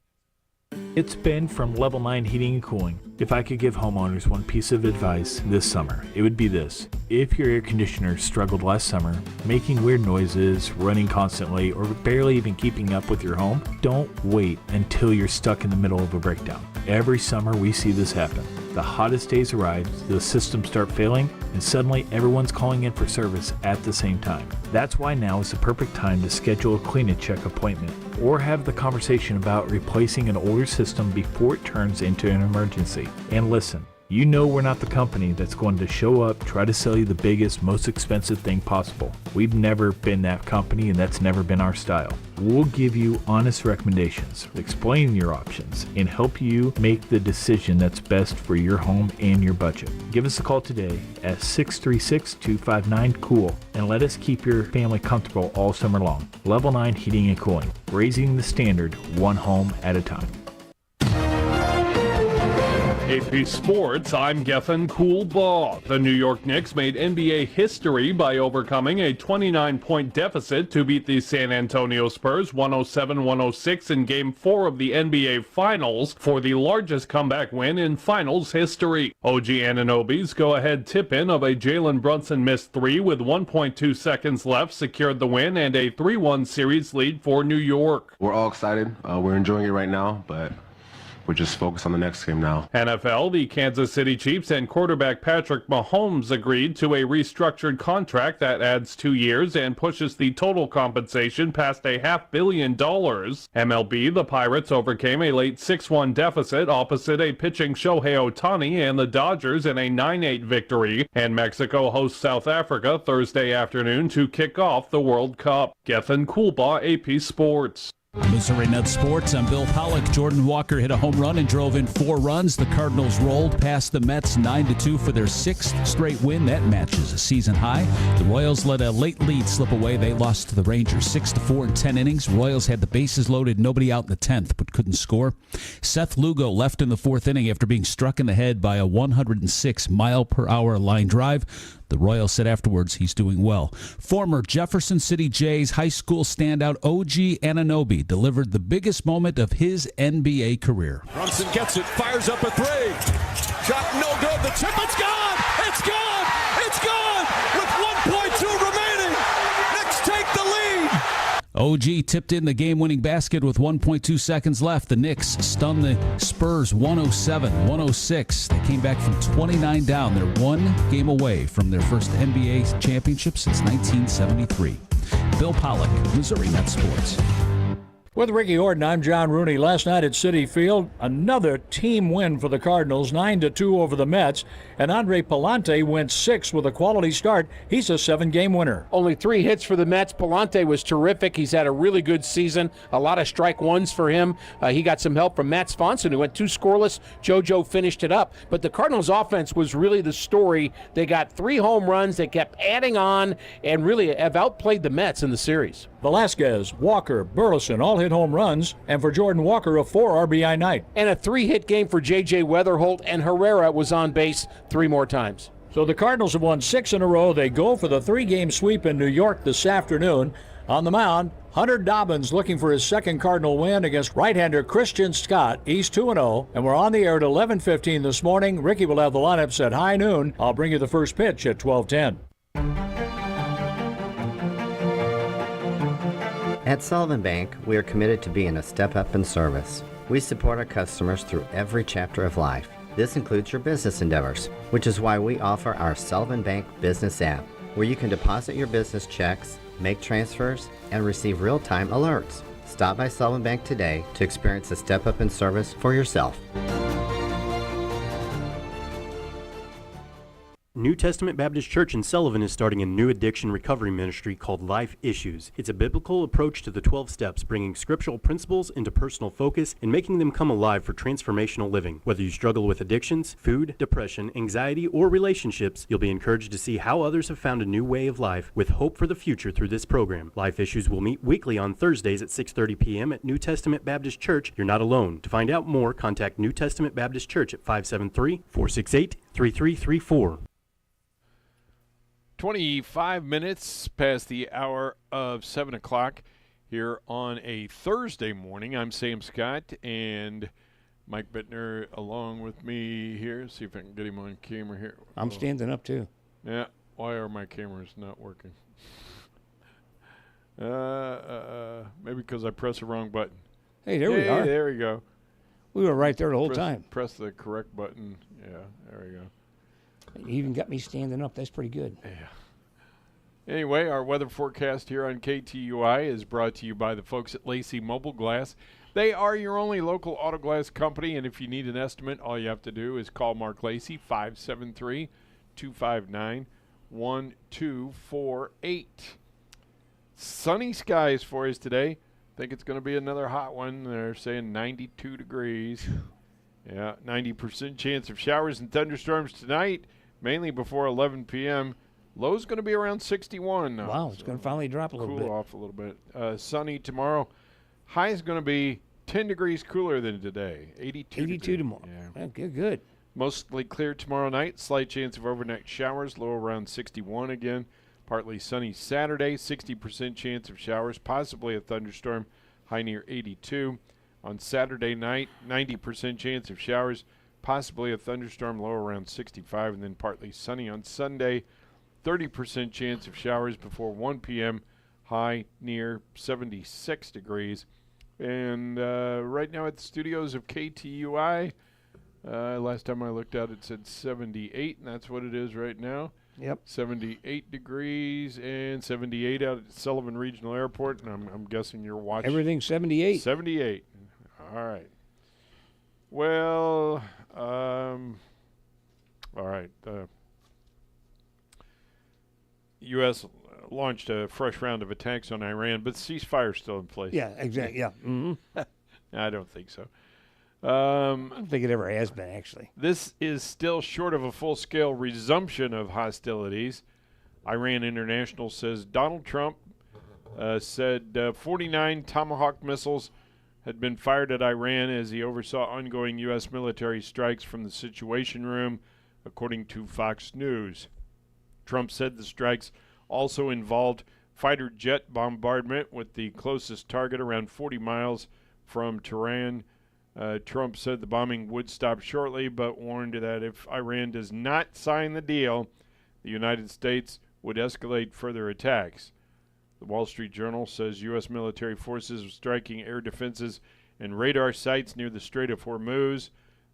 It's Ben from Level 9 Heating and Cooling. If I could give homeowners one piece of advice this summer, it would be this. If your air conditioner struggled last summer, making weird noises, running constantly, or barely even keeping up with your home, don't wait until you're stuck in the middle of a breakdown. Every summer we see this happen. The hottest days arrive, the systems start failing, and suddenly everyone's calling in for service at the same time. That's why now is the perfect time to schedule a clean-and-check appointment or have the conversation about replacing an older system before it turns into an emergency. And listen, you know we're not the company that's going to show up, try to sell you the biggest, most expensive thing possible. We've never been that company, and that's never been our style. We'll give you honest recommendations, explain your options, and help you make the decision that's best for your home and your budget. Give us a call today at 636-259-COOL and let us keep your family comfortable all summer long. Level 9 Heating and Cooling, raising the standard one home at a time. AP Sports, I'm Geffen Coolbaugh. The New York Knicks made NBA history by overcoming a 29-point deficit to beat the San Antonio Spurs 107-106 in Game 4 of the NBA Finals for the largest comeback win in Finals history. OG Anunoby's go-ahead tip-in of a Jalen Brunson missed three with 1.2 seconds left secured the win and a 3-1 series lead for New York. We're all excited. We're enjoying it right now, but we're just focused on the next game now. NFL, the Kansas City Chiefs and quarterback Patrick Mahomes agreed to a restructured contract that adds 2 years and pushes the total compensation past $500 million. MLB, the Pirates overcame a late 6-1 deficit opposite a pitching Shohei Ohtani and the Dodgers in a 9-8 victory, and Mexico hosts South Africa Thursday afternoon to kick off the World Cup. Gethin Coolbaugh, AP Sports. Missouri Nuts Sports, I'm Bill Pollock. Jordan Walker hit a home run and drove in 4 runs. The Cardinals rolled past the Mets 9-2 for their 6th straight win. That matches a season high. The Royals let a late lead slip away. They lost to the Rangers 6-4 in 10 innings. Royals had the bases loaded, nobody out in the 10th, but couldn't score. Seth Lugo left in the 4th inning after being struck in the head by a 106-mile-per-hour line drive. The Royals said afterwards he's doing well. Former Jefferson City Jays high school standout OG Anunoby delivered the biggest moment of his NBA career. Brunson gets it, fires up a 3. Shot no good. The tip, it's gone! It's gone! It's gone! With 1.2 remaining. Knicks take the lead. OG tipped in the game-winning basket with 1.2 seconds left. The Knicks stunned the Spurs 107-106. They came back from 29 down. They're 1 game away from their first NBA championship since 1973. Bill Pollock, Missouri Net Sports. With Ricky Horton, I'm John Rooney. Last night at Citi Field, another team win for the Cardinals, 9-2 over the Mets. And Andre Palante went 6 with a quality start. He's a 7-game winner. Only 3 hits for the Mets. Palante was terrific. He's had a really good season. A lot of strike ones for him. He got some help from Matt Swanson, who went 2 scoreless. JoJo finished it up. But the Cardinals' offense was really the story. They got 3 home runs. They kept adding on and really have outplayed the Mets in the series. Velasquez, Walker, Burleson all hit home runs, and for Jordan Walker, a 4 RBI night. And a 3-hit game for J.J. Weatherholt, and Herrera was on base 3 more times. So the Cardinals have won 6 in a row. They go for the 3-game sweep in New York this afternoon. On the mound, Hunter Dobbins looking for his 2nd Cardinal win against right-hander Christian Scott. He's 2-0, and we're on the air at 11:15 this morning. Ricky will have the lineups at high noon. I'll bring you the first pitch at 12:10. At Sullivan Bank, we are committed to being a step up in service. We support our customers through every chapter of life. This includes your business endeavors, which is why we offer our Sullivan Bank Business app, where you can deposit your business checks, make transfers, and receive real-time alerts. Stop by Sullivan Bank today to experience a step up in service for yourself. New Testament Baptist Church in Sullivan is starting a new addiction recovery ministry called Life Issues. It's a biblical approach to the 12 steps, bringing scriptural principles into personal focus and making them come alive for transformational living. Whether you struggle with addictions, food, depression, anxiety, or relationships, you'll be encouraged to see how others have found a new way of life with hope for the future through this program. Life Issues will meet weekly on Thursdays at 6:30 p.m. at New Testament Baptist Church. You're not alone. To find out more, contact New Testament Baptist Church at 573-468-3334. 25 minutes past the hour of 7 o'clock here on a Thursday morning. I'm Sam Scott and Mike Bittner along with me here. See if I can get him on camera here. I'm standing up too. Yeah. Why are my cameras not working? Maybe because I pressed the wrong button. Hey, there we are. There we go. We were right there the whole time. Press the correct button. Yeah, there we go. You even got me standing up. That's pretty good. Yeah. Anyway, our weather forecast here on KTUI is brought to you by the folks at Lacey Mobile Glass. They are your only local auto glass company, and if you need an estimate, all you have to do is call Mark Lacey, 573-259-1248. Sunny skies for us today. Think it's going to be another hot one. They're saying 92 degrees. Yeah, 90% chance of showers and thunderstorms tonight, mainly before 11 p.m. Low's going to be around 61. Wow, it's going to finally drop a little bit. Cool off a little bit. Sunny tomorrow. High is going to be 10 degrees cooler than today. 82 tomorrow. Yeah. Good. Mostly clear tomorrow night. Slight chance of overnight showers. Low around 61 again. Partly sunny Saturday. 60% chance of showers. Possibly a thunderstorm. High near 82. On Saturday night, 90% chance of showers, possibly a thunderstorm, low around 65, and then partly sunny on Sunday, 30% chance of showers before 1 p.m., high near 76 degrees. And right now at the studios of KTUI, last time I looked out it said 78, and that's what it is right now. Yep. 78 degrees and 78 out at Sullivan Regional Airport, and I'm guessing you're watching. Everything's 78. 78. All right. Well, all right. U.S. launched a fresh round of attacks on Iran, but ceasefire's still in place. Yeah, exactly. Yeah. Mm-hmm. I don't think so. I don't think it ever has been, actually. This is still short of a full-scale resumption of hostilities. Iran International says Donald Trump said 49 Tomahawk missiles had been fired at Iran as he oversaw ongoing U.S. military strikes from the Situation Room, according to Fox News. Trump said the strikes also involved fighter jet bombardment with the closest target around 40 miles from Tehran. Trump said the bombing would stop shortly, but warned that if Iran does not sign the deal, the United States would escalate further attacks. The Wall Street Journal says U.S. military forces were striking air defenses and radar sites near the Strait of Hormuz.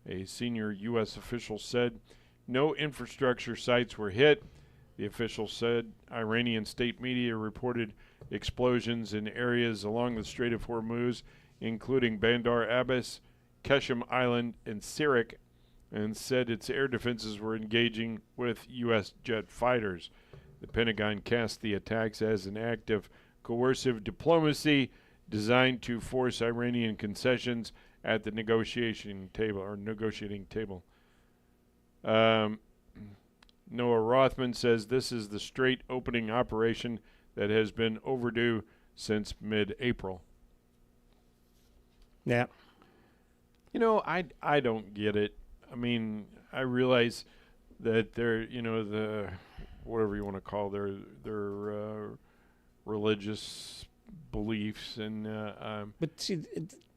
A senior U.S. official said no infrastructure sites were hit. The official said Iranian state media reported explosions in areas along the Strait of Hormuz, including Bandar Abbas, Qeshm Island, and Sirik, and said its air defenses were engaging with U.S. jet fighters. The Pentagon cast the attacks as an act of coercive diplomacy designed to force Iranian concessions at the negotiating table. Noah Rothman says this is the strait opening operation that has been overdue since mid-April. Yeah. You know, I don't get it. I mean, I realize that they're, the whatever you want to call their religious beliefs and but see,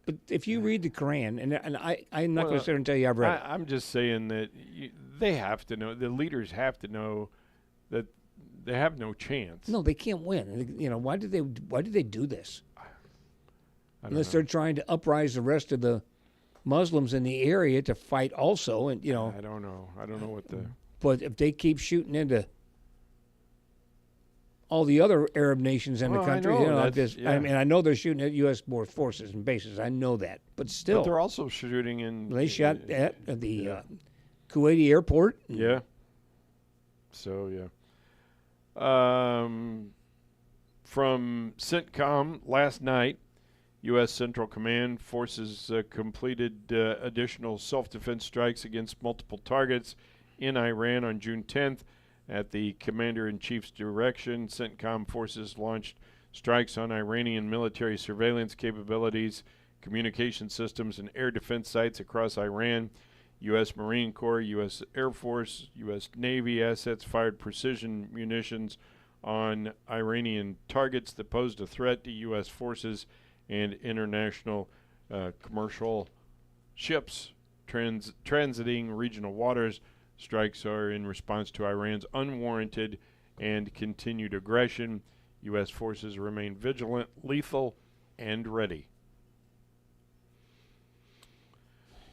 but if you read the Quran, and I'm not going to sit here and tell you I've read it. I'm just saying that they have to know, the leaders have to know that they have no chance. No, they can't win. Why did they do this? Unless they're trying to uprise the rest of the Muslims in the area to fight also, and I don't know what the. But if they keep shooting into all the other Arab nations in the country, I know they're shooting at U.S. forces and bases. I know that, but still, But they're also shooting in. They shot at the Kuwaiti airport. Yeah. So yeah. From CENTCOM last night, U.S. Central Command forces completed additional self-defense strikes against multiple targets in Iran on June 10th. At the Commander-in-Chief's direction, CENTCOM forces launched strikes on Iranian military surveillance capabilities, communication systems, and air defense sites across Iran. U.S. Marine Corps, U.S. Air Force, U.S. Navy assets fired precision munitions on Iranian targets that posed a threat to U.S. forces and international commercial ships transiting regional waters. Strikes are in response to Iran's unwarranted and continued aggression. U.S. forces remain vigilant, lethal, and ready.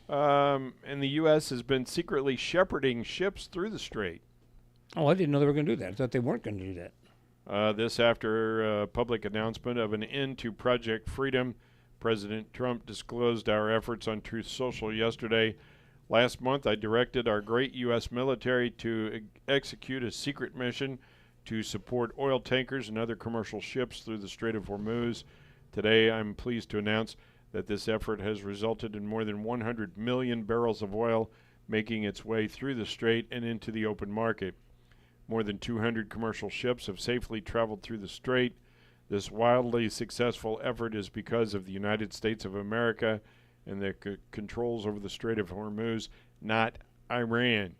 And the U.S. has been secretly shepherding ships through the strait. Oh, I didn't know they were going to do that. I thought they weren't going to do that. This after a public announcement of an end to Project Freedom. President Trump disclosed our efforts on Truth Social yesterday. Last month, I directed our great U.S. military to execute a secret mission to support oil tankers and other commercial ships through the Strait of Hormuz. Today, I'm pleased to announce that this effort has resulted in more than 100 million barrels of oil making its way through the strait and into the open market. More than 200 commercial ships have safely traveled through the strait. This wildly successful effort is because of the United States of America and the controls over the Strait of Hormuz, not Iran.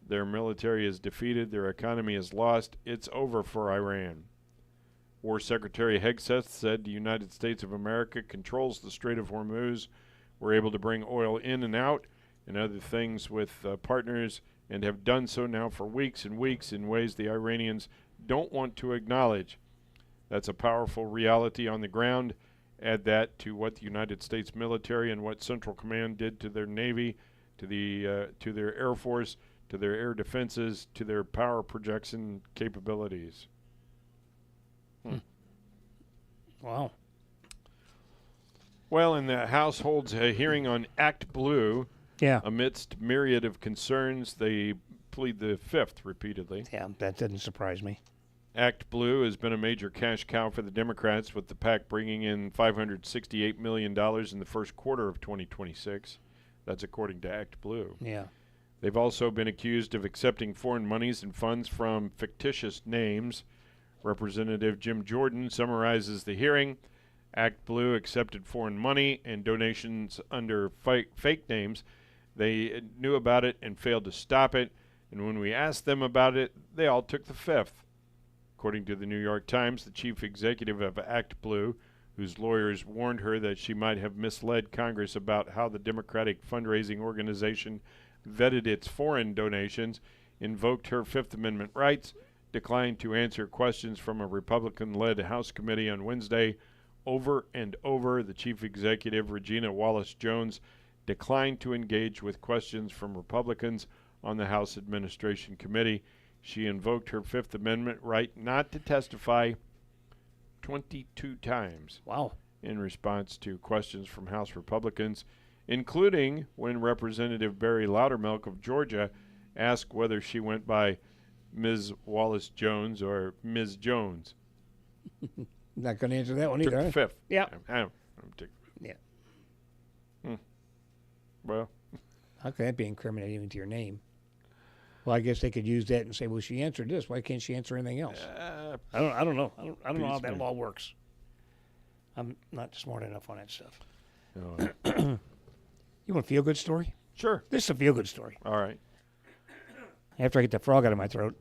Their military is defeated. Their economy is lost. It's over for Iran. War Secretary Hegseth said the United States of America controls the Strait of Hormuz. We're able to bring oil in and out and other things with partners and have done so now for weeks and weeks in ways the Iranians don't want to acknowledge. That's a powerful reality on the ground, Add that to what the United States military and what Central Command did to their Navy, to their Air Force, to their air defenses, to their power projection capabilities. Wow. Well, and the House holds a hearing on Act Blue. Yeah. Amidst myriad of concerns, they plead the fifth repeatedly. Yeah, that doesn't surprise me. Act Blue has been a major cash cow for the Democrats, with the PAC bringing in $568 million in the first quarter of 2026. That's according to Act Blue. Yeah. They've also been accused of accepting foreign monies and funds from fictitious names. Representative Jim Jordan summarizes the hearing. Act Blue accepted foreign money and donations under fake names. They knew about it and failed to stop it. And when we asked them about it, they all took the fifth. According to the New York Times, the chief executive of Act Blue, whose lawyers warned her that she might have misled Congress about how the Democratic fundraising organization vetted its foreign donations, invoked her Fifth Amendment rights, declined to answer questions from a Republican-led House committee on Wednesday. Over and over, the chief executive, Regina Wallace-Jones, declined to engage with questions from Republicans on the House Administration Committee. She invoked her Fifth Amendment right not to testify 22 times. Wow. In response to questions from House Republicans, including when Representative Barry Loudermilk of Georgia asked whether she went by Ms. Wallace-Jones or Ms. Jones. Not going to answer that one Took either. the fifth. Yeah. Yeah. Well. How can that be incriminating even to your name? Well, I guess they could use that and say, well, she answered this. Why can't she answer anything else? I don't know. I don't know how that law works. I'm not smart enough on that stuff. No. You want a feel-good story? Sure. This is a feel-good story. All right. After I get the frog out of my throat.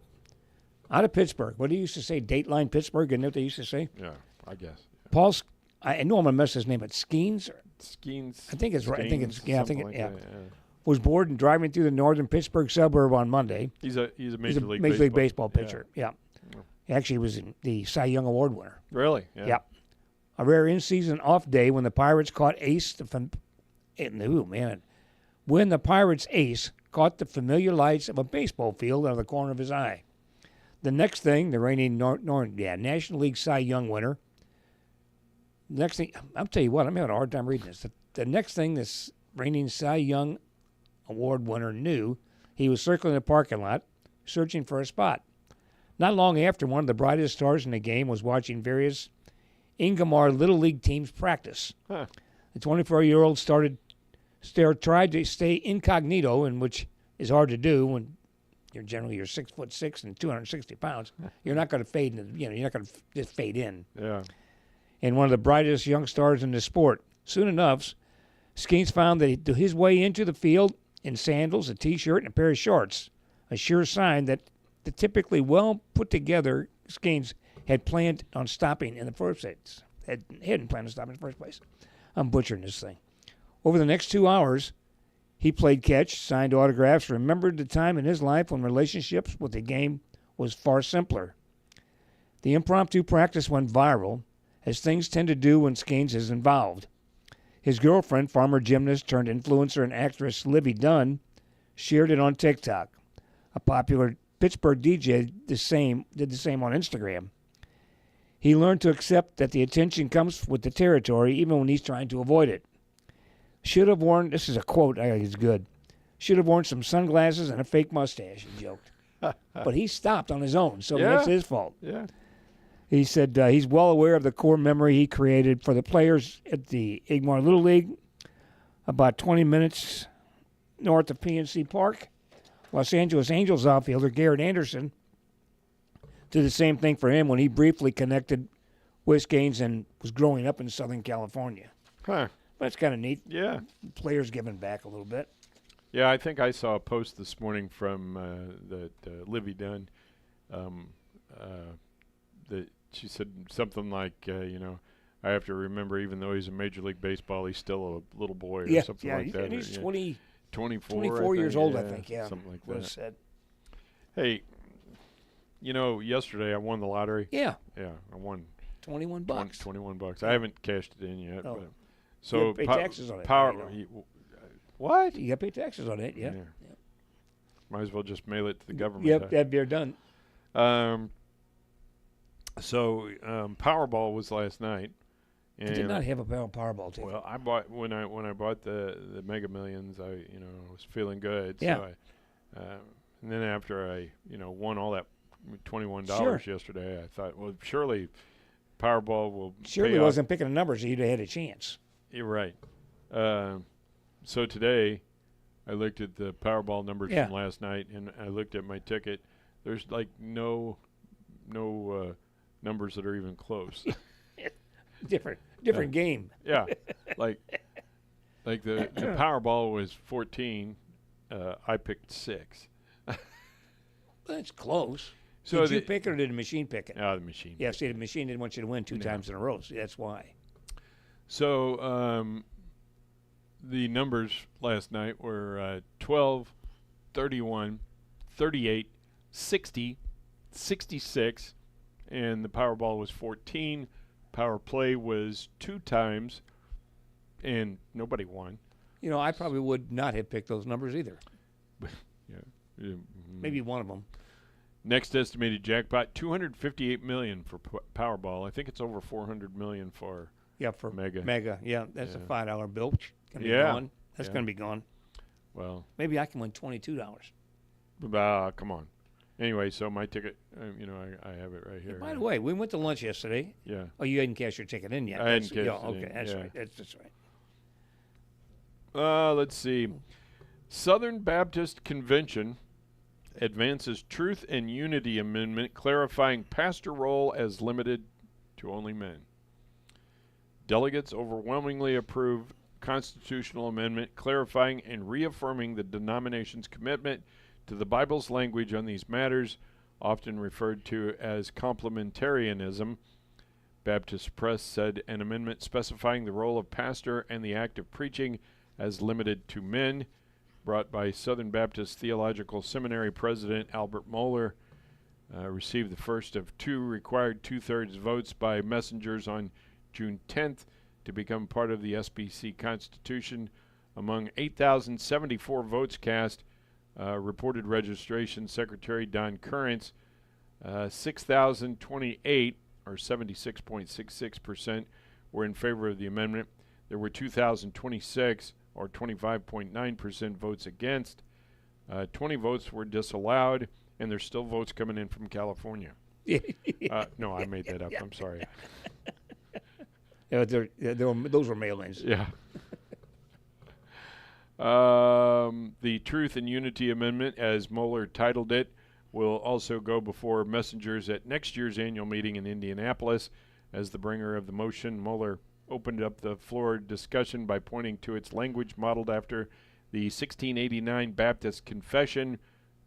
Out of Pittsburgh. What do you used to say? Dateline Pittsburgh? Isn't that what they used to say? Yeah, I guess. Yeah. Paul's, I know I'm going to mess his name, but Skeens? Skeens. I think it's right. I think it's, yeah, I think like yeah. that, yeah. Was bored and driving through the northern Pittsburgh suburb on Monday. He's a major league baseball pitcher. Yeah. Actually, he was the Cy Young Award winner. Really? Yeah. Yep. A rare in-season off day when the Pirates caught when the Pirates ace caught the familiar lights of a baseball field out of the corner of his eye. The next thing, the reigning National League Cy Young winner. Next thing, I'll tell you what, I'm having a hard time reading this. The next thing this reigning Cy Young Award winner knew, he was circling the parking lot, searching for a spot. Not long after, one of the brightest stars in the game was watching various Ingomar Little League teams practice. Huh. The 24-year-old tried to stay incognito, and which is hard to do when you're 6'6" and 260 pounds. You're not going to fade in. You're not going to just fade in. Yeah. And one of the brightest young stars in the sport. Soon enough, Skeens found that his way into the field in sandals, a T-shirt, and a pair of shorts, a sure sign that the typically well put together Skeens had planned on stopping in the first place. Hadn't planned on stopping in the first place. I'm butchering this thing. Over the next 2 hours, he played catch, signed autographs, remembered the time in his life when relationships with the game was far simpler. The impromptu practice went viral, as things tend to do when Skeens is involved. His girlfriend, former gymnast turned influencer and actress Livy Dunn, shared it on TikTok. A popular Pittsburgh DJ did the same on Instagram. He learned to accept that the attention comes with the territory, even when he's trying to avoid it. Should have worn, this is a quote, I think it's good, should have worn some sunglasses and a fake mustache, he joked. But he stopped on his own, so that's his fault. Yeah. He said he's well aware of the core memory he created for the players at the Ingomar Little League, about 20 minutes north of PNC Park. Los Angeles Angels outfielder Garrett Anderson did the same thing for him when he briefly connected with Skeens and was growing up in Southern California. Huh. That's kind of neat. Yeah. Players giving back a little bit. Yeah, I think I saw a post this morning from Livy Dunn that she said something like, I have to remember, even though he's in Major League Baseball, he's still a little boy or something like that. And he's 24 years old, I think, yeah. Something like what that. Said. Hey, yesterday I won the lottery. Yeah. Yeah, I won $21. $21. I haven't cashed it in yet. Oh. But, so you pay taxes on it. What? You got to pay taxes on it, yeah. Might as well just mail it to the government. Yep, that'd be done. So Powerball was last night. I did not have a Powerball ticket. Well, I bought when I bought the Mega Millions. I was feeling good. Yeah. So and then after I won all that $21 yesterday, I thought, well, surely Powerball will. Surely wasn't picking a number, so you'd have had a chance. You're right. So today, I looked at the Powerball numbers from last night, and I looked at my ticket. There's like no numbers that are even close. Different game. Yeah, like the Powerball was 14. I picked 6. That's close. So did you pick it or did the machine pick it? The machine. Yeah, see, the machine didn't want you to win 2 times in a row. So that's why. So the numbers last night were 12, 31, 38, 60, 66, and the Powerball was 14. Power Play was 2 times, and nobody won. I probably would not have picked those numbers either. Maybe one of them. Next estimated jackpot, $258 million for Powerball. I think it's over $400 million for Mega. Mega, yeah, that's a $5 bill. Gonna be gone. That's going to be gone. Well, maybe I can win $22. Come on. Anyway, so my ticket, I have it right here. By the way, we went to lunch yesterday. Yeah. Oh, you hadn't cashed your ticket in yet. I hadn't cashed it in. Okay, that's right. That's right. Let's see. Southern Baptist Convention advances Truth and Unity Amendment clarifying pastor role as limited to only men. Delegates overwhelmingly approve constitutional amendment clarifying and reaffirming the denomination's commitment to the Bible's language on these matters, often referred to as complementarianism. Baptist Press said an amendment specifying the role of pastor and the act of preaching as limited to men, brought by Southern Baptist Theological Seminary President Albert Mohler, received the first of 2 required 2/3 votes by messengers on June 10th to become part of the SBC Constitution. Among 8,074 votes cast, reported registration Secretary Don Currents, 6,028, or 76.66%, were in favor of the amendment. There were 2,026, or 25.9% votes against. 20 votes were disallowed, and there's still votes coming in from California. No, I made that up. I'm sorry. Those were mail-ins. Yeah. The Truth and Unity Amendment, as Mohler titled it, will also go before messengers at next year's annual meeting in Indianapolis. As the bringer of the motion, Mohler opened up the floor discussion by pointing to its language modeled after the 1689 Baptist Confession,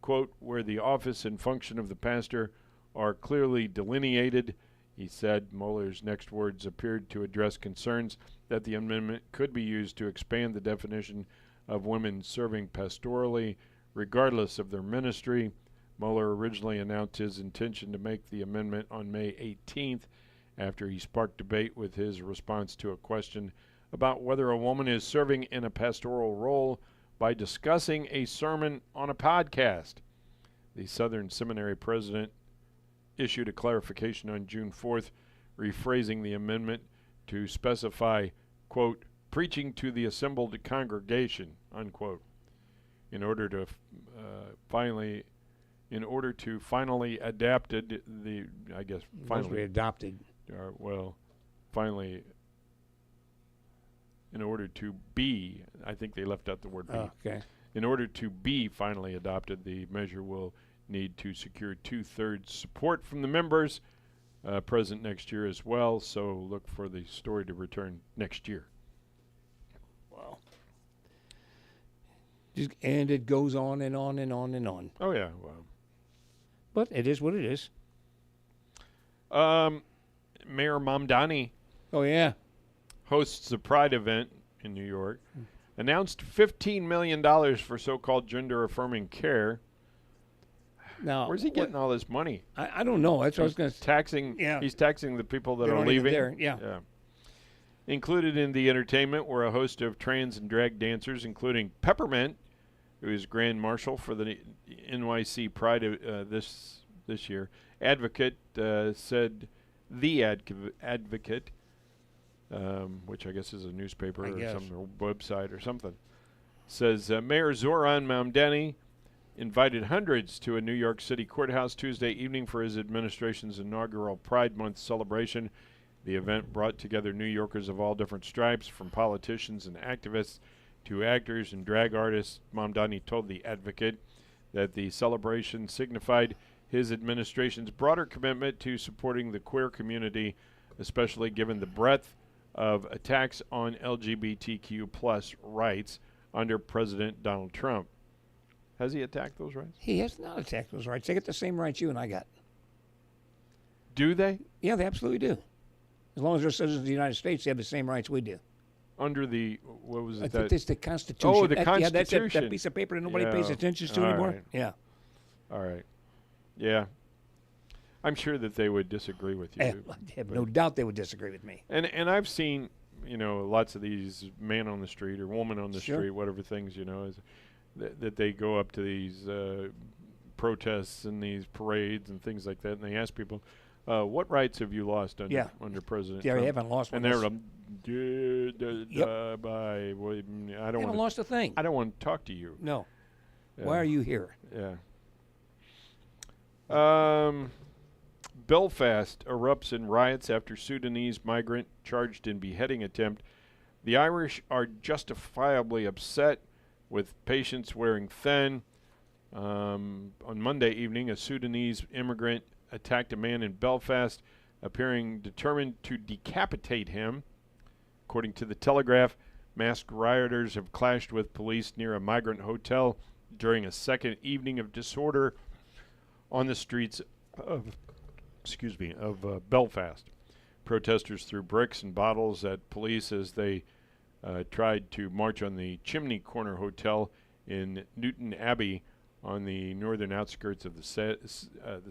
quote, where the office and function of the pastor are clearly delineated. He said Mohler's next words appeared to address concerns that the amendment could be used to expand the definition of women serving pastorally, regardless of their ministry. Mohler originally announced his intention to make the amendment on May 18th, after he sparked debate with his response to a question about whether a woman is serving in a pastoral role by discussing a sermon on a podcast. The Southern Seminary president issued a clarification on June 4th, rephrasing the amendment to specify, quote, preaching to the assembled congregation, unquote, in order to finally adapted the, I guess, finally adopted. Finally, in order to be, I think they left out the word be. Okay. In order to be finally adopted, the measure will need to secure 2/3 support from the members present next year as well. So look for the story to return next year. Wow. And it goes on and on and on and on. Oh, yeah. Well. But it is what it is. Mayor Mamdani. Oh, yeah. Hosts a Pride event in New York. Announced $15 million for so-called gender-affirming care. Now, where's he getting all this money? I don't know. That's what I was going to say. Taxing. Yeah. He's taxing the people that They're are not even leaving. there, yeah. Included in the entertainment were a host of trans and drag dancers, including Peppermint, who is Grand Marshal for the NYC Pride this year. Advocate said the Advocate, which I guess is a newspaper or some website or something, says Mayor Zoran Mamdani invited hundreds to a New York City courthouse Tuesday evening for his administration's inaugural Pride Month celebration. The event brought together New Yorkers of all different stripes, from politicians and activists to actors and drag artists. Mamdani told the Advocate that the celebration signified his administration's broader commitment to supporting the queer community, especially given the breadth of attacks on LGBTQ plus rights under President Donald Trump. Has he attacked those rights? He has not attacked those rights. They get the same rights you and I got. Do they? Yeah, they absolutely do. As long as they're citizens of the United States, they have the same rights we do. Under the, what was it? I think it's the Constitution. Oh, the Constitution. Yeah, that's that piece of paper that nobody pays attention to anymore. Right. Yeah. All right. Yeah. I'm sure that they would disagree with you. I have no doubt they would disagree with me. And I've seen, lots of these man on the street or woman on the street, whatever things, is that they go up to these protests and these parades and things like that, and they ask people, what rights have you lost under President Trump? I haven't lost one. And they're I don't want lost a thing. I don't want to talk to you. No. Why are you here? Yeah. Belfast erupts in riots after Sudanese migrant charged in beheading attempt. The Irish are justifiably upset, with patients wearing thin. On Monday evening, a Sudanese immigrant attacked a man in Belfast, appearing determined to decapitate him. According to the Telegraph, masked rioters have clashed with police near a migrant hotel during a second evening of disorder on the streets of Belfast. Protesters threw bricks and bottles at police as they tried to march on the Chimney Corner Hotel in Newton Abbey on the northern outskirts of the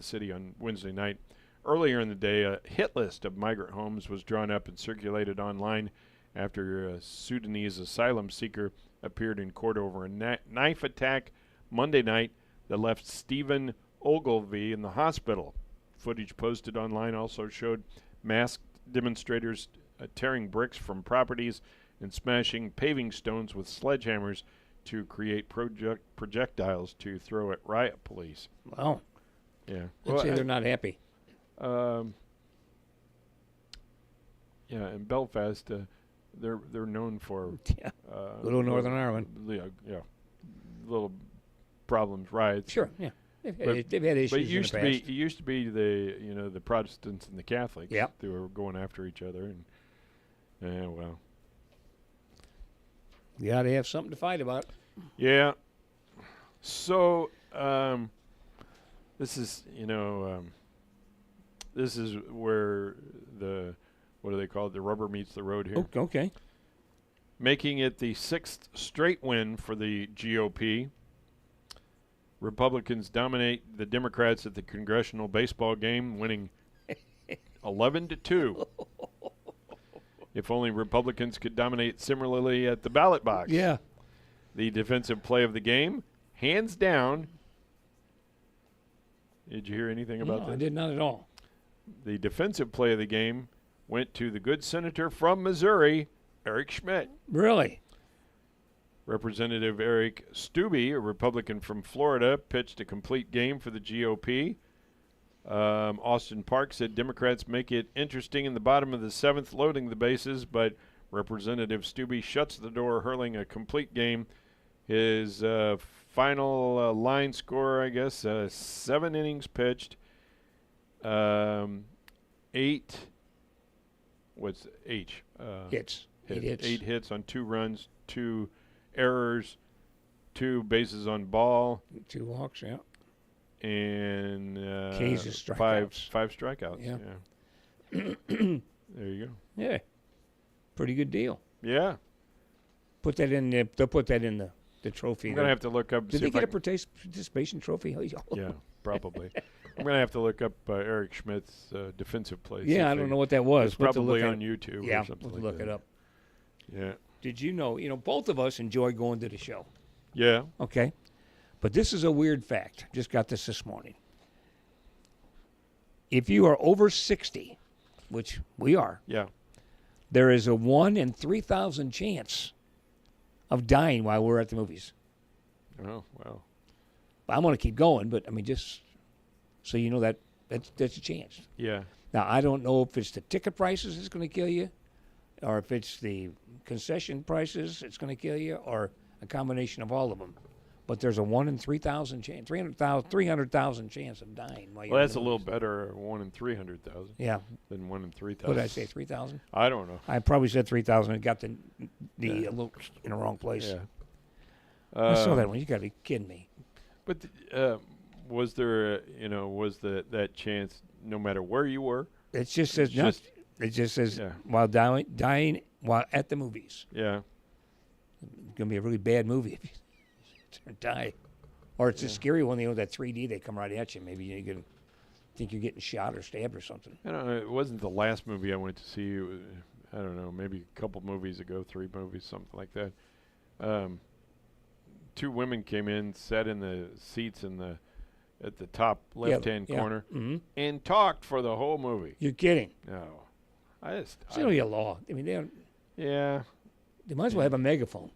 city on Wednesday night. Earlier in the day, a hit list of migrant homes was drawn up and circulated online after a Sudanese asylum seeker appeared in court over a knife attack Monday night that left Stephen Ogilvie in the hospital. Footage posted online also showed masked demonstrators tearing bricks from properties and smashing paving stones with sledgehammers to create projectiles to throw at riot police. Wow. Yeah. Let's say they're not happy. In Belfast, they're known for little Northern Ireland. Little problems, riots. Sure. Yeah. They've had issues. But it used to be the Protestants and the Catholics. Yeah. They were going after each other, and well. You got to have something to fight about. Yeah. So this is this is where what do they call it? The rubber meets the road here. Okay. Making it the 6th straight win for the GOP. Republicans dominate the Democrats at the congressional baseball game, winning 11-2. If only Republicans could dominate similarly at the ballot box. Yeah. The defensive play of the game, hands down. Did you hear anything about that? I did not at all. The defensive play of the game went to the good senator from Missouri, Eric Schmidt. Really? Representative Eric Stubbe, a Republican from Florida, pitched a complete game for the GOP. Austin Park said Democrats make it interesting in the bottom of the 7th, loading the bases, but Representative Stubbe shuts the door, hurling a complete game. His final line score, I guess, 7 innings pitched, 8 hits. 8 hits on 2 runs, 2 errors, 2 bases on ball, 2 walks, yeah, and cases, strikeouts. 5 strikeouts. Yeah. There you go. Yeah, pretty good deal. Yeah. Put that in. They'll put that in the the trophy. I'm going to have to look up. Did they get a participation trophy? Yeah, probably. I'm going to have to look up Eric Schmidt's defensive plays. Yeah, I don't know what that was. It's probably on YouTube yeah, or something we'll like look that. it up. Yeah. Did you know, both of us enjoy going to the show. Yeah. Okay. But this is a weird fact. Just got this morning. If you are over 60, which we are, yeah, there is a 1 in 3,000 chance of dying while we're at the movies. Oh, wow. I'm going to keep going, but, I mean, just so you know that's a chance. Yeah. Now, I don't know if it's the ticket prices that's going to kill you, or if it's the concession prices that's going to kill you, or a combination of all of them. But there's a 1 in 3,000 chance, 300,000 chance of dying. While Well, that's a little better, 1 in 300,000. Yeah. Than 1 in 3,000. What did I say, 3,000? I don't know. I probably said 3,000 and got the look in the wrong place. Yeah. I saw that one. You got to be kidding me. But was there, that chance no matter where you were? It just says it just says while dying while at the movies. Yeah. It's going to be a really bad movie if you die. Or it's a scary one, that 3D, they come right at you. Maybe you're going to think you're getting shot or stabbed or something. I don't know. It wasn't the last movie I went to see. I don't know, maybe a couple movies ago, 3 movies, something like that. 2 women came in, sat in the seats at the top left-hand corner, and talked for the whole movie. You're kidding? No, it's only a law. I mean, yeah, they might as well have a megaphone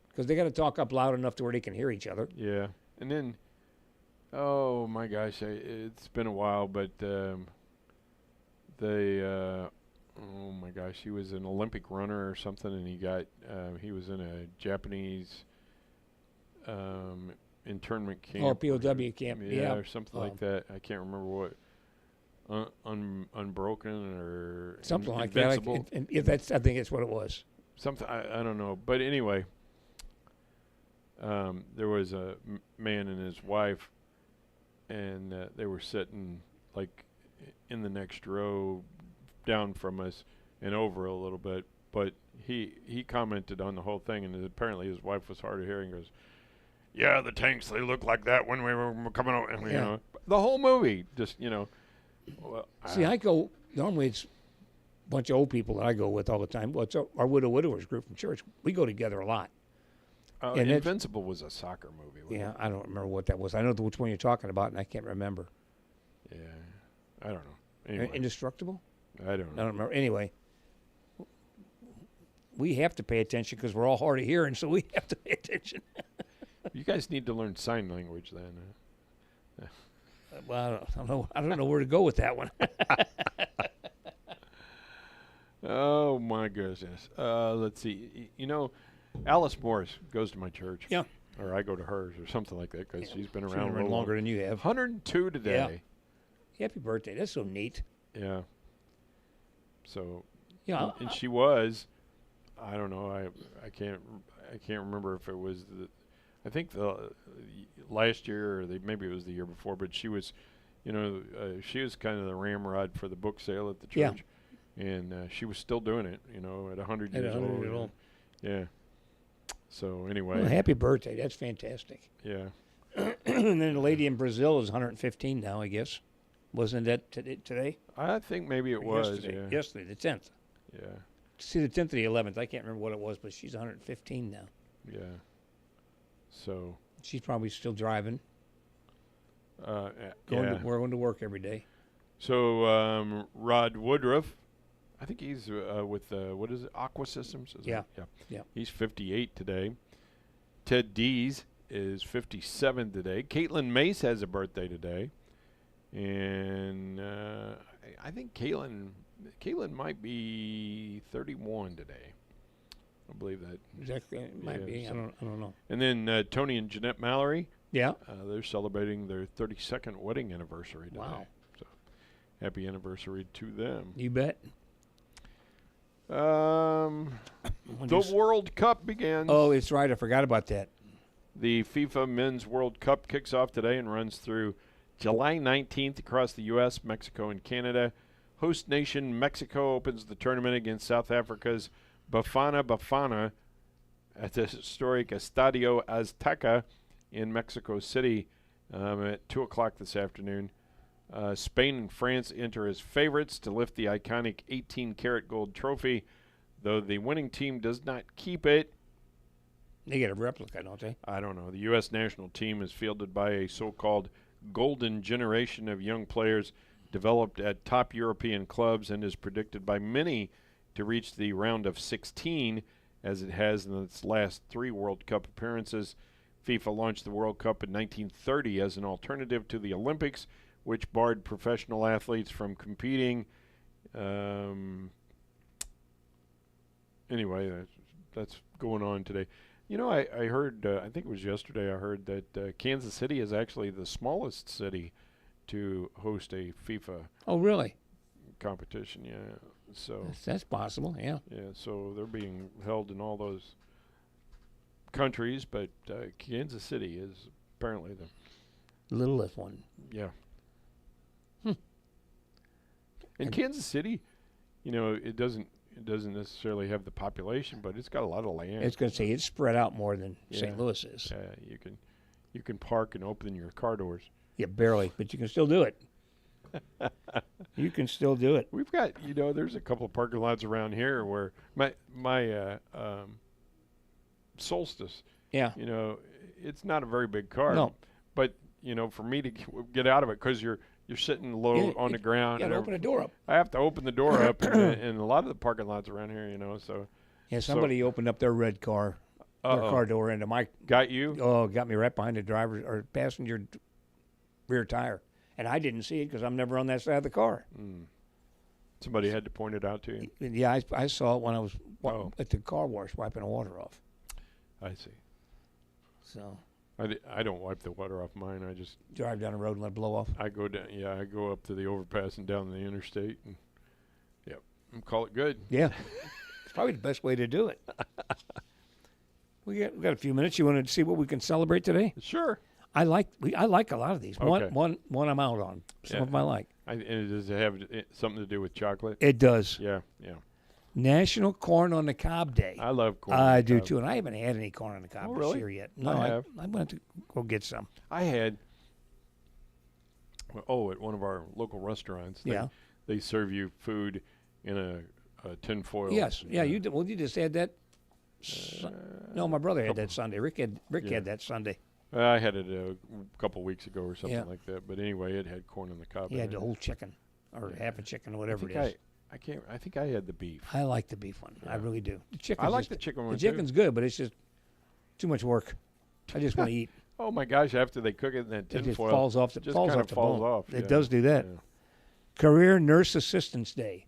because they got to talk up loud enough to where they can hear each other. Yeah, and then, oh my gosh, it's been a while, but oh my gosh, he was an Olympic runner or something, and he was in a Japanese internment camp. Or POW camp, yeah. Or something like that. I can't remember what. Unbroken or something like Invincible. that. I think that's what it was. Something I don't know, but anyway, there was a man and his wife, and they were sitting like in the next row, down from us and over a little bit. But he commented on the whole thing, and apparently his wife was hard of hearing. Goes, yeah, the tanks, they look like that when we were coming over. And, the whole movie, just, Well, see, I go, normally it's a bunch of old people that I go with all the time. Well, it's our widowers group from church. We go together a lot. And Invincible was a soccer movie. Yeah, I don't remember what that was. I know which one you're talking about, and I can't remember. Yeah, I don't know. Anyway. Indestructible? I don't know. I don't remember. Anyway, we have to pay attention because we're all hard of hearing, so we have to pay attention. You guys need to learn sign language then. Well, I don't know where to go with that one. Oh my goodness. Let's see. Alice Morris goes to my church. Yeah. Or I go to hers or something like that because she's been around longer than you have. 102 today. Yeah. Happy birthday. That's so neat. Yeah. So. Yeah. And she was. I don't know. I can't remember if it was I think the last year or maybe it was the year before, but she was, she was kind of the ramrod for the book sale at the church, and she was still doing it, at 100 years old. Yeah. So anyway. Well, happy birthday! That's fantastic. Yeah. And then the lady in Brazil is 115 now, I guess. Wasn't that today? I think maybe it was. Yesterday. Yeah. Yesterday, the 10th. Yeah. See, the 10th or the 11th. I can't remember what it was, but she's 115 now. Yeah. So she's probably still driving. We're going to work every day. So Rod Woodruff, I think he's with what is it, Aqua Systems? Yeah. Yeah. He's 58 today. Ted Dees is 57 today. Caitlin Mace has a birthday today, and I think Caitlin might be 31 today. I believe that. Exactly. It might be. I don't know. And then Tony and Jeanette Mallory. Yeah. They're celebrating their 32nd wedding anniversary today. Wow. So happy anniversary to them. You bet. The World Cup begins. Oh, it's right. I forgot about that. The FIFA Men's World Cup kicks off today and runs through July 19th across the U.S., Mexico, and Canada. Host nation Mexico opens the tournament against South Africa's Bafana at the historic Estadio Azteca in Mexico City at 2 o'clock this afternoon. Spain and France enter as favorites to lift the iconic 18-karat gold trophy, though the winning team does not keep it. They get a replica, don't they? I don't know. The U.S. national team is fielded by a so-called golden generation of young players developed at top European clubs and is predicted by many to reach the round of 16 as it has in its last 3 World Cup appearances. FIFA launched the World Cup in 1930 as an alternative to the Olympics, which barred professional athletes from competing. Anyway, that's going on today. You know, I heard, I think it was yesterday, I heard that Kansas City is actually the smallest city to host a FIFA really? competition. Yeah, so that's possible. Yeah. Yeah, so they're being held in all those countries, but Kansas City is apparently the littlest one. Yeah. And Kansas City, you know, it doesn't necessarily have the population, but it's got a lot of land. It's going to say it's spread out more than St. Louis is. Yeah, you can park and open your car doors. Yeah, barely, but you can still do it. You can still do it. We've got, you know, there's a couple of parking lots around here where my Solstice. Yeah. You know, it's not a very big car. No. But you know, for me to get out of it because you're sitting low on the ground. You got to open the door up. I have to open the door up, and a lot of the parking lots around here, you know, so. Yeah, somebody opened up their red car, their car door into my. Got you? Oh, got me right behind the driver or passenger rear tire, and I didn't see it because I'm never on that side of the car. Somebody had to point it out to you. Yeah, I saw it when I was at the car wash wiping the water off. I see. So. I don't wipe the water off mine. I just drive down the road and let it blow off. I go down. Yeah, I go up to the overpass and down the interstate, and and call it good. Yeah, it's probably the best way to do it. We got a few minutes. You want to see what we can celebrate today? Sure. I like a lot of these. Okay. One I'm out on. Some of them I like. And does it have something to do with chocolate? It does. Yeah. National Corn on the Cob Day. I love corn. I do too, and I haven't had any corn on the cob this year yet. No, I have. I'm going to go get some. I had. At one of our local restaurants. They serve you food in a tin foil. Yes. Yeah. You did. Well, you just had that. No, my brother had that Sunday. Rick had that Sunday. I had it a couple weeks ago or something like that. But anyway, it had corn on the cob. He had the whole chicken, or half a chicken, or whatever it is. I think I had the beef. I like the beef one. I really do. The chicken. I like the chicken one. The chicken's good, but it's just too much work. I just want to eat. Oh my gosh! After they cook it in that tin it just foil, falls off. It just falls kind off of falls bone. off. It does do that. Yeah. Career Nurse Assistance Day.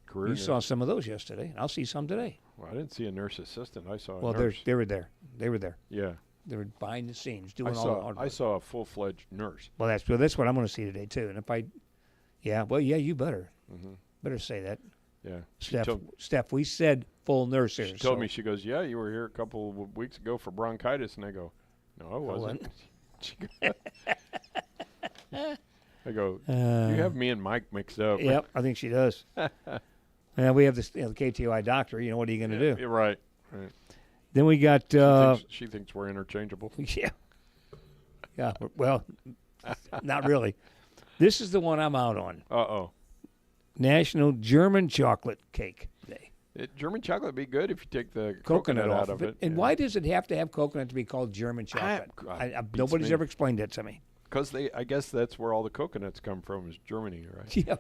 Career you nurse. saw some of those yesterday. I'll see some today. Well, I didn't see a nurse assistant. I saw. Well, a nurse. they were there. They were there. Yeah. They were behind the scenes doing I all the hard work. I saw a full-fledged nurse. Well, that's what I'm going to see today too. And if you better. Mm-hmm. Better say that. Yeah. Steph, we said full nurse here. She told me, she goes, yeah, you were here a couple of weeks ago for bronchitis. And I go, no, I wasn't. I go, you have me and Mike mixed up. Yep, I think she does. We have the KTUI doctor. You know, what are you going to do? You're right. Then we got... she thinks we're interchangeable. Yeah. Yeah, well, not really. This is the one I'm out on. Uh-oh. National German Chocolate Cake Day. German chocolate would be good if you take the coconut out of it. And why does it have to have coconut to be called German chocolate? Nobody's ever explained that to me. Because I guess that's where all the coconuts come from, is Germany, right? Yeah,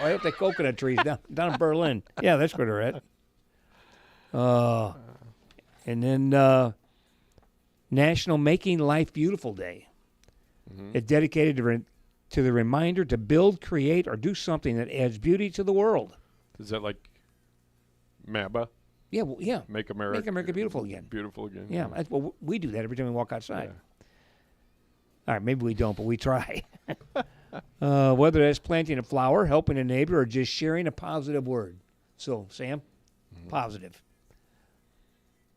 I have the coconut trees down in Berlin. Yeah, that's where they're at. And then National Making Life Beautiful Day. Mm-hmm. It's dedicated to the reminder to build, create, or do something that adds beauty to the world. Is that like MABA? Yeah, well, yeah. Make America beautiful again. Beautiful again. Yeah, well, we do that every time we walk outside. Yeah. All right, maybe we don't, but we try. Whether that's planting a flower, helping a neighbor, or just sharing a positive word. So, Sam, positive.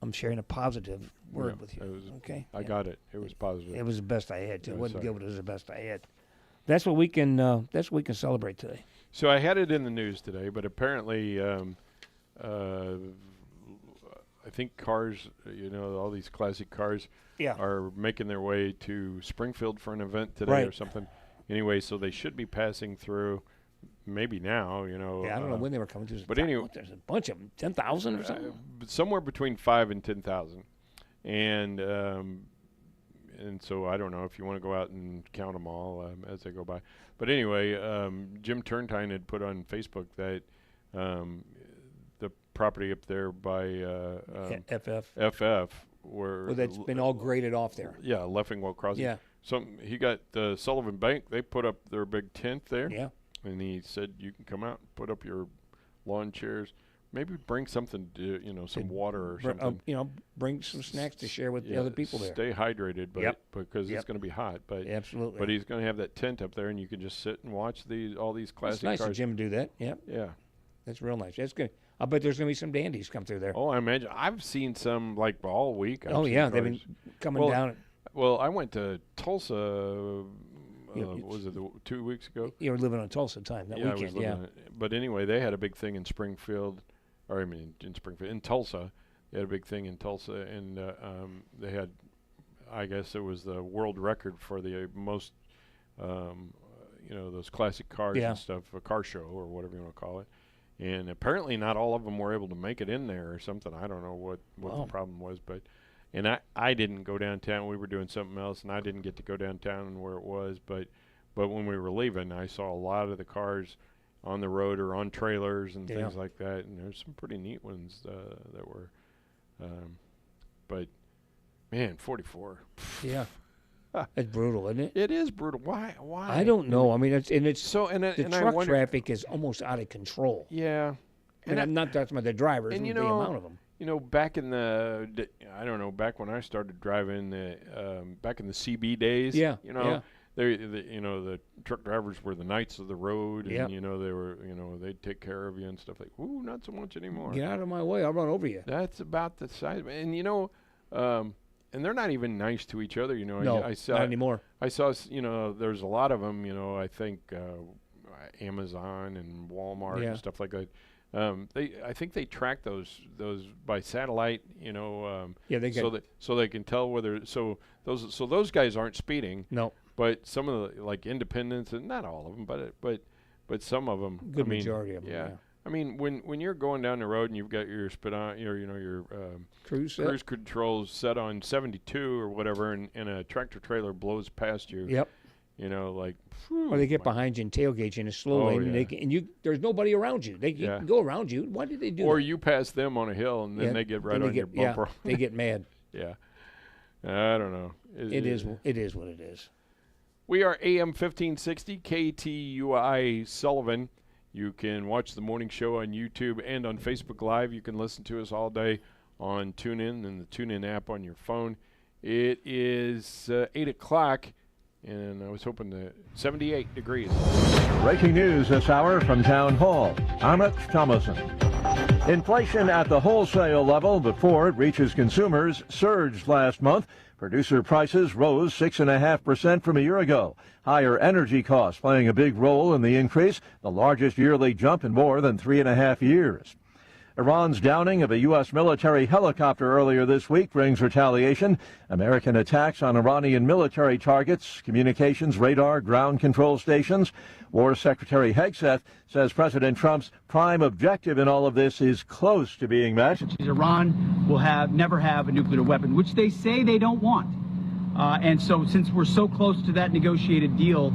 I'm sharing a positive word with you. Okay, I got it. It was positive. It was the best I had too. It wasn't good, but it was the best I had. That's what we can. Celebrate today. So I had it in the news today, but apparently, I think cars, all these classic cars are making their way to Springfield for an event today or something. Anyway, so they should be passing through maybe now, Yeah, I don't know when they were coming through. But anyway, there's a bunch of them, 10,000 or something? Somewhere between 5 and 10,000. And so I don't know if you want to go out and count them all as they go by. But anyway, Jim Turntine had put on Facebook that the property up there by FF where that's been all graded off there. Yeah, Leffingwell Crossing. Yeah. He got the Sullivan Bank. They put up their big tent there. Yeah. And he said you can come out and put up your lawn chairs. Maybe bring something to some water or something. Bring some snacks to share with the other people there. Stay hydrated, because it's going to be hot. But absolutely. But he's going to have that tent up there, and you can just sit and watch all these classic cars. It's nice cars. of Jim to do that. Yeah. Yeah. That's real nice. That's good. I bet there's going to be some dandies come through there. Oh, I imagine. I've seen some all week. They've been coming down. Well, I went to Tulsa. Was it 2 weeks ago? You were living on Tulsa time that weekend. I was living on it. But anyway, they had a big thing in Springfield. In Tulsa. They had a big thing in Tulsa, and they had, I guess it was the world record for the most, those classic cars and stuff, a car show or whatever you want to call it. And apparently not all of them were able to make it in there or something. I don't know what the problem was, and I didn't go downtown. We were doing something else, and I didn't get to go downtown where it was. But when we were leaving, I saw a lot of the cars on the road or on trailers and things like that. And there's some pretty neat ones that were. But man, 44. Yeah, it's brutal, isn't it? It is brutal. Why? I don't know. I mean, the truck I traffic is almost out of control. Yeah, and I'm not talking about the drivers and the amount of them. Back in back when I started driving, back in the CB days, the truck drivers were the knights of the road, and they were, they'd take care of you and stuff like. Ooh, not so much anymore. Get out of my way! I'll run over you. That's about the size, and and they're not even nice to each other. No, I saw, not anymore. I saw, there's a lot of them. I think Amazon and Walmart and stuff like that. I think they track those by satellite, so they can tell whether those guys aren't speeding. No, but some of the like independents, and not all of them, but some of them. Good majority of them. Yeah. I mean, when you're going down the road and you've got your your cruise controls set on 72 or whatever, and a tractor trailer blows past you. Yep. Or they get behind you and tailgate you in a slow lane, and there's nobody around you. They can go around you. Why did they do that? Or you pass them on a hill, and then they get right on your bumper. Yeah, they get mad. Yeah. I don't know. It is what it is. We are AM 1560 KTUI Sullivan. You can watch the morning show on YouTube and on Facebook Live. You can listen to us all day on TuneIn and the TuneIn app on your phone. It is 8 o'clock. And I was hoping 78 degrees. Breaking news this hour from Town Hall. Amit Thomason. Inflation at the wholesale level before it reaches consumers surged last month. Producer prices rose 6.5% from a year ago. Higher energy costs playing a big role in the increase, the largest yearly jump in more than 3.5 years. Iran's downing of a U.S. military helicopter earlier this week brings retaliation. American attacks on Iranian military targets, communications, radar, ground control stations. War Secretary Hegseth says President Trump's prime objective in all of this is close to being met. Iran will never have a nuclear weapon, which they say they don't want. And so since we're so close to that negotiated deal,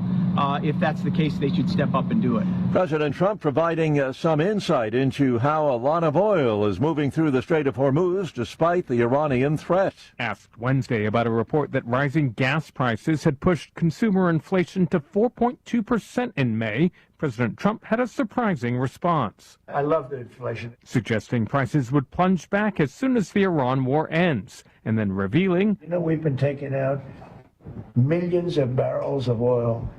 if that's the case, they should step up and do it. President Trump providing some insight into how a lot of oil is moving through the Strait of Hormuz despite the Iranian threat. Asked Wednesday about a report that rising gas prices had pushed consumer inflation to 4.2% in May, President Trump had a surprising response. I love the inflation. Suggesting prices would plunge back as soon as the Iran war ends, and then revealing, we've been taking out millions of barrels of oil.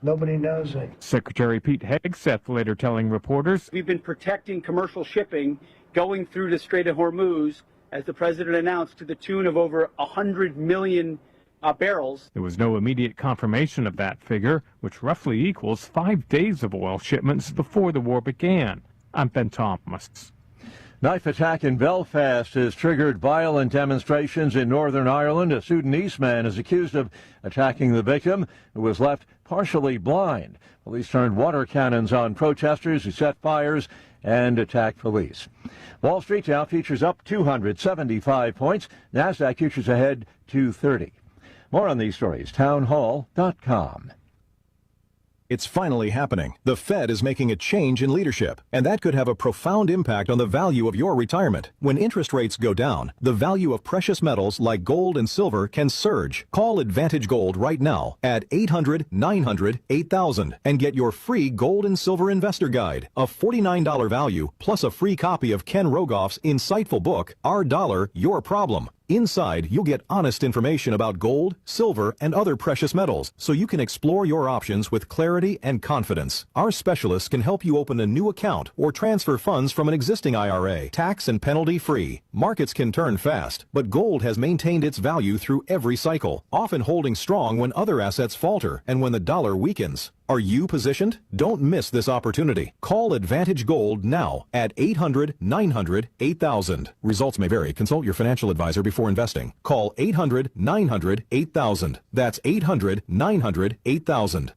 Nobody knows it. Secretary Pete Hegseth later telling reporters, we've been protecting commercial shipping going through the Strait of Hormuz, as the president announced, to the tune of over 100 million barrels. There was no immediate confirmation of that figure, which roughly equals 5 days of oil shipments before the war began. I'm Ben Thomas. Knife attack in Belfast has triggered violent demonstrations in Northern Ireland. A Sudanese man is accused of attacking the victim, who was left partially blind. Police turned water cannons on protesters who set fires and attacked police. Wall Street Dow futures up 275 points. NASDAQ futures ahead 230. More on these stories, townhall.com. It's finally happening. The Fed is making a change in leadership, and that could have a profound impact on the value of your retirement. When interest rates go down, the value of precious metals like gold and silver can surge. Call Advantage Gold right now at 800-900-8000 and get your free gold and silver investor guide, a $49 value, plus a free copy of Ken Rogoff's insightful book, Our Dollar, Your Problem. Inside, you'll get honest information about gold, silver, and other precious metals, so you can explore your options with clarity and confidence. Our specialists can help you open a new account or transfer funds from an existing IRA, tax and penalty free. Markets can turn fast, but gold has maintained its value through every cycle, often holding strong when other assets falter and when the dollar weakens. Are you positioned? Don't miss this opportunity. Call Advantage Gold now at 800-900-8000. Results may vary. Consult your financial advisor before investing. Call 800-900-8000. That's 800-900-8000.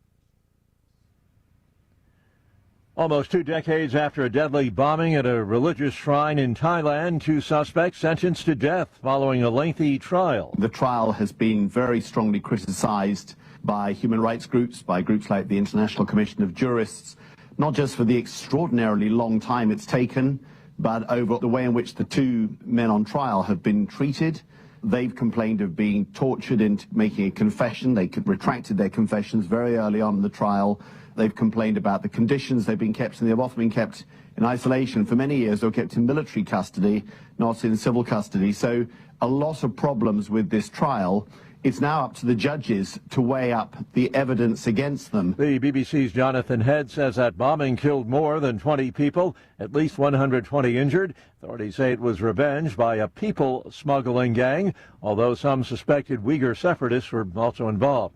Almost 2 decades after a deadly bombing at a religious shrine in Thailand, 2 suspects sentenced to death following a lengthy trial. The trial has been very strongly criticized by human rights groups, by groups like the International Commission of Jurists, not just for the extraordinarily long time it's taken, but over the way in which the 2 men on trial have been treated. They've complained of being tortured into making a confession. They retracted their confessions very early on in the trial. They've complained about the conditions they've been kept in. They've often been kept in isolation. For many years, they were kept in military custody, not in civil custody. So a lot of problems with this trial. It's now up to the judges to weigh up the evidence against them. The BBC's Jonathan Head says that bombing killed more than 20 people, at least 120 injured. Authorities say it was revenge by a people smuggling gang, although some suspected Uyghur separatists were also involved.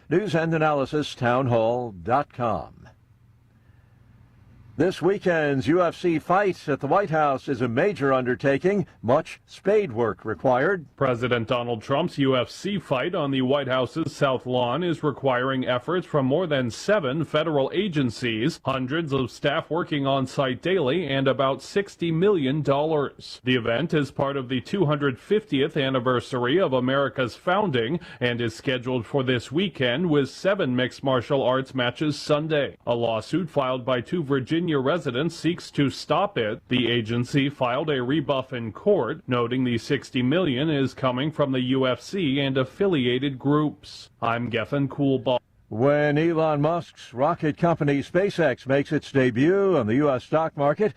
News and analysis, townhall.com. This weekend's UFC fight at the White House is a major undertaking, much spade work required. President Donald Trump's UFC fight on the White House's South Lawn is requiring efforts from more than 7 federal agencies, hundreds of staff working on site daily, and about $60 million. The event is part of the 250th anniversary of America's founding and is scheduled for this weekend with 7 mixed martial arts matches Sunday. A lawsuit filed by 2 Virginia residents seeks to stop it. The agency filed a rebuff in court, noting the $60 million is coming from the UFC and affiliated groups. I'm Geffen Coolball. When Elon Musk's rocket company SpaceX makes its debut on the U.S. stock market,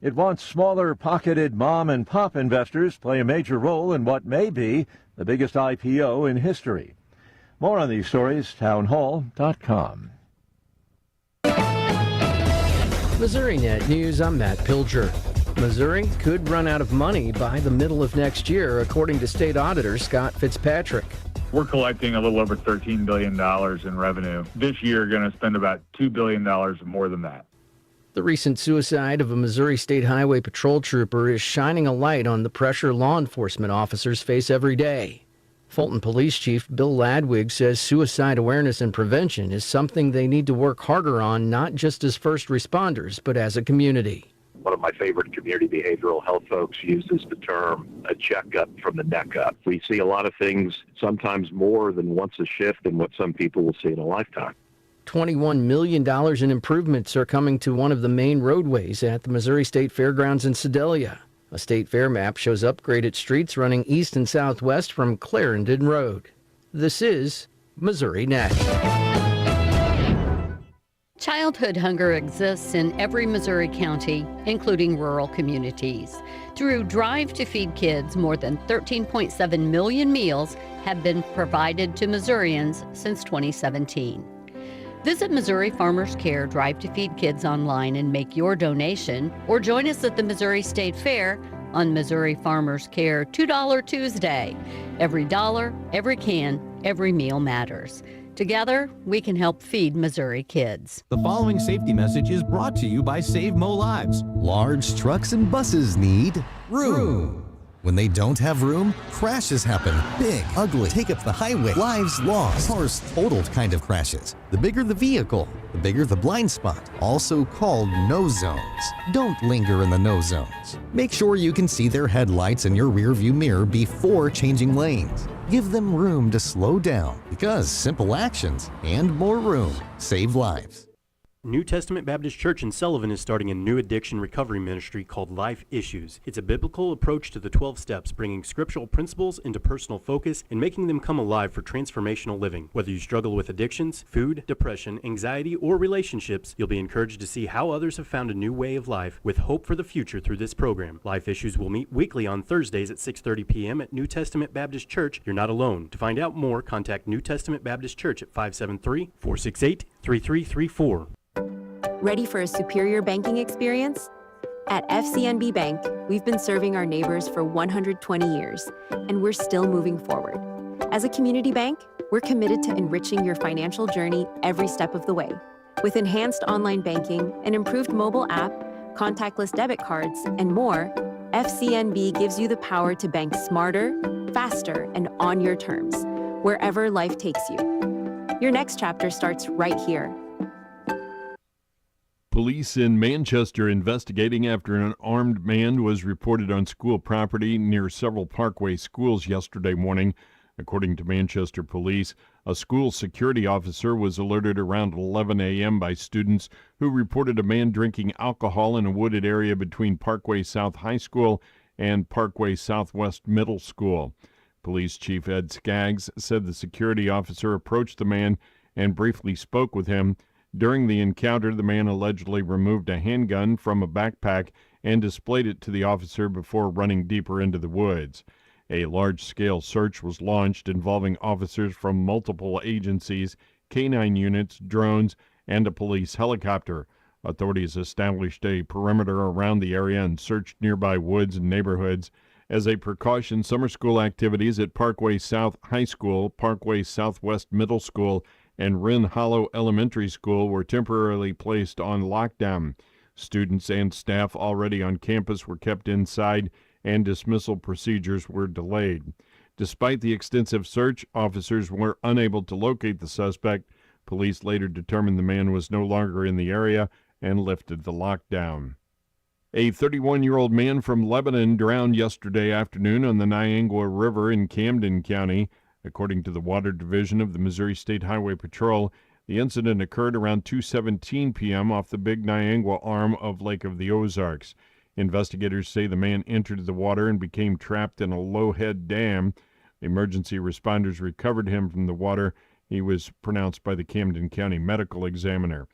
it wants smaller pocketed mom and pop investors play a major role in what may be the biggest IPO in history. More on these stories, townhall.com. Missouri Net News, I'm Matt Pilger. Missouri could run out of money by the middle of next year, according to state auditor Scott Fitzpatrick. We're collecting a little over $13 billion in revenue. This year, going to spend about $2 billion more than that. The recent suicide of a Missouri State Highway Patrol trooper is shining a light on the pressure law enforcement officers face every day. Fulton Police Chief Bill Ladwig says suicide awareness and prevention is something they need to work harder on, not just as first responders, but as a community. One of my favorite community behavioral health folks uses the term a checkup from the neck up. We see a lot of things, sometimes more than once a shift, than what some people will see in a lifetime. $21 million in improvements are coming to one of the main roadways at the Missouri State Fairgrounds in Sedalia. A state fair map shows upgraded streets running east and southwest from Clarendon Road. This is Missouri Net. Childhood hunger exists in every Missouri county, including rural communities. Through Drive to Feed Kids, more than 13.7 million meals have been provided to Missourians since 2017. Visit Missouri Farmers Care Drive to Feed Kids online and make your donation, or join us at the Missouri State Fair on Missouri Farmers Care $2 Tuesday. Every dollar, every can, every meal matters. Together, we can help feed Missouri kids. The following safety message is brought to you by Save Mo Lives. Large trucks and buses need room. When they don't have room, crashes happen. Big, ugly, take up the highway, lives lost, cars totaled kind of crashes. The bigger the vehicle, the bigger the blind spot, also called no zones. Don't linger in the no zones. Make sure you can see their headlights in your rearview mirror before changing lanes. Give them room to slow down, because simple actions and more room save lives. New Testament Baptist Church in Sullivan is starting a new addiction recovery ministry called Life Issues. It's a biblical approach to the 12 steps, bringing scriptural principles into personal focus and making them come alive for transformational living. Whether you struggle with addictions, food, depression, anxiety, or relationships, you'll be encouraged to see how others have found a new way of life with hope for the future through this program. Life Issues will meet weekly on Thursdays at 6:30 p.m. at New Testament Baptist Church. You're not alone. To find out more, contact New Testament Baptist Church at 573-468-3334. Ready for a superior banking experience? At FCNB Bank, we've been serving our neighbors for 120 years, and we're still moving forward. As a community bank, we're committed to enriching your financial journey every step of the way. With enhanced online banking, an improved mobile app, contactless debit cards, and more, FCNB gives you the power to bank smarter, faster, and on your terms, wherever life takes you. Your next chapter starts right here. Police in Manchester investigating after an armed man was reported on school property near several Parkway schools yesterday morning. According to Manchester Police, a school security officer was alerted around 11 a.m. by students who reported a man drinking alcohol in a wooded area between Parkway South High School and Parkway Southwest Middle School. Police Chief Ed Skaggs said the security officer approached the man and briefly spoke with him. During the encounter, the man allegedly removed a handgun from a backpack and displayed it to the officer before running deeper into the woods. A large-scale search was launched involving officers from multiple agencies, K-9 units, drones, and a police helicopter. Authorities established a perimeter around the area and searched nearby woods and neighborhoods. As a precaution, summer school activities at Parkway South High School, Parkway Southwest Middle School, and Wren Hollow Elementary School were temporarily placed on lockdown. Students and staff already on campus were kept inside, and dismissal procedures were delayed. Despite the extensive search, officers were unable to locate the suspect. Police later determined the man was no longer in the area and lifted the lockdown. A 31-year-old man from Lebanon drowned yesterday afternoon on the Niangua River in Camden County. According to the Water Division of the Missouri State Highway Patrol, the incident occurred around 2:17 p.m. off the Big Niangua arm of Lake of the Ozarks. Investigators say the man entered the water and became trapped in a low-head dam. Emergency responders recovered him from the water. He was pronounced by the Camden County Medical Examiner.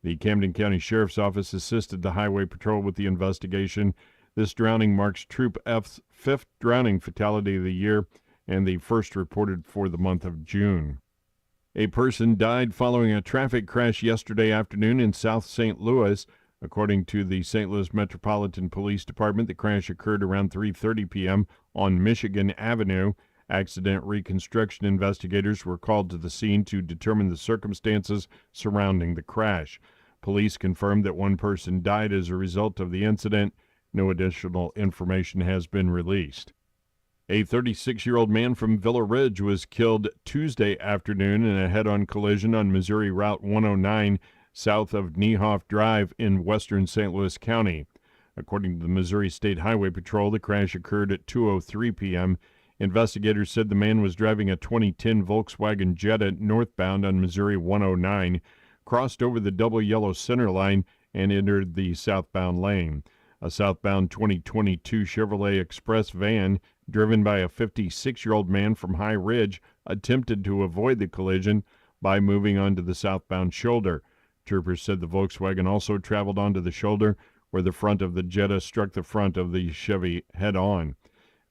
The Camden County Sheriff's Office assisted the Highway Patrol with the investigation. This drowning marks Troop F's 5th drowning fatality of the year and the first reported for the month of June. A person died following a traffic crash yesterday afternoon in South St. Louis. According to the St. Louis Metropolitan Police Department, the crash occurred around 3:30 p.m. on Michigan Avenue. Accident reconstruction investigators were called to the scene to determine the circumstances surrounding the crash. Police confirmed that one person died as a result of the incident. No additional information has been released. A 36-year-old man from Villa Ridge was killed Tuesday afternoon in a head-on collision on Missouri Route 109 south of Niehoff Drive in western St. Louis County. According to the Missouri State Highway Patrol, the crash occurred at 2:03 p.m. Investigators said the man was driving a 2010 Volkswagen Jetta northbound on Missouri 109, crossed over the double yellow center line, and entered the southbound lane. A southbound 2022 Chevrolet Express van driven by a 56-year-old man from High Ridge attempted to avoid the collision by moving onto the southbound shoulder. Troopers said the Volkswagen also traveled onto the shoulder where the front of the Jetta struck the front of the Chevy head-on.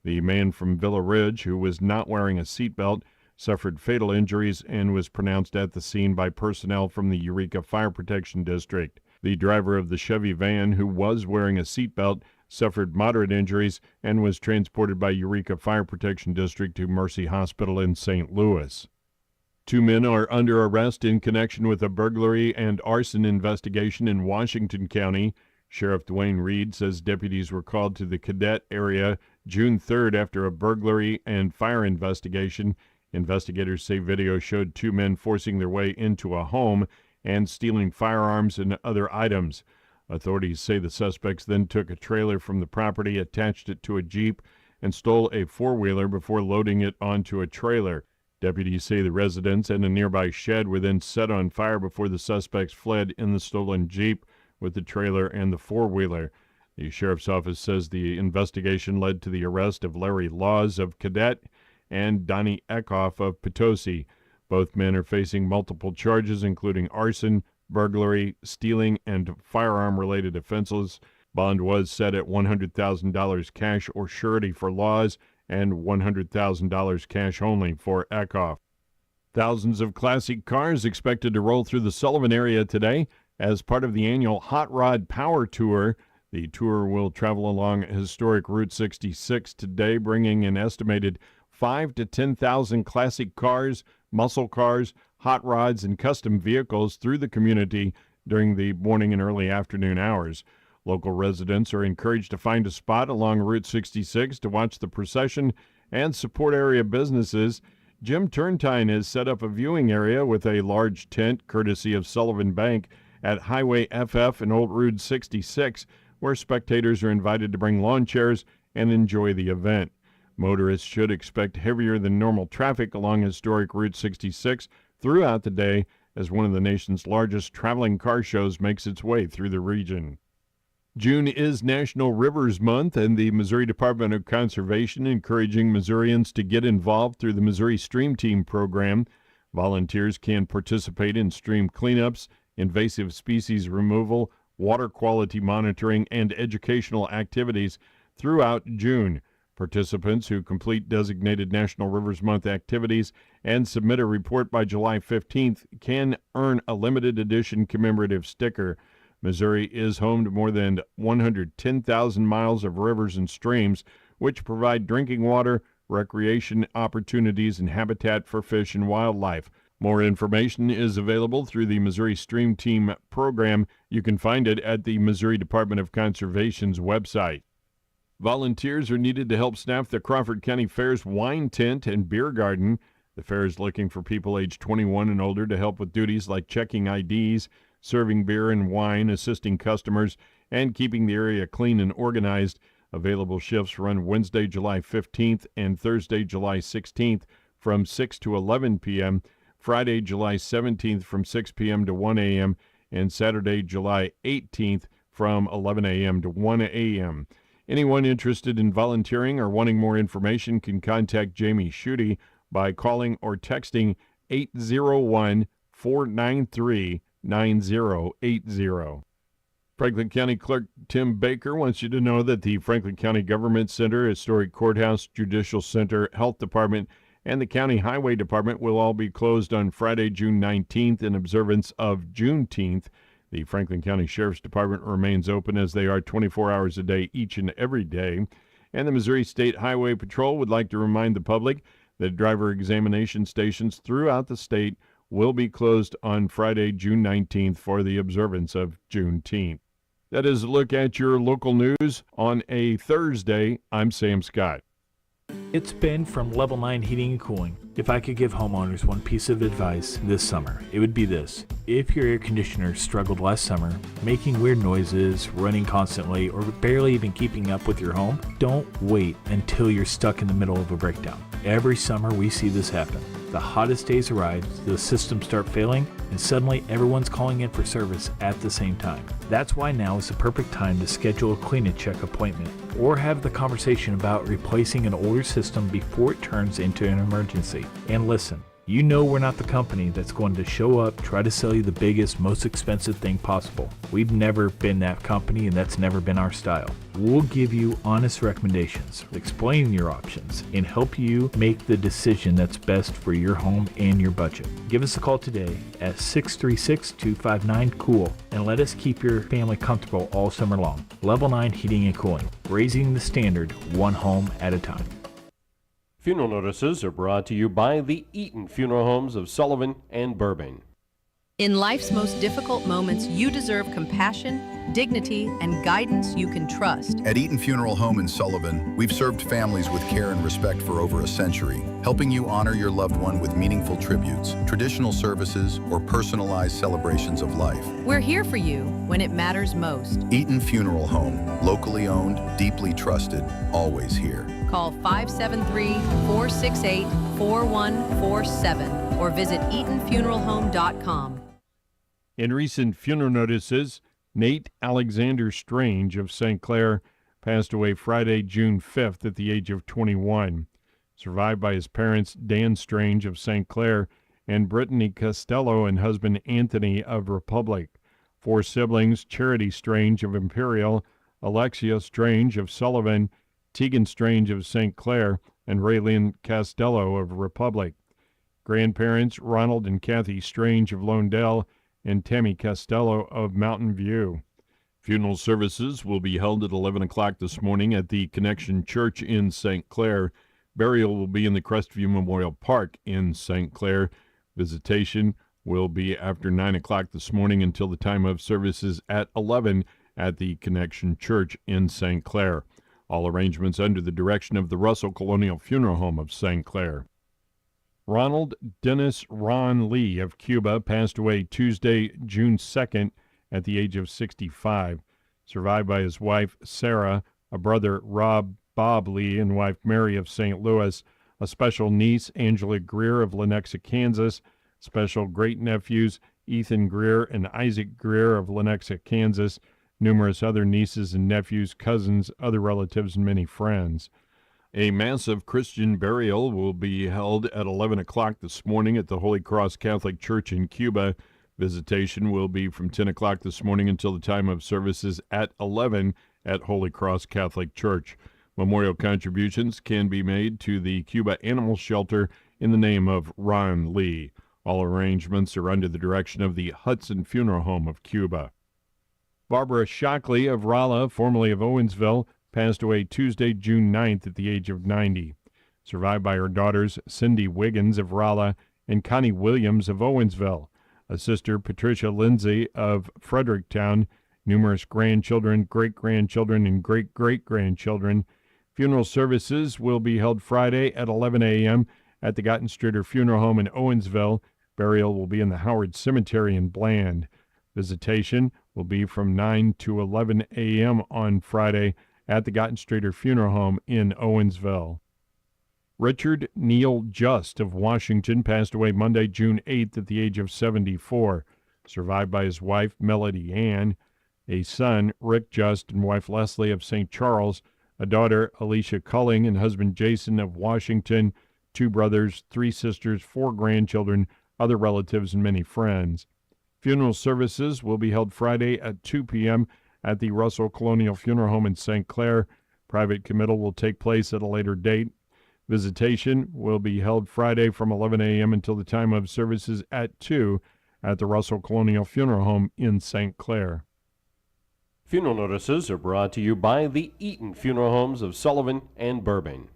The man from Villa Ridge, who was not wearing a seatbelt, suffered fatal injuries and was pronounced at the scene by personnel from the Eureka Fire Protection District. The driver of the Chevy van, who was wearing a seatbelt, suffered moderate injuries and was transported by Eureka Fire Protection District to Mercy Hospital in St. Louis. 2 men are under arrest in connection with a burglary and arson investigation in Washington County. Sheriff Dwayne Reed says deputies were called to the Cadet area June 3rd after a burglary and fire investigation. Investigators say video showed 2 men forcing their way into a home and stealing firearms and other items. Authorities say the suspects then took a trailer from the property, attached it to a Jeep, and stole a four-wheeler before loading it onto a trailer. Deputies say the residence and a nearby shed were then set on fire before the suspects fled in the stolen Jeep with the trailer and the four-wheeler. The sheriff's office says the investigation led to the arrest of Larry Laws of Cadet and Donnie Eckhoff of Potosi. Both men are facing multiple charges, including arson, burglary, stealing, and firearm-related offenses. Bond was set at $100,000 cash or surety for Laws and $100,000 cash only for Eckhoff. Thousands of classic cars expected to roll through the Sullivan area today as part of the annual Hot Rod Power Tour. The tour will travel along historic Route 66 today, bringing an estimated 5,000 to 10,000 classic cars, muscle cars, hot rods, and custom vehicles through the community during the morning and early afternoon hours. Local residents are encouraged to find a spot along Route 66 to watch the procession and support area businesses. Jim Turntine has set up a viewing area with a large tent, courtesy of Sullivan Bank, at Highway FF and Old Route 66, where spectators are invited to bring lawn chairs and enjoy the event. Motorists should expect heavier than normal traffic along historic Route 66 throughout the day as one of the nation's largest traveling car shows makes its way through the region. June is National Rivers Month, and the Missouri Department of Conservation encouraging Missourians to get involved through the Missouri Stream Team program. Volunteers can participate in stream cleanups, invasive species removal, water quality monitoring, and educational activities throughout June. Participants who complete designated National Rivers Month activities and submit a report by July 15th can earn a limited edition commemorative sticker. Missouri is home to more than 110,000 miles of rivers and streams, which provide drinking water, recreation opportunities, and habitat for fish and wildlife. More information is available through the Missouri Stream Team program. You can find it at the Missouri Department of Conservation's website. Volunteers are needed to help staff the Crawford County Fair's wine tent and beer garden. The fair is looking for people aged 21 and older to help with duties like checking IDs, serving beer and wine, assisting customers, and keeping the area clean and organized. Available shifts run Wednesday, July 15th and Thursday, July 16th from 6 to 11 p.m., Friday, July 17th from 6 p.m. to 1 a.m., and Saturday, July 18th from 11 a.m. to 1 a.m. Anyone interested in volunteering or wanting more information can contact Jamie Schutte by calling or texting 801-493-9080. Franklin County Clerk Tim Baker wants you to know that the Franklin County Government Center, Historic Courthouse, Judicial Center, Health Department, and the County Highway Department will all be closed on Friday, June 19th in observance of Juneteenth. The Franklin County Sheriff's Department remains open as they are 24 hours a day each and every day. And the Missouri State Highway Patrol would like to remind the public that driver examination stations throughout the state will be closed on Friday, June 19th for the observance of Juneteenth. That is a look at your local news on a Thursday. I'm Sam Scott. It's Ben from Level 9 Heating and Cooling. If I could give homeowners one piece of advice this summer, it would be this. If your air conditioner struggled last summer, making weird noises, running constantly, or barely even keeping up with your home, don't wait until you're stuck in the middle of a breakdown. Every summer we see this happen. The hottest days arrive, the systems start failing, and suddenly everyone's calling in for service at the same time. That's why now is the perfect time to schedule a clean-and-check appointment or have the conversation about replacing an older system before it turns into an emergency. And listen, you know we're not the company that's going to show up, try to sell you the biggest, most expensive thing possible. We've never been that company, and that's never been our style. We'll give you honest recommendations, explain your options, and help you make the decision that's best for your home and your budget. Give us a call today at 636-259-COOL and let us keep your family comfortable all summer long. Level 9 Heating and Cooling, raising the standard one home at a time. Funeral notices are brought to you by the Eaton Funeral Homes of Sullivan and Bourbon. In life's most difficult moments, you deserve compassion, dignity, and guidance you can trust. At Eaton Funeral Home in Sullivan, we've served families with care and respect for over a century, helping you honor your loved one with meaningful tributes, traditional services, or personalized celebrations of life. We're here for you when it matters most. Eaton Funeral Home, locally owned, deeply trusted, always here. Call 573-468-4147 or visit EatonFuneralHome.com. In recent funeral notices, Nate Alexander Strange of St. Clair passed away Friday, June 5th at the age of 21. Survived by his parents, Dan Strange of St. Clair and Brittany Costello and husband Anthony of Republic. 4 siblings, Charity Strange of Imperial, Alexia Strange of Sullivan, Tegan Strange of St. Clair, and Raylene Costello of Republic. Grandparents, Ronald and Kathy Strange of Londell, and Tammy Costello of Mountain View. Funeral services will be held at 11 o'clock this morning at the Connection Church in St. Clair. Burial will be in the Crestview Memorial Park in St. Clair. Visitation will be after 9 o'clock this morning until the time of services at 11 at the Connection Church in St. Clair. All arrangements under the direction of the Russell Colonial Funeral Home of St. Clair. Ronald Dennis Ron Lee of Cuba passed away Tuesday, June 2nd at the age of 65. Survived by his wife, Sarah, a brother, Rob Bob Lee, and wife, Mary of St. Louis, a special niece, Angela Greer of Lenexa, Kansas, special great-nephews, Ethan Greer and Isaac Greer of Lenexa, Kansas, numerous other nieces and nephews, cousins, other relatives, and many friends. A massive Christian burial will be held at 11 o'clock this morning at the Holy Cross Catholic Church in Cuba. Visitation will be from 10 o'clock this morning until the time of services at 11 at Holy Cross Catholic Church. Memorial contributions can be made to the Cuba Animal Shelter in the name of Ron Lee. All arrangements are under the direction of the Hudson Funeral Home of Cuba. Barbara Shockley of Rolla, formerly of Owensville, passed away Tuesday, June 9th at the age of 90. Survived by her daughters, Cindy Wiggins of Rolla and Connie Williams of Owensville, a sister, Patricia Lindsay of Fredericktown, numerous grandchildren, great-grandchildren, and great-great-grandchildren. Funeral services will be held Friday at 11 a.m. at the Gottenstreeter Funeral Home in Owensville. Burial will be in the Howard Cemetery in Bland. Visitation will be from 9 to 11 a.m. on Friday at the Gottenstreeter Funeral Home in Owensville. Richard Neal Just of Washington passed away Monday, June 8th at the age of 74. Survived by his wife, Melody Ann, a son, Rick Just, and wife Leslie of St. Charles, a daughter, Alicia Culling, and husband Jason of Washington, 2 brothers, 3 sisters, 4 grandchildren, other relatives, and many friends. Funeral services will be held Friday at 2 p.m. at the Russell Colonial Funeral Home in St. Clair. Private committal will take place at a later date. Visitation will be held Friday from 11 a.m. until the time of services at 2 at the Russell Colonial Funeral Home in St. Clair. Funeral notices are brought to you by the Eaton Funeral Homes of Sullivan and Bourbon.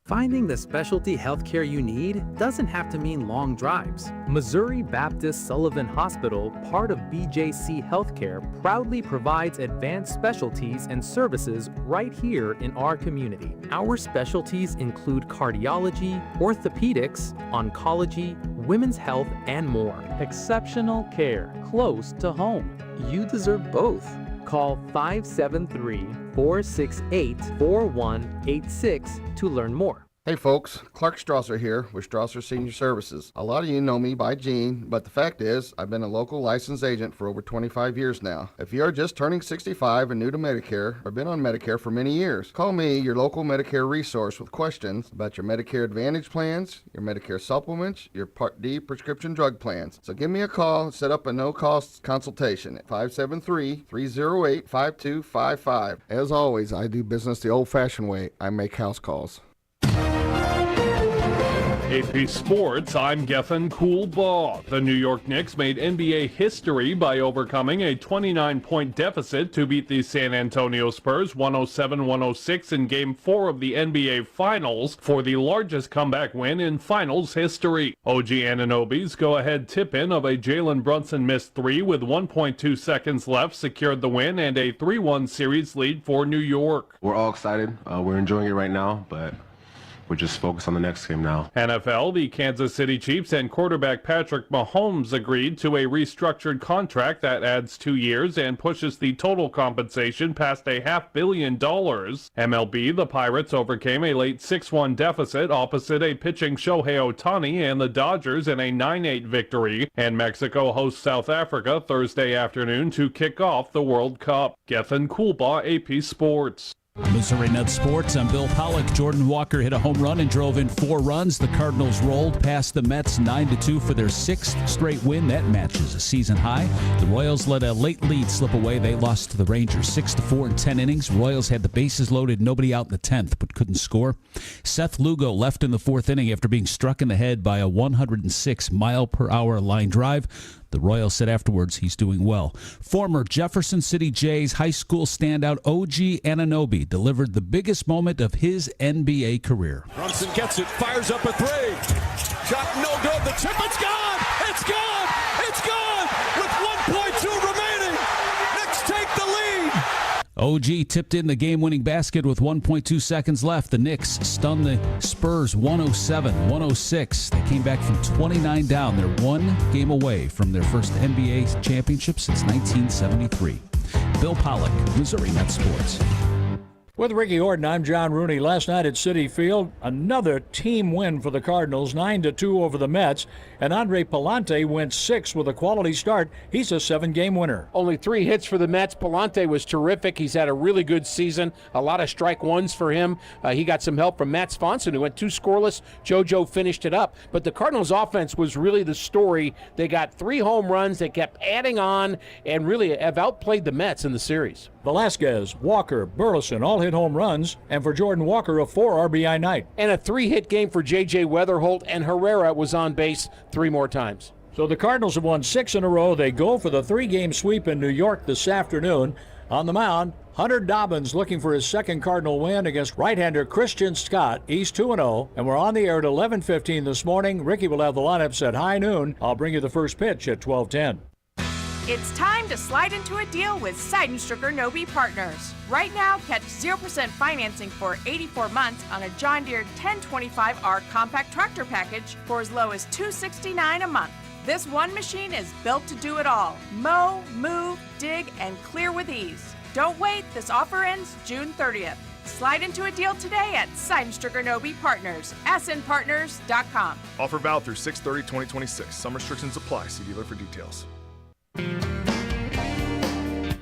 Finding the specialty healthcare you need doesn't have to mean long drives. Missouri Baptist Sullivan Hospital, part of BJC Healthcare, proudly provides advanced specialties and services right here in our community. Our specialties include cardiology, orthopedics, oncology, women's health, and more. Exceptional care close to home. You deserve both. Call 573-468-4186 to learn more. Hey folks, Clark Strasser here with Strasser Senior Services. A lot of you know me by Gene, but the fact is, I've been a local licensed agent for over 25 years now. If you are just turning 65 and new to Medicare, or been on Medicare for many years, call me, your local Medicare resource, with questions about your Medicare Advantage plans, your Medicare supplements, your Part D prescription drug plans. So give me a call and set up a no-cost consultation at 573-308-5255. As always, I do business the old-fashioned way. I make house calls. AP Sports, I'm Gethin Coolbaugh. The New York Knicks made NBA history by overcoming a 29-point deficit to beat the San Antonio Spurs 107-106 in Game 4 of the NBA Finals for the largest comeback win in Finals history. OG Anunoby's go-ahead tip-in of a Jalen Brunson missed three with 1.2 seconds left secured the win and a 3-1 series lead for New York. We're all excited. We're enjoying it right now, but we're just focused on the next game now. NFL, the Kansas City Chiefs and quarterback Patrick Mahomes agreed to a restructured contract that adds 2 years and pushes the total compensation past $500 million. MLB, the Pirates overcame a late 6-1 deficit opposite a pitching Shohei Ohtani and the Dodgers in a 9-8 victory. And Mexico hosts South Africa Thursday afternoon to kick off the World Cup. Gethin Coolbaugh, AP Sports. Missouri Net Sports, I'm Bill Pollock. Jordan Walker hit a home run and drove in 4 runs. The Cardinals rolled past the Mets 9-2 for their 6th straight win. That matches a season high. The Royals let a late lead slip away. They lost to the Rangers 6-4 in 10 innings. Royals had the bases loaded, nobody out in the 10th, but couldn't score. Seth Lugo left in the 4th inning after being struck in the head by a 106-mile-per-hour line drive. The Royals said afterwards he's doing well. Former Jefferson City Jays high school standout OG Anunoby delivered the biggest moment of his NBA career. Brunson gets it, fires up a 3. Shot no good. The tip, it's gone! It's gone! It's gone! With 1.2 remaining, Knicks take the lead! OG tipped in the game-winning basket with 1.2 seconds left. The Knicks stunned the Spurs 107-106. They came back from 29 down. They're 1 game away from their first NBA championship since 1973. Bill Pollock, Missouri Net Sports. With Ricky Horton, I'm John Rooney. Last night at Citi Field, another team win for the Cardinals, 9-2 over the Mets. And Andre Palante went 6 with a quality start. He's a 7-game winner. Only 3 hits for the Mets. Palante was terrific. He's had a really good season. A lot of strike ones for him. He got some help from Matt Swanson, who went 2 scoreless. JoJo finished it up. But the Cardinals' offense was really the story. They got 3 home runs. They kept adding on and really have outplayed the Mets in the series. Velasquez, Walker, Burleson all hit home runs, and for Jordan Walker, a 4 RBI night. And a 3-hit game for J.J. Weatherholt, and Herrera was on base 3 more times. So the Cardinals have won 6 in a row. They go for the 3-game sweep in New York this afternoon. On the mound, Hunter Dobbins looking for his 2nd Cardinal win against right-hander Christian Scott. He's 2-0, and we're on the air at 11:15 this morning. Ricky will have the lineups at high noon. I'll bring you the first pitch at 12:10. It's time to slide into a deal with Seidenstricker Nobe Partners. Right now, catch 0% financing for 84 months on a John Deere 1025R compact tractor package for as low as $269 a month. This one machine is built to do it all. Mow, move, dig, and clear with ease. Don't wait, this offer ends June 30th. Slide into a deal today at Seidenstricker Nobe Partners, snpartners.com. Offer valid through 6/30/2026. Some restrictions apply. See dealer for details.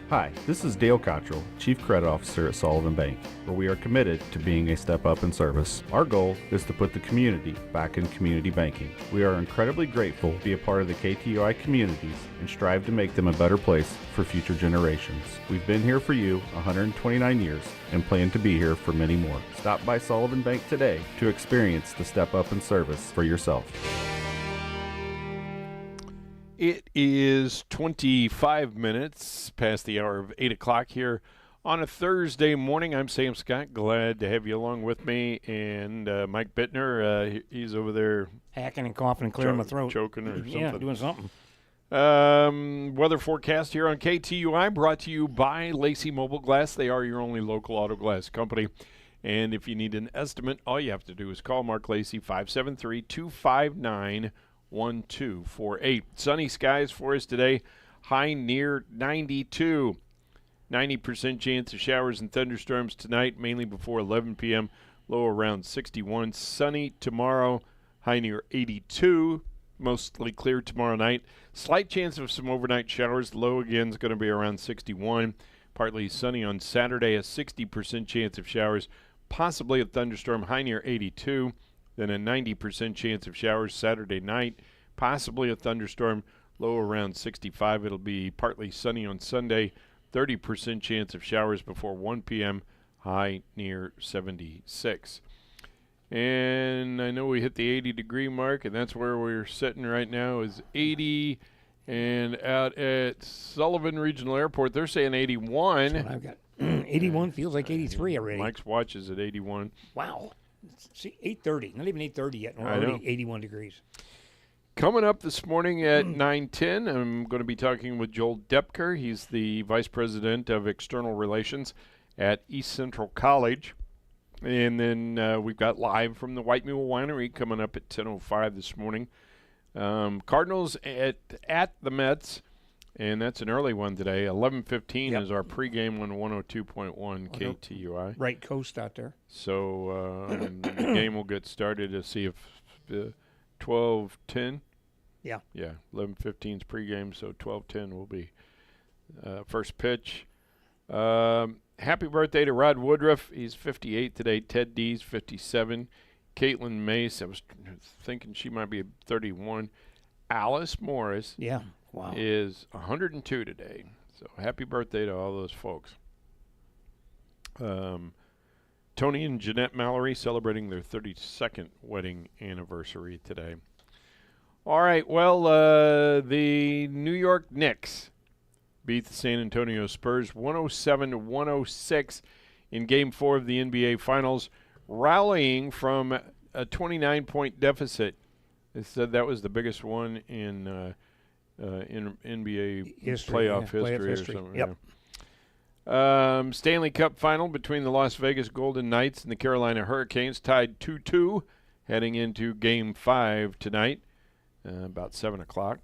Hi, this is Dale Cottrell, Chief Credit Officer at Sullivan Bank, where we are committed to being a step up in service. Our goal is to put the community back in community banking. We are incredibly grateful to be a part of the KTUI communities and strive to make them a better place for future generations. We've been here for you 129 years and plan to be here for many more. Stop by Sullivan Bank today to experience the step up in service for yourself. It is 25 minutes past the hour of 8 o'clock here on a Thursday morning. I'm Sam Scott. Glad to have you along with me. And Mike Bittner, he's over there. Hacking and coughing and clearing my throat. Choking or something. Yeah, doing something. Weather forecast here on KTUI brought to you by Lacey Mobile Glass. They are your only local auto glass company. And if you need an estimate, all you have to do is call Mark Lacey, 573-259-1248. Sunny skies for us today, high near 92. 90% chance of showers and thunderstorms tonight, mainly before 11 p.m., low around 61. Sunny tomorrow, high near 82. Mostly clear tomorrow night. Slight chance of some overnight showers. Low again is going to be around 61. Partly sunny on Saturday, a 60% chance of showers, possibly a thunderstorm, high near 82. Then a 90% chance of showers Saturday night, possibly a thunderstorm, low around 65. It'll be partly sunny on Sunday, 30% chance of showers before 1 p.m., high near 76. And I know we hit the 80-degree mark, and that's where we're sitting right now is 80. And out at Sullivan Regional Airport, they're saying 81. That's what I've got. 81 feels like 83 already. Mike's watch is at 81. Wow. See, 8:30. Not even 8:30 yet. We're I know. already 81 degrees. Coming up this morning at 9:10, I'm going to be talking with Joel Depker. He's the Vice President of External Relations at East Central College. And then we've got live from the White Mule Winery coming up at 10:05 this morning. Cardinals at the Mets, and that's an early one today. 11:15 is our pregame on 102.1 KTUI. Right coast out there. So the game will get started to see if 12:10. Yeah. Yeah, 11:15 is pregame, so 12:10 will be first pitch. Happy birthday to Rod Woodruff. He's 58 today. Ted Dees, 57. Caitlin Mace, I was thinking she might be 31. Alice Morris is 102 today. So happy birthday to all those folks. Tony and Jeanette Mallory celebrating their 32nd wedding anniversary today. All right, well, the New York Knicks beat the San Antonio Spurs 107-106 in Game 4 of the NBA Finals, rallying from a 29-point deficit. They said that was the biggest one in NBA playoff history or something. Yep. Yeah. Stanley Cup final between the Las Vegas Golden Knights and the Carolina Hurricanes tied 2-2 heading into Game 5 tonight, about 7 o'clock.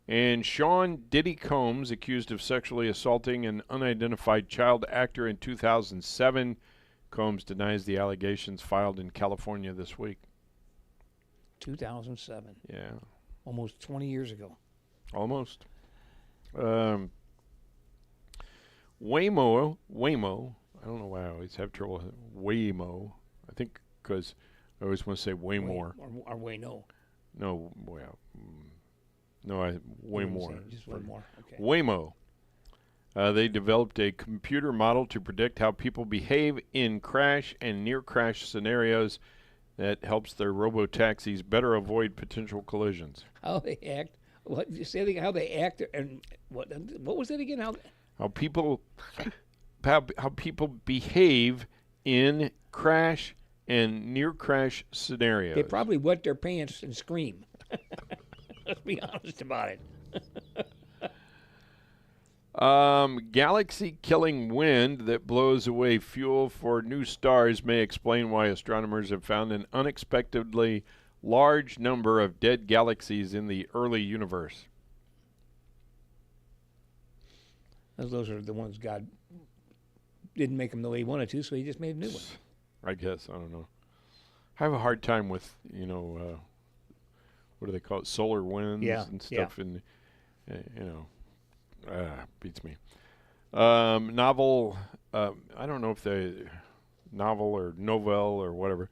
And Sean Diddy Combs, accused of sexually assaulting an unidentified child actor in 2007. Combs denies the allegations filed in California this week. 2007. Yeah. Almost 20 years ago. Almost. Waymo, I don't know why I always have trouble with Waymo. I think because I always want to say way more. Or Wayno. No, well, no, way more. Just one more. Okay. Waymo. They developed a computer model to predict how people behave in crash and near-crash scenarios that helps their robo-taxis better avoid potential collisions. How they act? What you say? How they act? And what was that again? How people behave in crash and near-crash scenarios. They probably wet their pants and scream. Let's be honest about it. Galaxy-killing wind that blows away fuel for new stars may explain why astronomers have found an unexpectedly large number of dead galaxies in the early universe. Those are the ones God didn't make them the way he wanted to, so he just made a new one. I guess. I don't know. I have a hard time with, what do they call it? Solar winds and stuff. And, beats me. Novel, I don't know if novel or novel or whatever,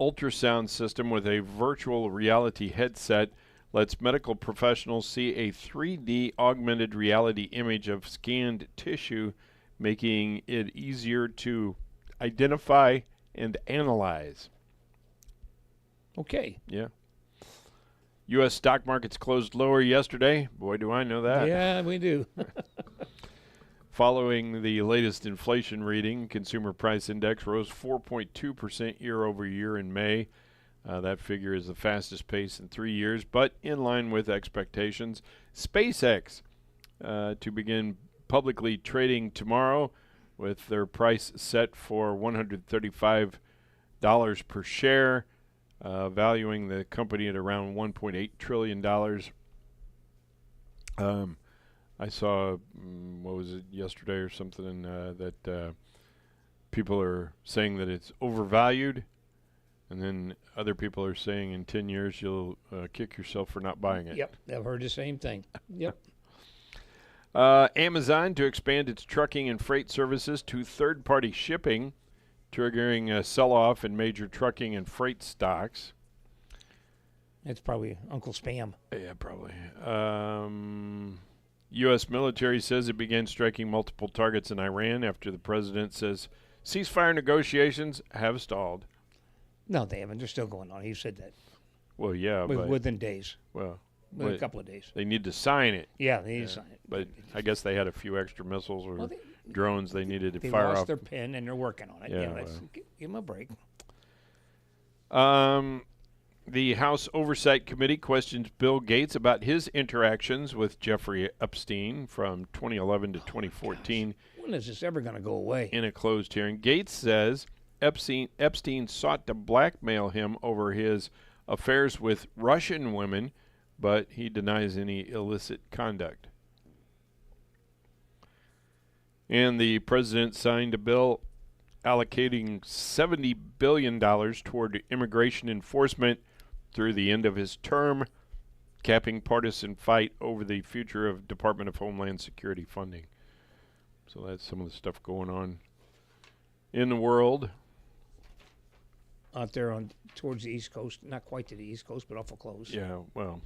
ultrasound system with a virtual reality headset lets medical professionals see a 3D augmented reality image of scanned tissue, making it easier to identify and analyze. Okay. Yeah. U.S. stock markets closed lower yesterday. Boy, do I know that. Yeah, we do. Following the latest inflation reading, consumer price index rose 4.2% year over year in May. That figure is the fastest pace in 3 years, but in line with expectations. SpaceX to begin publicly trading tomorrow with their price set for $135 per share, valuing the company at around $1.8 trillion. I saw, what was it, yesterday or something, that people are saying that it's overvalued, and then other people are saying in 10 years you'll kick yourself for not buying it. Yep, I've heard the same thing. Yep. Amazon to expand its trucking and freight services to third-party shipping, triggering a sell-off in major trucking and freight stocks. That's probably Uncle Spam. Yeah, probably. U.S. military says it began striking multiple targets in Iran after the president says ceasefire negotiations have stalled. No, they haven't. They're still going on. He said that. Well, yeah, but within days. Well, within a couple of days. They need to sign it. Yeah, they need to sign it. But I guess they had a few extra missiles or drones they needed to fire off. They lost their pin, and they're working on it. Yeah, give them a break. The House Oversight Committee questions Bill Gates about his interactions with Jeffrey Epstein from 2011 to 2014. When is this ever going to go away? In a closed hearing, Gates says Epstein sought to blackmail him over his affairs with Russian women, but he denies any illicit conduct. And the president signed a bill allocating $70 billion toward immigration enforcement through the end of his term, capping partisan fight over the future of Department of Homeland Security funding. So that's some of the stuff going on in the world. Out there towards the East Coast, not quite to the East Coast, but awful close. Yeah, well,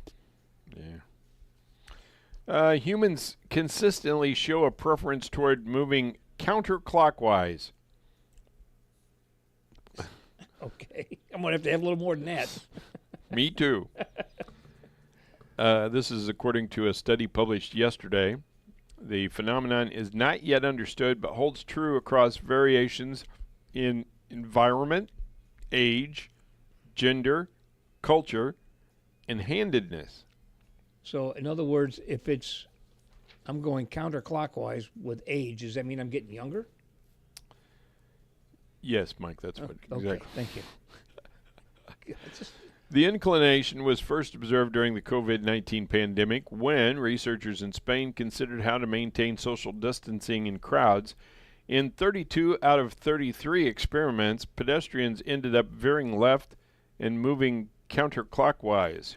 yeah. Humans consistently show a preference toward moving counterclockwise. Okay, I'm going to have a little more than that. Me too. This is according to a study published yesterday. The phenomenon is not yet understood, but holds true across variations in environment, age, gender, culture, and handedness. So, in other words, if I'm going counterclockwise with age, does that mean I'm getting younger? Yes, Mike, that's what exactly. Okay, thank you. The inclination was first observed during the COVID-19 pandemic when researchers in Spain considered how to maintain social distancing in crowds. In 32 out of 33 experiments, pedestrians ended up veering left and moving counterclockwise.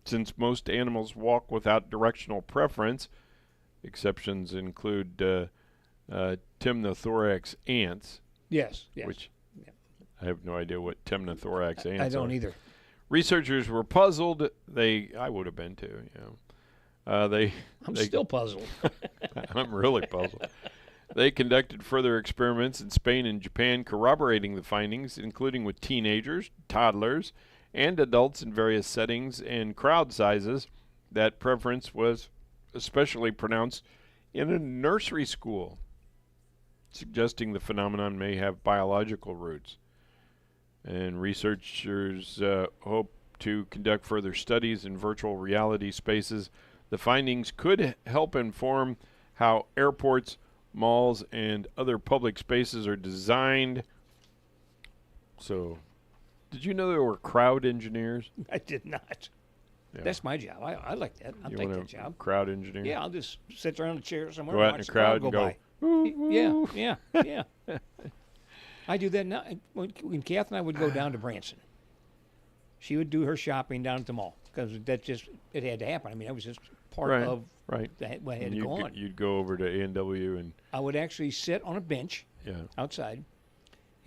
Since most animals walk without directional preference, exceptions include temnothorax ants. Yes. Which I have no idea what temnothorax ants are. I don't either. Researchers were puzzled. I would have been too. I'm still puzzled. I'm really puzzled. They conducted further experiments in Spain and Japan corroborating the findings, including with teenagers, toddlers, and adults in various settings and crowd sizes. That preference was especially pronounced in a nursery school, suggesting the phenomenon may have biological roots. And researchers hope to conduct further studies in virtual reality spaces. The findings could help inform how airports, malls, and other public spaces are designed. So, did you know there were crowd engineers? I did not. Yeah. That's my job. I like that. I'll take that job. Crowd engineer? Yeah, I'll just sit around a chair somewhere go and out in watch the crowd go and go by. Yeah. I do that now. When Kath and I would go down to Branson, she would do her shopping down at the mall because it had to happen. I mean, that was just part of what had to go on. You'd go over to A&W and I would actually sit on a bench outside,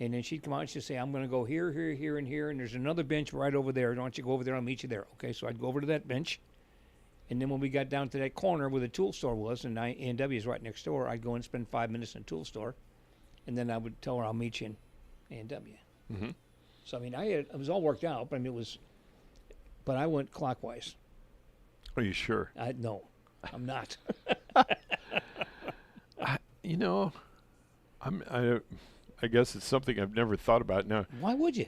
and then she'd come out and she'd say, I'm going to go here, here, here, and here, and there's another bench right over there. Why don't you go over there? I'll meet you there. Okay, so I'd go over to that bench, and then when we got down to that corner where the tool store was, and A&W is right next door, I'd go and spend 5 minutes in the tool store. And then I would tell her I'll meet you in A&W. Mm-hmm. So I mean, it was all worked out. But I mean, but I went clockwise. Are you sure? No, I'm not. I guess it's something I've never thought about. Now, why would you?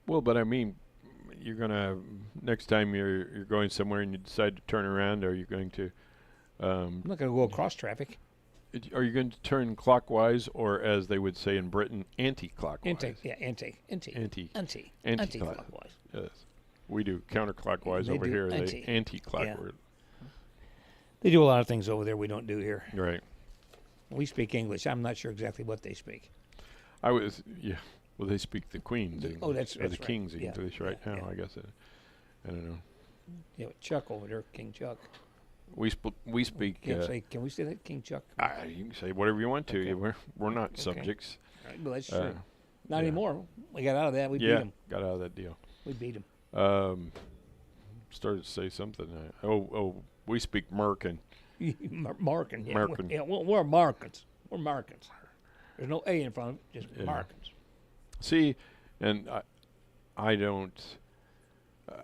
Well, but I mean, you're gonna next time you're going somewhere and you decide to turn around, are you going to? I'm not going to go across traffic. Are you going to turn clockwise, or as they would say in Britain, anti-clockwise? Anti-clockwise. Yes, we do counterclockwise over here. They anti-clockwise. Yeah. They do a lot of things over there we don't do here. Right. We speak English. I'm not sure exactly what they speak. Well, they speak the Queen's English. Oh, that's the right. King's English right now. I guess. I don't know. Yeah, Chuck over there, King Chuck. We speak. Can we say that, King Chuck? You can say whatever you want to. Okay. We're not subjects. Right, well, that's true. Not anymore. We got out of that. We beat him. Got out of that deal. We beat him. Started to say something. We speak Merkin. Markin. Yeah. Merkin. We're Markins. We're Markins. There's no A in front of it, just Markins. See, and I don't.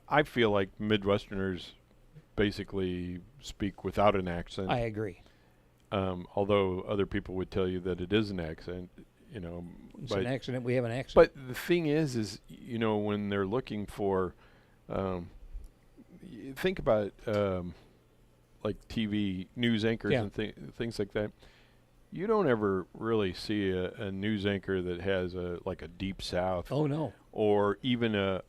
I feel like Midwesterners basically speak without an accent. I agree. Although other people would tell you that it is an accent, It's an accident. We have an accent. But the thing is when they're looking for, think about like TV news anchors and things like that. You don't ever really see a news anchor that has a Deep South. Oh no. Or even a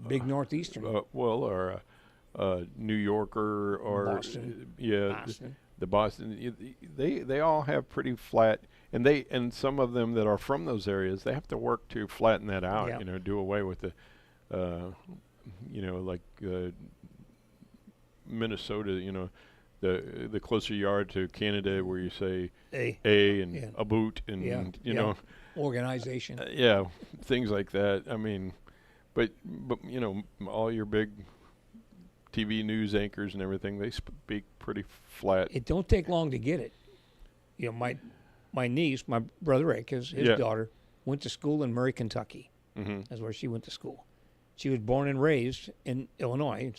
big Northeastern. Or a New Yorker or Boston. Boston. The Boston. They all have pretty flat, and some of them that are from those areas, they have to work to flatten that out. Yeah. Do away with Minnesota. The closer you are to Canada, where you say a and a boot and organization. Things like that. I mean, but all your big TV news anchors and everything, they speak pretty flat. It don't take long to get it. My niece, my brother Rick, his daughter, went to school in Murray, Kentucky. Mm-hmm. That's where she went to school. She was born and raised in Illinois,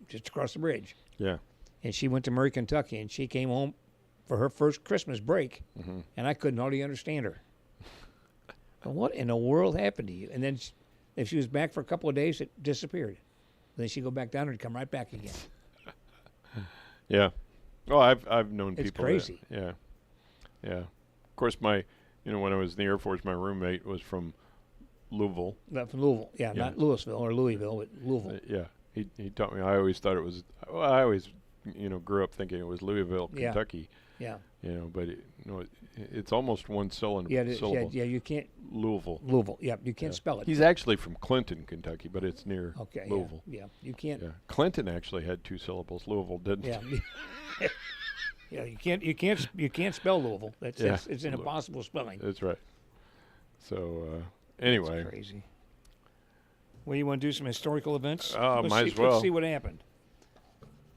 just across the bridge. Yeah. And she went to Murray, Kentucky, and she came home for her first Christmas break, and I couldn't hardly understand her. What in the world happened to you? And then if she was back for a couple of days, it disappeared. Then she'd go back down and come right back again. Yeah. Well, I've known It's people. crazy. Yeah. Of course, when I was in the Air Force, my roommate was from Louisville. From Louisville, not Louisville or Louisville, but Louisville. He taught me. I always thought it was. Well, I always grew up thinking it was Louisville, Kentucky. Yeah. But it's almost one syllable. Yeah, you can't. Louisville. Yeah, you can't spell it. He's actually from Clinton, Kentucky, but it's near Louisville. Yeah, you can't. Yeah. Clinton actually had 2 syllables. Louisville didn't. Yeah. Yeah, you can't spell Louisville. It's an impossible spelling. That's right. So anyway. That's crazy. Well, you want to do some historical events? Might as well. Let's see what happened.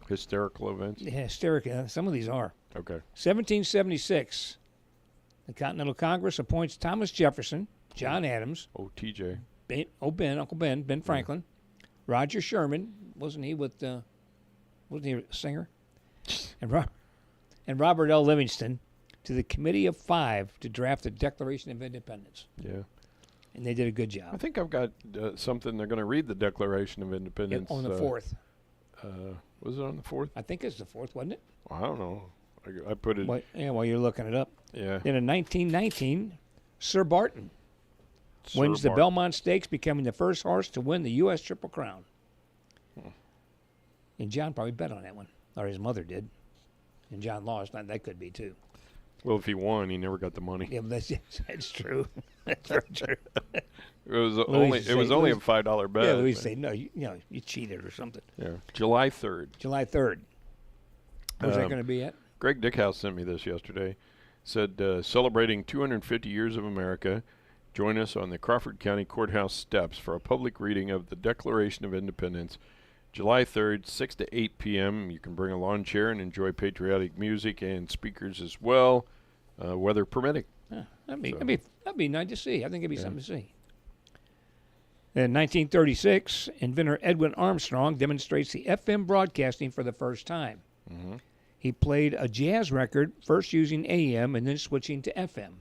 Historical events? Yeah, hysterical. Some of these are. Okay. 1776, the Continental Congress appoints Thomas Jefferson, John Adams. TJ. Uncle Ben Franklin. Roger Sherman, wasn't he a singer? And Robert L. Livingston to the Committee of 5 to draft the Declaration of Independence. Yeah. And they did a good job. I think I've got something. They're going to read the Declaration of Independence. On the 4th. Was it on the 4th? I think it's the 4th, wasn't it? Well, I don't know. I put it. While you're looking it up. Yeah. Then in 1919, Sir Barton wins the Belmont Stakes, becoming the first horse to win the U.S. Triple Crown. And John probably bet on that one, or his mother did. And John lost. That could be too. Well, if he won, he never got the money. Yeah, but that's true. That's very true. It was only a $5 bet. Yeah, Louis say no. You cheated or something. Yeah. July 3rd. July 3rd. Where's that going to be at? Greg Dickhouse sent me this yesterday. Said celebrating 250 years of America. Join us on the Crawford County Courthouse steps for a public reading of the Declaration of Independence. July 3rd, 6 to 8 p.m. You can bring a lawn chair and enjoy patriotic music and speakers as well, weather permitting. That'd be nice to see. I think it'd be something to see. In 1936, inventor Edwin Armstrong demonstrates the FM broadcasting for the first time. Mm-hmm. He played a jazz record, first using AM and then switching to FM.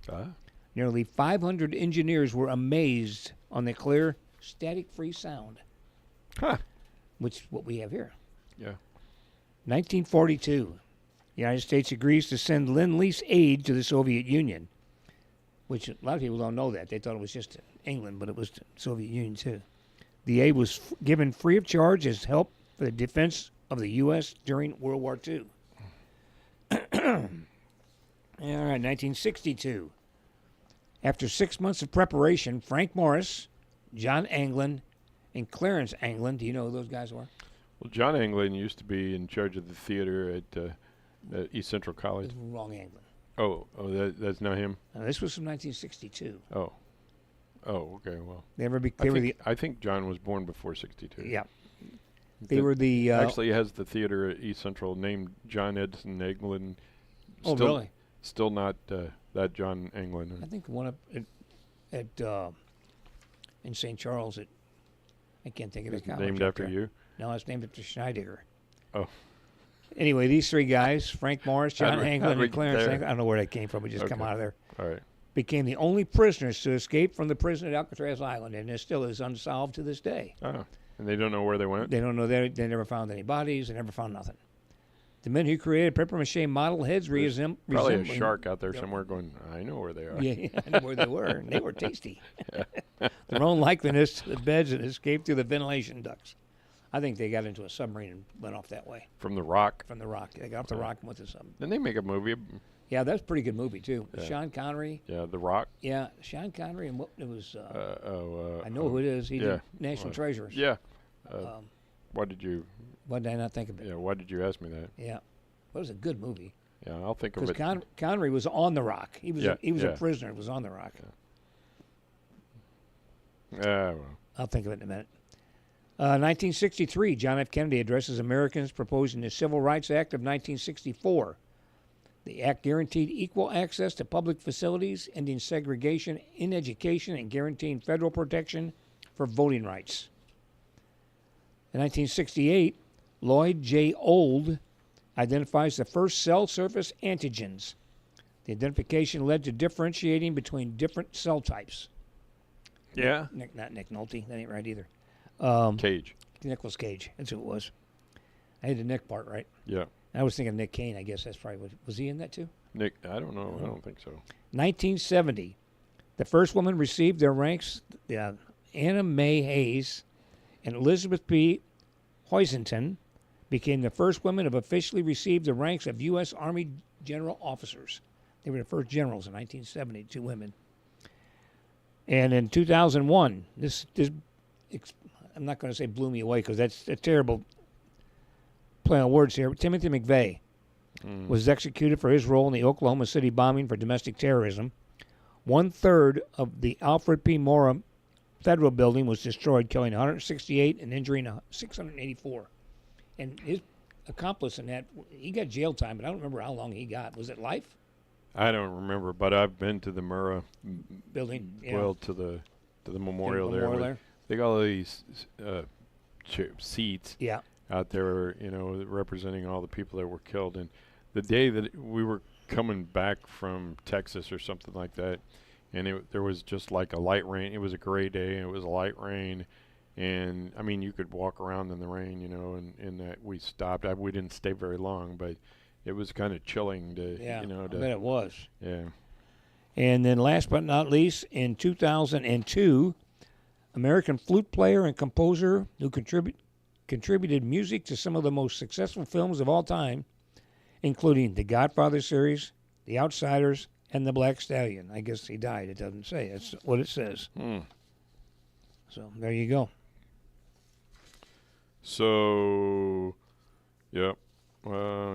Nearly 500 engineers were amazed on the clear, static-free sound. Which is what we have here. Yeah. 1942, the United States agrees to send Lend-Lease aid to the Soviet Union, which a lot of people don't know that. They thought it was just England, but it was the Soviet Union too. The aid was given free of charge as help for the defense of the U.S. during World War II. All right, 1962. After 6 months of preparation, Frank Morris, John Anglin, and Clarence Anglin, do you know who those guys were? Well, John Anglin used to be in charge of the theater at East Central College. That's wrong Anglin. Oh, that's not him? This was from 1962. Oh, okay, well. I think John was born before 62. Yeah. They were the... actually, he has the theater at East Central named John Edson Anglin. Really? Still not that John Anglin. I think one up at in St. Charles at I can't think of the It's college. named up after there. you? No, it's named after Schneider. Oh. Anyway, these three guys, Frank Morris, John Hanklin, and Clarence there. Hanklin, I don't know where they came from. It just come Okay. out of there. All right. Became the only prisoners to escape from the prison at Alcatraz Island, and it still is unsolved to this day. Oh. And they don't know where they went? They don't know. They never found any bodies. They never found nothing. The men who created papier-mâché model heads Probably resembling a shark out there somewhere going, I know where they are. Yeah, I know where they were, and they were tasty. Their own likeness to the beds and escaped through the ventilation ducts. I think they got into a submarine and went off that way. From the rock? From the rock. They got off the rock and went to something. Didn't they make a movie? Yeah, that's a pretty good movie, too. Yeah. Sean Connery. Yeah, The Rock. Yeah, Sean Connery, and what it was. I know who it is. He did National Treasures. Yeah. Why did you? Why did I not think of it? Yeah, why did you ask me that? Yeah, it was a good movie. Yeah, I'll think of it. Because Connery was on the rock. He was a prisoner. Was on the rock. Well. I'll think of it in a minute. 1963, John F. Kennedy addresses Americans proposing the Civil Rights Act of 1964. The act guaranteed equal access to public facilities, ending segregation in education, and guaranteeing federal protection for voting rights. In 1968, Lloyd J. Old identifies the first cell surface antigens. The identification led to differentiating between different cell types. Yeah? Not Nick Nolte. That ain't right either. Cage. Nicolas Cage. That's who it was. I had the Nick part right. Yeah. I was thinking Nick Kane. I guess that's probably what. Was he in that too? Nick, I don't know. I don't think so. 1970, the first woman received their ranks, Anna Mae Hayes and Elizabeth P. Hoisington became the first women to have officially received the ranks of U.S. Army general officers. They were the first generals in 1970, two women. And in 2001, this I'm not going to say blew me away because that's a terrible play on words here. Timothy McVeigh was executed for his role in the Oklahoma City bombing for domestic terrorism. 1/3 of the Alfred P. Mora Federal Building was destroyed, killing 168 and injuring 684. And his accomplice in that, he got jail time, but I don't remember how long he got. Was it life? I don't remember, but I've been to the Murrah building. Yeah. Well, to the memorial there. Memorial there. They got all these seats Yeah. out there, representing all the people that were killed. And the day that we were coming back from Texas or something like that, and there was just like a light rain. It was a gray day, and it was a light rain. And, I mean, you could walk around in the rain, and that we stopped. We didn't stay very long, but it was kind of chilling to, I bet it was. Yeah. And then last but not least, in 2002, American flute player and composer who contributed music to some of the most successful films of all time, including The Godfather series, The Outsiders, and The Black Stallion. I guess he died. It doesn't say. That's what it says. So there you go. So, yep.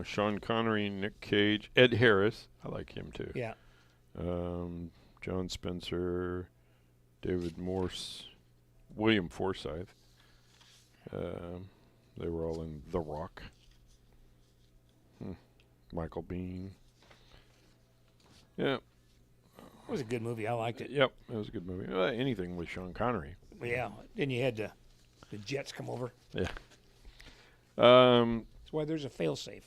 Sean Connery, Nick Cage, Ed Harris. I like him too. Yeah. John Spencer, David Morse, William Forsythe. They were all in The Rock. Michael Biehn. Yeah. It was a good movie. I liked it. Yep, it was a good movie. Anything with Sean Connery. Yeah. Then you had the jets come over. Yeah. That's why there's a failsafe.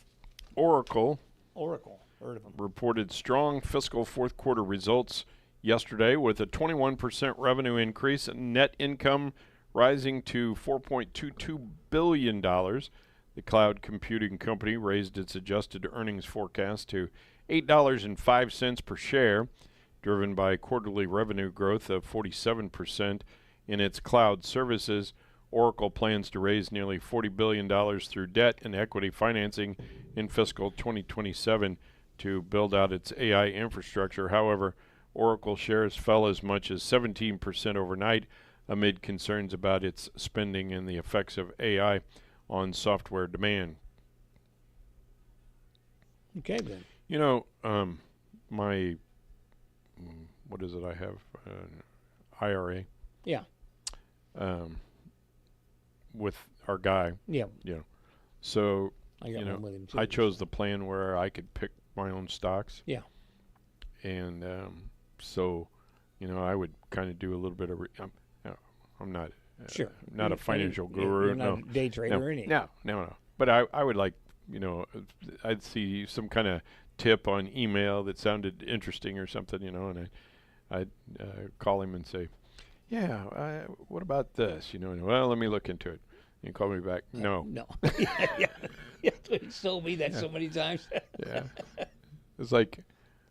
Oracle. Heard of them. Reported strong fiscal fourth quarter results yesterday with a 21% revenue increase and net income rising to $4.22 billion. The cloud computing company raised its adjusted earnings forecast to $8.05 per share, driven by quarterly revenue growth of 47% in its cloud services. Oracle plans to raise nearly $40 billion through debt and equity financing in fiscal 2027 to build out its AI infrastructure. However, Oracle shares fell as much as 17% overnight amid concerns about its spending and the effects of AI on software demand. Okay, then. My, what is it I have? IRA. Yeah. With our guy. Yeah. So, I got one with him too. I chose the plan where I could pick my own stocks. Yeah. And so, I would kind of do a little bit of. I'm not Sure. not a financial guru. You're not a day trader no, or anything. No. But I would like, I'd see some kind of tip on email that sounded interesting or something, and I'd call him and say, yeah, what about this? Well, let me look into it. You call me back. No. No. yeah. He told me that so many times. Yeah. It's like,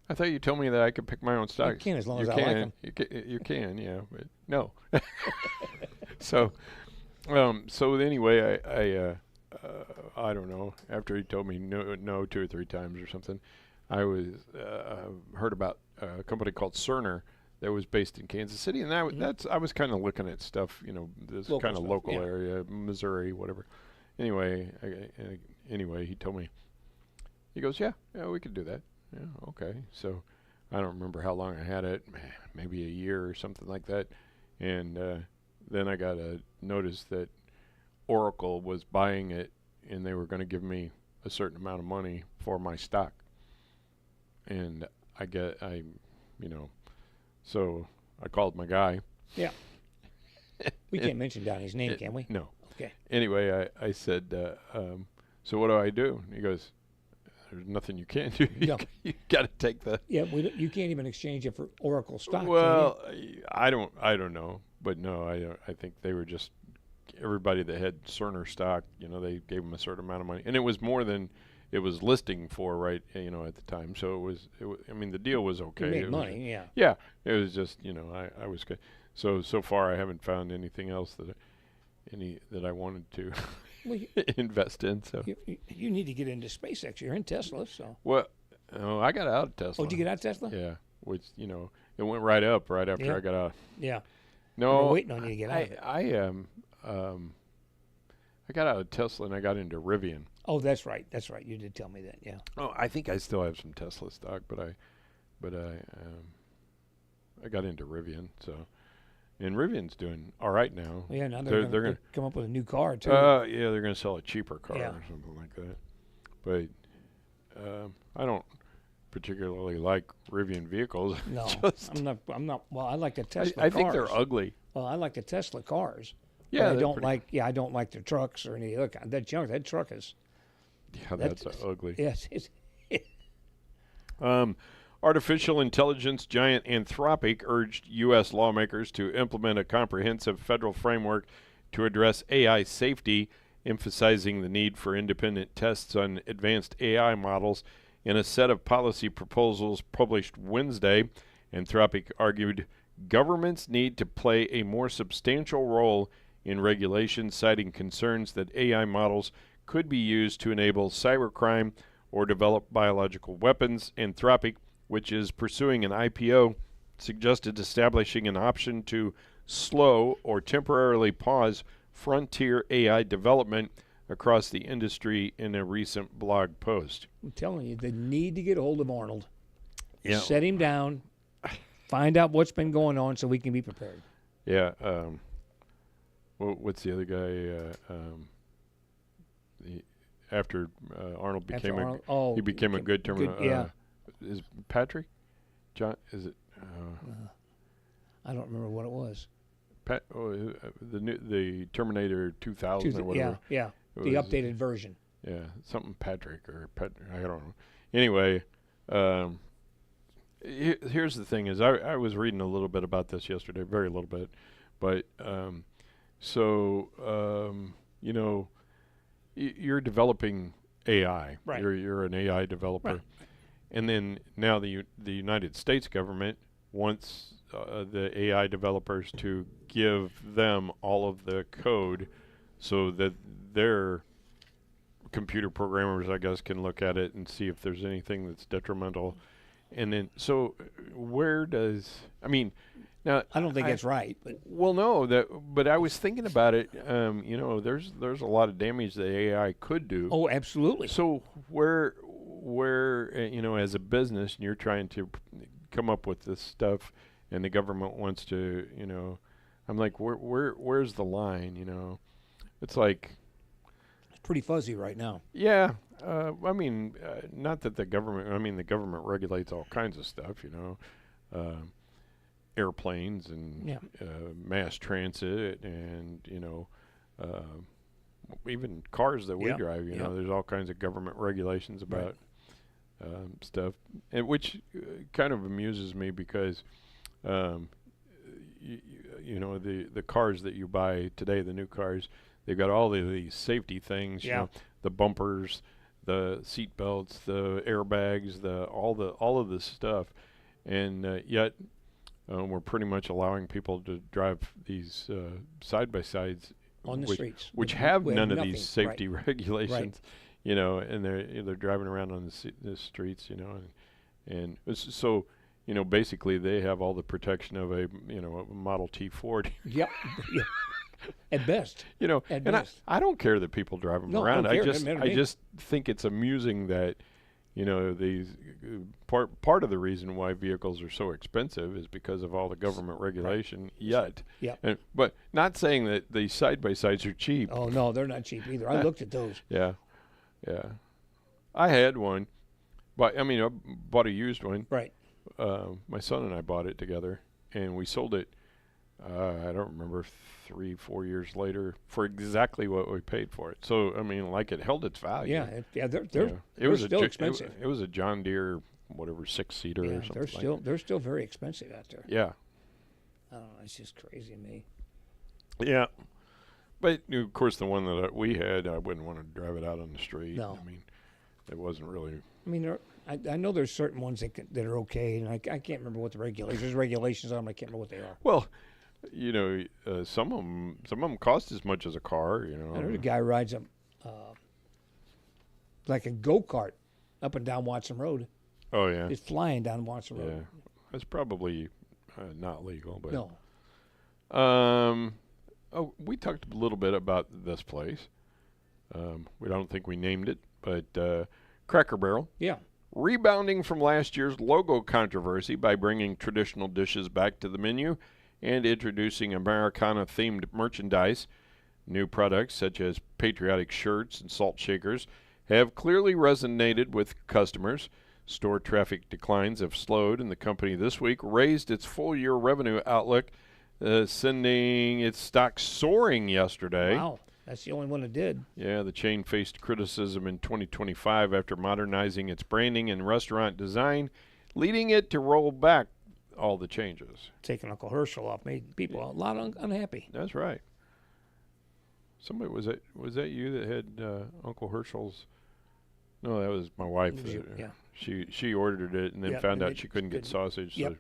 I thought you told me that I could pick my own stocks. You can as long as I like them. You can, yeah, but no. So anyway, I don't know. After he told me no 2 or 3 times or something, I was heard about a company called Cerner that was based in Kansas City, and I was kind of looking at stuff, this kind of local area, Missouri, whatever. Anyway, he told me. He goes, yeah, we could do that. Yeah, okay. So I don't remember how long I had it, maybe a year or something like that, and then I got a notice that Oracle was buying it, and they were going to give me a certain amount of money for my stock. And so I called my guy. Yeah. We can't mention Donnie's name, can we? No. Okay. Anyway, I said, so what do I do? And he goes, there's nothing you can do. No. You got to take the. Yeah, you can't even exchange it for Oracle stock. Well, I don't know, but no, I think they were just everybody that had Cerner stock. They gave them a certain amount of money, and it was more than it was listing for, right? At the time. So it was. I mean, the deal was okay. You made it money, was, yeah. Yeah, it was just I was good. So far I haven't found anything else that I wanted to invest in. So you need to get into SpaceX. You're in Tesla, so. Well, I got out of Tesla. Oh, did you get out of Tesla? Yeah, which it went right up right after I got out. Yeah. No, we're waiting on you to get out of it. I got out of Tesla and I got into Rivian. Oh, that's right. You did tell me that. Yeah. Oh, I think I still have some Tesla stock, but I got into Rivian. So, and Rivian's doing all right now. Yeah, now they're going to come up with a new car too. Yeah, they're going to sell a cheaper car or something like that. But I don't particularly like Rivian vehicles. No, I'm not. Well, I like the Tesla. I think they're ugly. Well, I like the Tesla cars. Yeah, I don't like. Yeah, I don't like their trucks or any. Look, that junk. That truck is. Yeah, that's ugly. Yes. Artificial intelligence giant Anthropic urged U.S. lawmakers to implement a comprehensive federal framework to address AI safety, emphasizing the need for independent tests on advanced AI models. In a set of policy proposals published Wednesday, Anthropic argued governments need to play a more substantial role in regulation, citing concerns that AI models could be used to enable cybercrime or develop biological weapons. Anthropic, which is pursuing an IPO, suggested establishing an option to slow or temporarily pause frontier AI development across the industry in a recent blog post. I'm telling you, they need to get a hold of Arnold. Yeah. Set him down, find out what's been going on so we can be prepared. Yeah. What's the other guy? After Arnold became he became a good terminal. Yeah. Is Patrick? John? Is it? I don't remember what it was. The Terminator 2000 or whatever. Yeah. The updated version. Yeah, something Patrick or I don't know. Anyway, here's the thing: is I was reading a little bit about this yesterday, very little bit, but you're developing AI. Right. You're an AI developer, right. And then now the United States government wants the AI developers to give them all of the code so that their computer programmers, I guess, can look at it and see if there's anything that's detrimental. And then, so where does, now I don't think that's right. But. Well, no, but I was thinking about it. There's a lot of damage that AI could do. Oh, absolutely. So where as a business, and you're trying to come up with this stuff, and the government wants to, I'm like, where's the line? It's like. It's pretty fuzzy right now. Yeah. Not that the government regulates all kinds of stuff, airplanes and mass transit and, even cars that we drive. There's all kinds of government regulations about stuff, and which kind of amuses me because, the cars that you buy today, the new cars, they've got all these safety things. The bumpers, the seat belts, the airbags, all of this stuff, and yet we're pretty much allowing people to drive these side by sides on the streets, which have none of nothing. these safety regulations. And they're driving around on the streets, and so basically they have all the protection of a Model T Ford. Yep. At best. And best. I don't care that people drive them around. I just think it's amusing that these part of the reason why vehicles are so expensive is because of all the government regulation. But not saying that the side by sides are cheap. Oh no, they're not cheap either. I looked at those. Yeah. I had one, but I bought a used one. Right. My son and I bought it together, and we sold it. I don't remember 3-4 years later for exactly what we paid for it. So it held its value. They're still expensive. It was a John Deere, whatever, 6-seater or something. They're still very expensive out there. Yeah. I don't know. It's just crazy to me. Yeah. But of course, the one that we had, I wouldn't want to drive it out on the street. No. It wasn't really. I know there's certain ones that are okay, and I can't remember what the regulations. There's regulations on them. I can't remember what they are. Well, some of them cost as much as a car. I heard a guy rides like a go-kart up and down Watson Road. Oh yeah. It's flying down Watson Road. Yeah, that's probably not legal, but no. We talked a little bit about this place. We don't think we named it, but Cracker Barrel. Yeah. Rebounding from last year's logo controversy by bringing traditional dishes back to the menu and introducing Americana-themed merchandise. New products such as patriotic shirts and salt shakers have clearly resonated with customers. Store traffic declines have slowed, and the company this week raised its full-year revenue outlook, sending its stock soaring yesterday. Wow, that's the only one that did. Yeah, the chain faced criticism in 2025 after modernizing its branding and restaurant design, leading it to roll back all the changes. Taking Uncle Herschel off made people a lot unhappy. That's right. Somebody was that you that had Uncle Herschel's? No, that was my wife. Yeah. She ordered it and then found out she couldn't get sausage. Yep.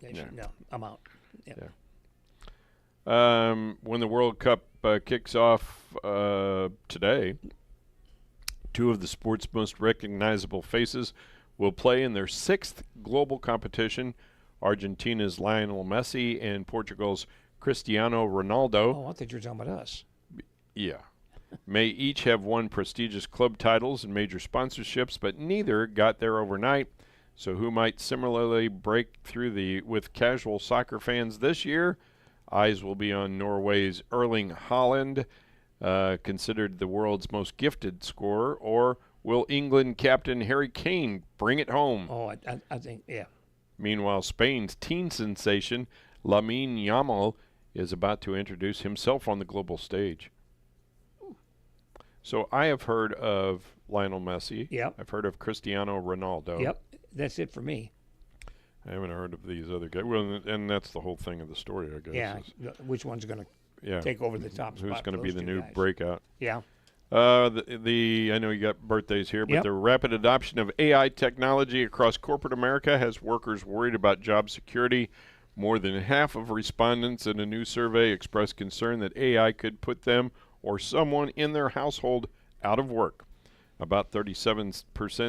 So, no, I'm out. Yep. Yeah. When the World Cup kicks off today, two of the sport's most recognizable faces will play in their sixth global competition. Argentina's Lionel Messi and Portugal's Cristiano Ronaldo. Oh, I thought you were talking about us. Yeah. May each have won prestigious club titles and major sponsorships, but neither got there overnight. So who might similarly break through with casual soccer fans this year? Eyes will be on Norway's Erling Haaland, considered the world's most gifted scorer, or will England captain Harry Kane bring it home? Oh, I think, yeah. Meanwhile, Spain's teen sensation, Lamine Yamal, is about to introduce himself on the global stage. So I have heard of Lionel Messi. Yep. I've heard of Cristiano Ronaldo. Yep. That's it for me. I haven't heard of these other guys. Well, and that's the whole thing of the story, I guess. Yeah. Which one's going to take over the top spot? Who's going to be the new guys? breakout? Yeah. I know you got birthdays here, but the rapid adoption of AI technology across corporate America has workers worried about job security. More than half of respondents in a new survey expressed concern that AI could put them or someone in their household out of work. About 37%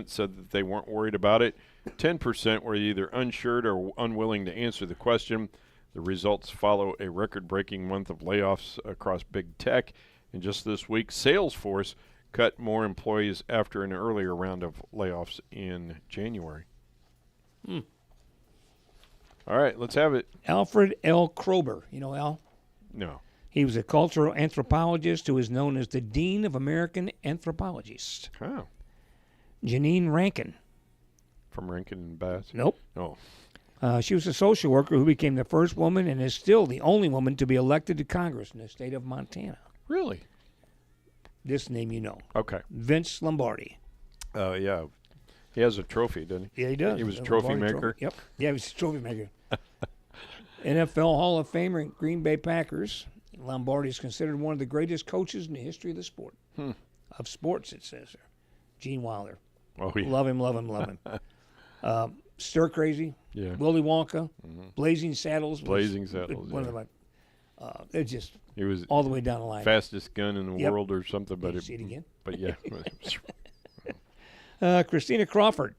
said that they weren't worried about it. 10% were either unsure or unwilling to answer the question. The results follow a record-breaking month of layoffs across big tech. And just this week, Salesforce cut more employees after an earlier round of layoffs in January. All right, let's have it. Alfred L. Kroeber. You know Al? No. He was a cultural anthropologist who is known as the Dean of American Anthropologists. Oh. Janine Rankin. From Rankin and Bass? Nope. Oh. She was a social worker who became the first woman and is still the only woman to be elected to Congress in the state of Montana. Really? This name you know. Okay. Vince Lombardi. Yeah. He has a trophy, doesn't he? Yeah, he does. He was a The trophy Lombardi maker. Yep. Yeah, he was a trophy maker. NFL Hall of Famer and Green Bay Packers. Lombardi is considered one of the greatest coaches in the history of the sport. Of sports, it says there. Gene Wilder. Oh, yeah. Love him, love him, love him. Stir Crazy. Yeah. Willy Wonka. Blazing Saddles. Blazing Saddles, One of my. They're just He was all the way down the line. Fastest gun in the Yep. world or something. But You see it again? But yeah. Christina Crawford,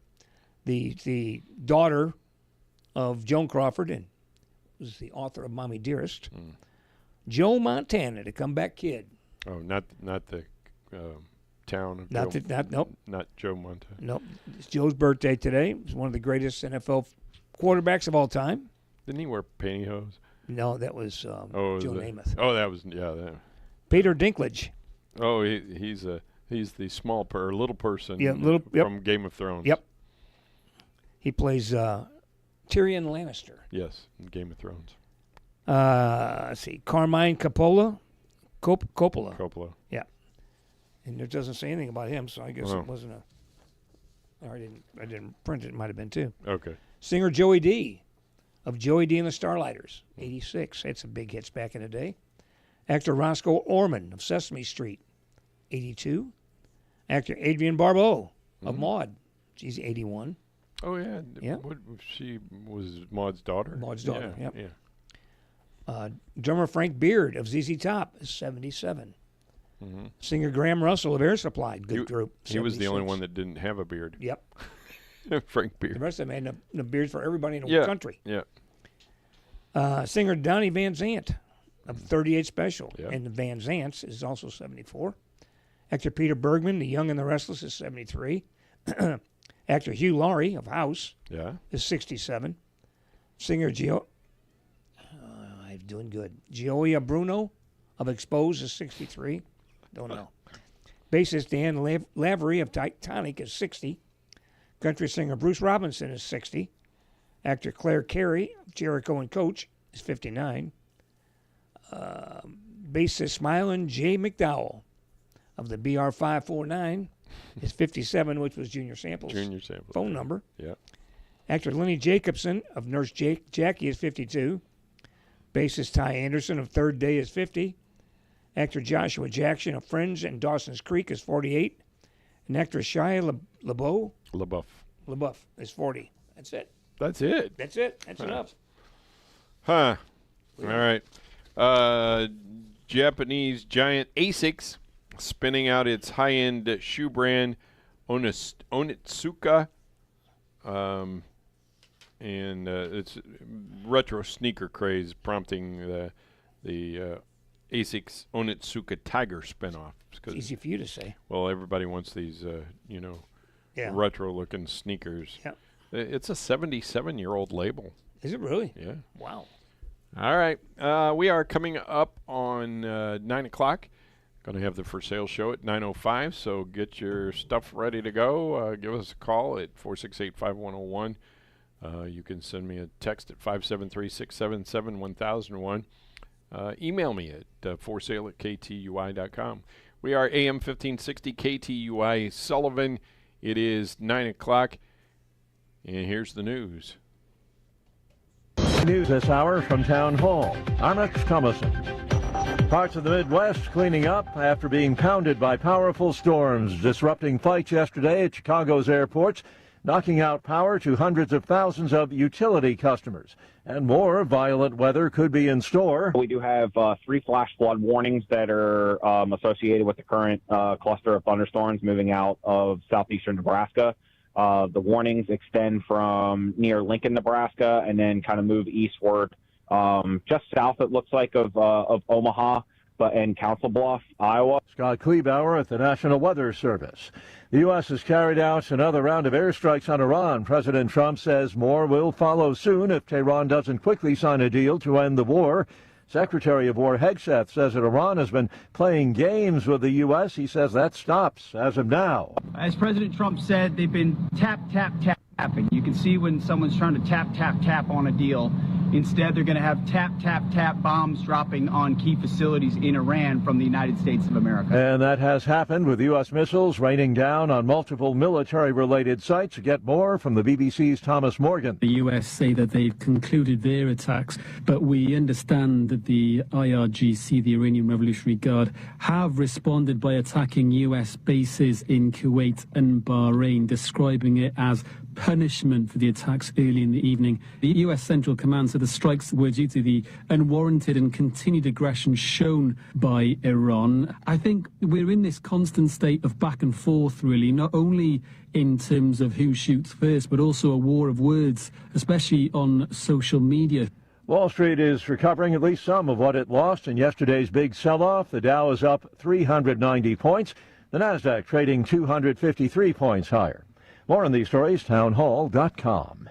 the daughter of Joan Crawford, and was the author of Mommy Dearest. Joe Montana, the comeback kid. Oh, not the town of Not Joe. nope. Not Joe Montana. Nope. It's Joe's birthday today. He's one of the greatest NFL quarterbacks of all time. Didn't he wear pantyhose? No, that was Joe Namath. Oh, that was that. Peter Dinklage. Oh, he's the small little person. Yeah, from Game of Thrones. Yep. He plays Tyrion Lannister. Yes, in Game of Thrones. Let's see, Carmine Coppola. Coppola. Yeah. And it doesn't say anything about him, so I guess it wasn't a. Or I didn't print it. It might have been too. Okay. Singer Joey D. of Joey D and the Starlighters, 86. Had some big hits back in the day. Actor Roscoe Orman of Sesame Street, 82. Actor Adrienne Barbeau of Maude. She's 81. Oh, yeah. Yeah. She was Maud's daughter? Maud's daughter, yeah. yep. Yeah. Drummer Frank Beard of ZZ Top is 77. Singer Graham Russell of Air Supply, good group. He was the only 76. one that didn't have a beard. Yep. Frank Beard. The rest of them had no beards for everybody in the country. Yeah. Singer Donnie Van Zant of 38 Special. Yeah. And the Van Zants is also 74. Actor Peter Bergman, The Young and the Restless, is 73. Actor Hugh Laurie of House is 67. Singer I'm doing good. Gioia Bruno of Expose is 63. Don't know. Bassist Dan Lavery of Titanic is 60. Country singer Bruce Robinson is 60. Actor Claire Carey of Jericho and Coach is 59. Bassist Smilin' Jay McDowell of the BR549 is 57, which was Junior Sample's phone number. Yeah. Actor Lenny Jacobson of Nurse Jackie is 52. Bassist Ty Anderson of Third Day is 50. Actor Joshua Jackson of Friends and Dawson's Creek is 48. And actor Shia LaBeouf is 40. That's it. That's it? That's it. That's enough. Huh. All right. Japanese giant ASICS spinning out its high-end shoe brand Onitsuka. And it's retro sneaker craze prompting the ASICS Onitsuka Tiger spinoff. It's easy for you to say. Well, everybody wants these, retro-looking sneakers. Yep. It's a 77-year-old label. Is it really? Yeah. Wow. All right. We are coming up on 9 o'clock. Going to have the for sale show at 9:05, so get your stuff ready to go. Give us a call at 468-5101. You can send me a text at 573-677-1001. Email me at forsale@ktui.com. We are AM 1560 KTUI Sullivan. It is 9 o'clock, and here's the news. News this hour from Town Hall. I'm Rex Thomason. Parts of the Midwest cleaning up after being pounded by powerful storms, disrupting flights yesterday at Chicago's airports, knocking out power to hundreds of thousands of utility customers. And more violent weather could be in store. We do have 3 flash flood warnings that are associated with the current cluster of thunderstorms moving out of southeastern Nebraska. The warnings extend from near Lincoln, Nebraska, and then kind of move eastward just south, it looks like, of Omaha, and Council Bluff, Iowa. Scott Kleebauer at the National Weather Service. The U.S. has carried out another round of airstrikes on Iran. President Trump says more will follow soon if Tehran doesn't quickly sign a deal to end the war. Secretary of War Hegseth says that Iran has been playing games with the U.S. He says that stops as of now. As President Trump said, they've been tap, tap, tap happen. You can see when someone's trying to tap, tap, tap on a deal. Instead, they're going to have tap, tap, tap bombs dropping on key facilities in Iran from the United States of America. And that has happened with U.S. missiles raining down on multiple military-related sites. Get more from the BBC's Thomas Morgan. The U.S. say that they've concluded their attacks, but we understand that the IRGC, the Iranian Revolutionary Guard, have responded by attacking U.S. bases in Kuwait and Bahrain, describing it as punishment for the attacks early in the evening. The U.S. Central Command said the strikes were due to the unwarranted and continued aggression shown by Iran. I think we're in this constant state of back and forth, really, not only in terms of who shoots first, but also a war of words, especially on social media. Wall Street is recovering at least some of what it lost in yesterday's big sell-off. The Dow is up 390 points. The Nasdaq trading 253 points higher. More on these stories, townhall.com.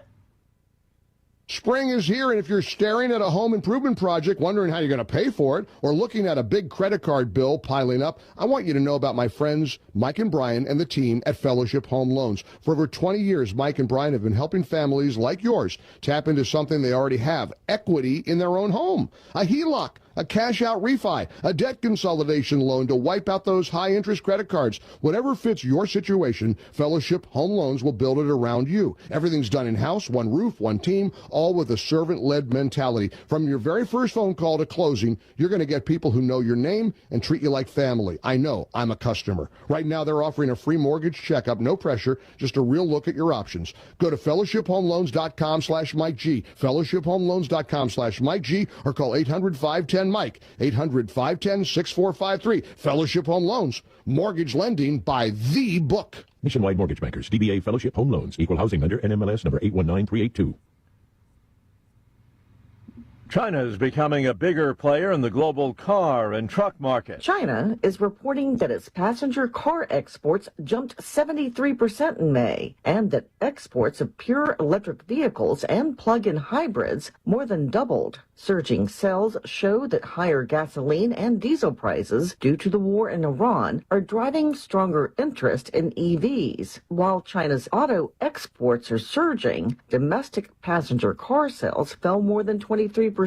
Spring is here, and if you're staring at a home improvement project, wondering how you're going to pay for it, or looking at a big credit card bill piling up, I want you to know about my friends Mike and Brian and the team at Fellowship Home Loans. For over 20 years, Mike and Brian have been helping families like yours tap into something they already have, equity in their own home. A HELOC, a cash-out refi, a debt consolidation loan to wipe out those high-interest credit cards. Whatever fits your situation, Fellowship Home Loans will build it around you. Everything's done in-house, one roof, one team, all with a servant-led mentality. From your very first phone call to closing, you're going to get people who know your name and treat you like family. I know. I'm a customer. Right now, they're offering a free mortgage checkup, no pressure, just a real look at your options. Go to fellowshiphomeloans.com/Mike G, fellowshiphomeloans.com/Mike G, or call 800-510-MIKE, 800-510-6453. Fellowship Home Loans, mortgage lending by the book. Nationwide Mortgage Bankers, DBA Fellowship Home Loans, Equal Housing Lender, NMLS number 819382. China is becoming a bigger player in the global car and truck market. China is reporting that its passenger car exports jumped 73% in May, and that exports of pure electric vehicles and plug-in hybrids more than doubled. Surging sales show that higher gasoline and diesel prices due to the war in Iran are driving stronger interest in EVs. While China's auto exports are surging, domestic passenger car sales fell more than 23%.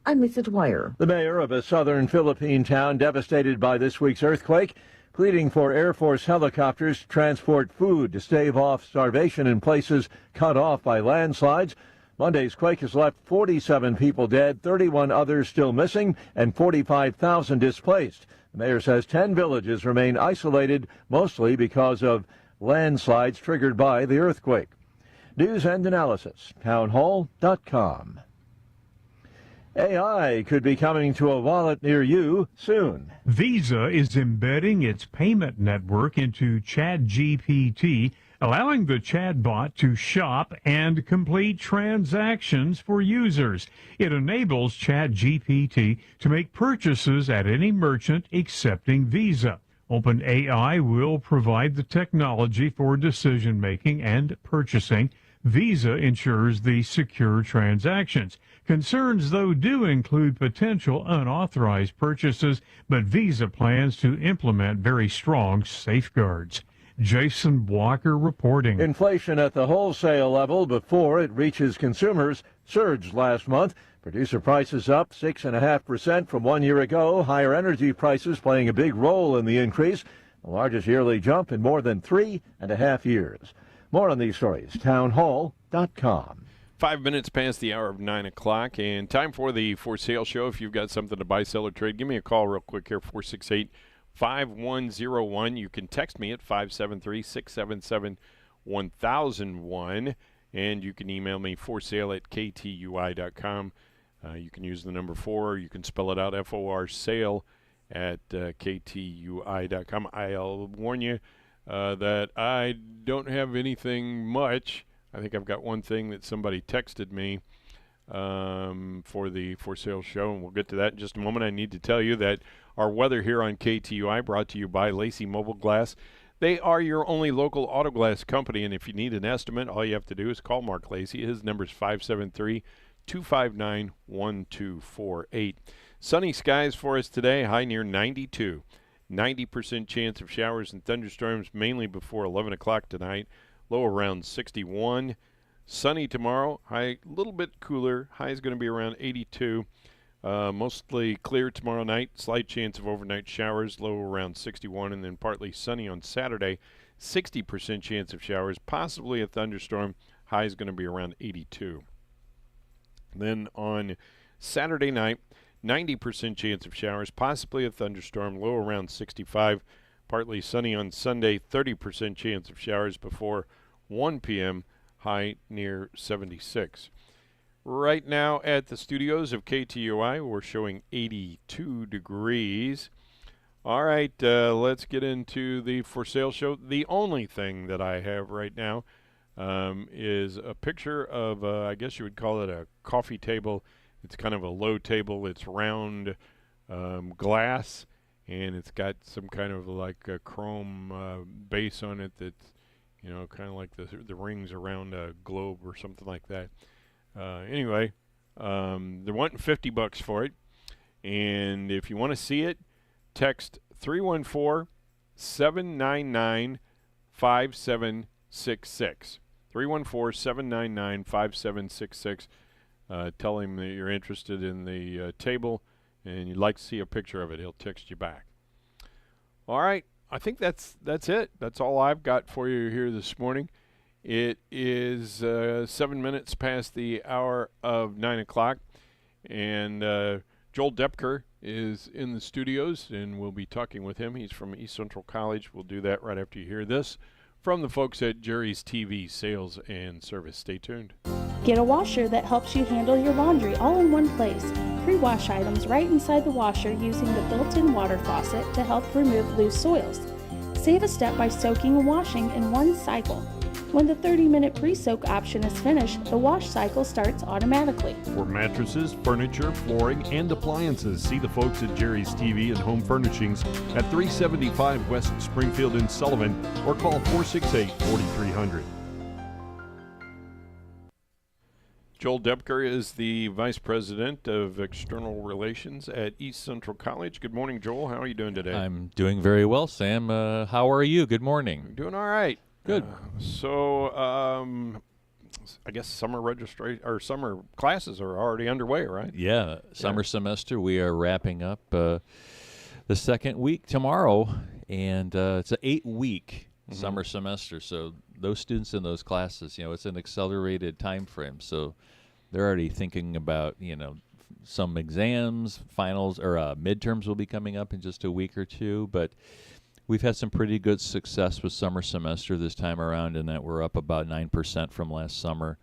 I'm Lisa Dwyer. The mayor of a southern Philippine town devastated by this week's earthquake, pleading for Air Force helicopters to transport food to stave off starvation in places cut off by landslides. Monday's quake has left 47 people dead, 31 others still missing, and 45,000 displaced. The mayor says 10 villages remain isolated, mostly because of landslides triggered by the earthquake. News and analysis, townhall.com. AI could be coming to a wallet near you soon. Visa is embedding its payment network into ChatGPT, allowing the chatbot to shop and complete transactions for users. It enables ChatGPT to make purchases at any merchant accepting Visa. OpenAI will provide the technology for decision-making and purchasing. Visa ensures the secure transactions. Concerns, though, do include potential unauthorized purchases, but Visa plans to implement very strong safeguards. Jason Walker reporting. Inflation at the wholesale level before it reaches consumers surged last month. Producer prices up 6.5% from 1 year ago. Higher energy prices playing a big role in the increase, the largest yearly jump in more than 3.5 years. More on these stories, townhall.com. 5 minutes past the hour of 9 o'clock, and time for the For Sale Show. If you've got something to buy, sell, or trade, give me a call real quick here, 468-5101. You can text me at 573-677-1001, and you can email me forsale@ktui.com. You can use the number 4, or you can spell it out, FOR sale at ktui.com. I'll warn you that I don't have anything much. I think I've got one thing that somebody texted me for the For Sale Show, and we'll get to that in just a moment. I need to tell you that our weather here on KTUI brought to you by Lacey Mobile Glass. They are your only local auto glass company, and if you need an estimate, all you have to do is call Mark Lacey. His number is 573-259-1248. Sunny skies for us today, high near 92. 90% chance of showers and thunderstorms, mainly before 11 o'clock tonight. low around 61. Sunny tomorrow, high a little bit cooler. High is going to be around 82. Mostly clear tomorrow night. Slight chance of overnight showers, low around 61, and then partly sunny on Saturday. 60% chance of showers, possibly a thunderstorm. High is going to be around 82. Then on Saturday night, 90% chance of showers, possibly a thunderstorm, low around 65. Partly sunny on Sunday, 30% chance of showers before 1 p.m., high near 76. Right now at the studios of KTUI, we're showing 82 degrees. All right, let's get into the for sale show. The only thing that I have right now is a picture of, I guess you would call it a coffee table. It's kind of a low table. It's round glass, and it's got some kind of like a chrome base on it that's, you know, kind of like the rings around a globe or something like that. Anyway, they're wanting $50 for it, and if you want to see it, text 314-799-5766. 314-799-5766. Tell him that you're interested in the table and you'd like to see a picture of it. He'll text you back. All right, I think that's it. That's all I've got for you here this morning. It is 7 minutes past the hour of 9 o'clock, and Joel Depker is in the studios, and we'll be talking with him. He's from East Central College. We'll do that right after you hear this from the folks at Jerry's TV Sales and Service. Stay tuned. Get a washer that helps you handle your laundry all in one place. Pre-wash items right inside the washer using the built-in water faucet to help remove loose soils. Save a step by soaking and washing in one cycle. When the 30-minute pre-soak option is finished, the wash cycle starts automatically. For mattresses, furniture, flooring, and appliances, see the folks at Jerry's TV and Home Furnishings at 375 West Springfield in Sullivan, or call 468-4300. Joel Depker is the Vice President of External Relations at East Central College. Good morning, Joel. How are you doing today? I'm doing very well, Sam. How are you? Good morning. Doing all right. Good. I guess summer registration or summer classes are already underway, right? Yeah, summer semester. We are wrapping up the second week tomorrow, and it's an 8-week summer semester. So those students in those classes, you know, it's an accelerated time frame. So they're already thinking about, you know, some exams, finals, or midterms will be coming up in just a week or two, but we've had some pretty good success with summer semester this time around, in that we're up about 9% from last summer.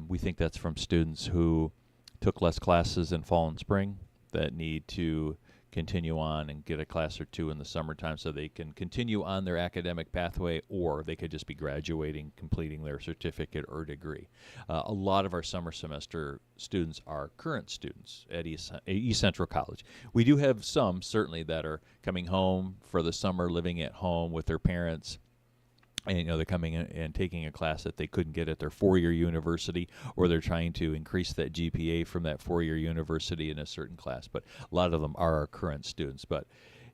We think that's from students who took less classes in fall and spring that need to continue on and get a class or two in the summertime so they can continue on their academic pathway, or they could just be graduating, completing their certificate or degree. A lot of our summer semester students are current students at East Central College. We do have some, certainly, that are coming home for the summer, living at home with their parents, and, you know, they're coming in and taking a class that they couldn't get at their four-year university, or they're trying to increase that GPA from that four-year university in a certain class. But a lot of them are our current students. But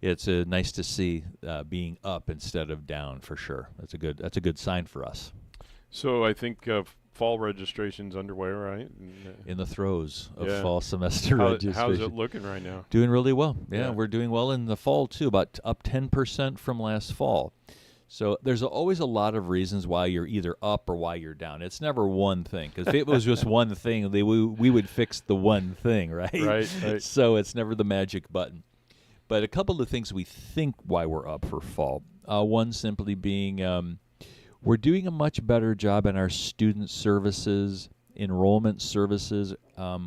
it's nice to see being up instead of down, for sure. That's a good sign for us. So I think fall registration's underway, right? In the throes of fall semester registration. How's it looking right now? Doing really well. Yeah, we're doing well in the fall too, about up 10% from last fall. So there's always a lot of reasons why you're either up or why you're down. It's never one thing, because if it was just one thing, we would fix the one thing, right? Right. So it's never the magic button. But a couple of things we think why we're up for fall. One simply being we're doing a much better job in our student services, enrollment services,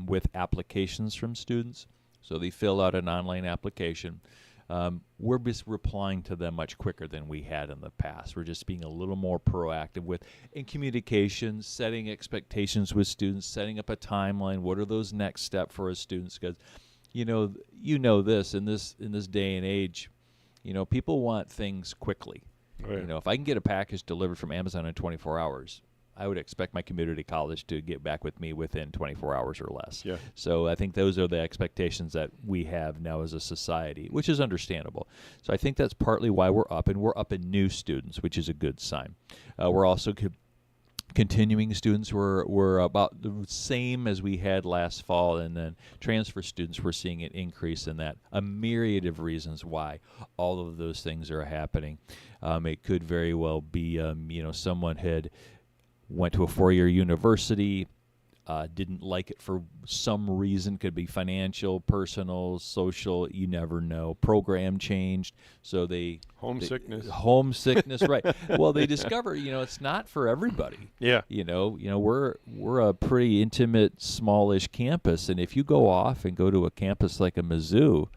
with applications from students. So they fill out an online application. We're just replying to them much quicker than we had in the past. We're just being a little more proactive in communication, setting expectations with students, setting up a timeline. What are those next steps for us students? Because you know this in this day and age, you know, people want things quickly. Right. You know, if I can get a package delivered from Amazon in 24 hours, I would expect my community college to get back with me within 24 hours or less. Yeah. So I think those are the expectations that we have now as a society, which is understandable. So I think that's partly why we're up, and we're up in new students, which is a good sign. We're also continuing students were about the same as we had last fall, and then transfer students, we're seeing an increase in that. A myriad of reasons why all of those things are happening. It could very well be, someone had went to a 4-year university, didn't like it for some reason. Could be financial, personal, social, you never know. Program changed, so homesickness, right. Well, they discover, it's not for everybody. Yeah. We're a pretty intimate, smallish campus, and if you go off and go to a campus like a Mizzou,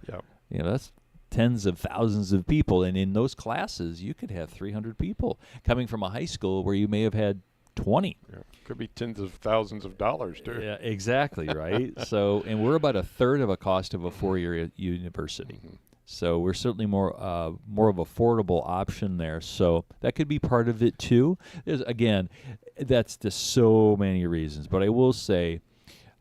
that's tens of thousands of people, and in those classes, you could have 300 people coming from a high school where you may have had 20. Yeah. Could be tens of thousands of dollars, too. Yeah, exactly, right? So, and we're about a third of a cost of a 4-year university. Mm-hmm. So we're certainly more of affordable option there. So that could be part of it, too. Again, that's just so many reasons. But I will say,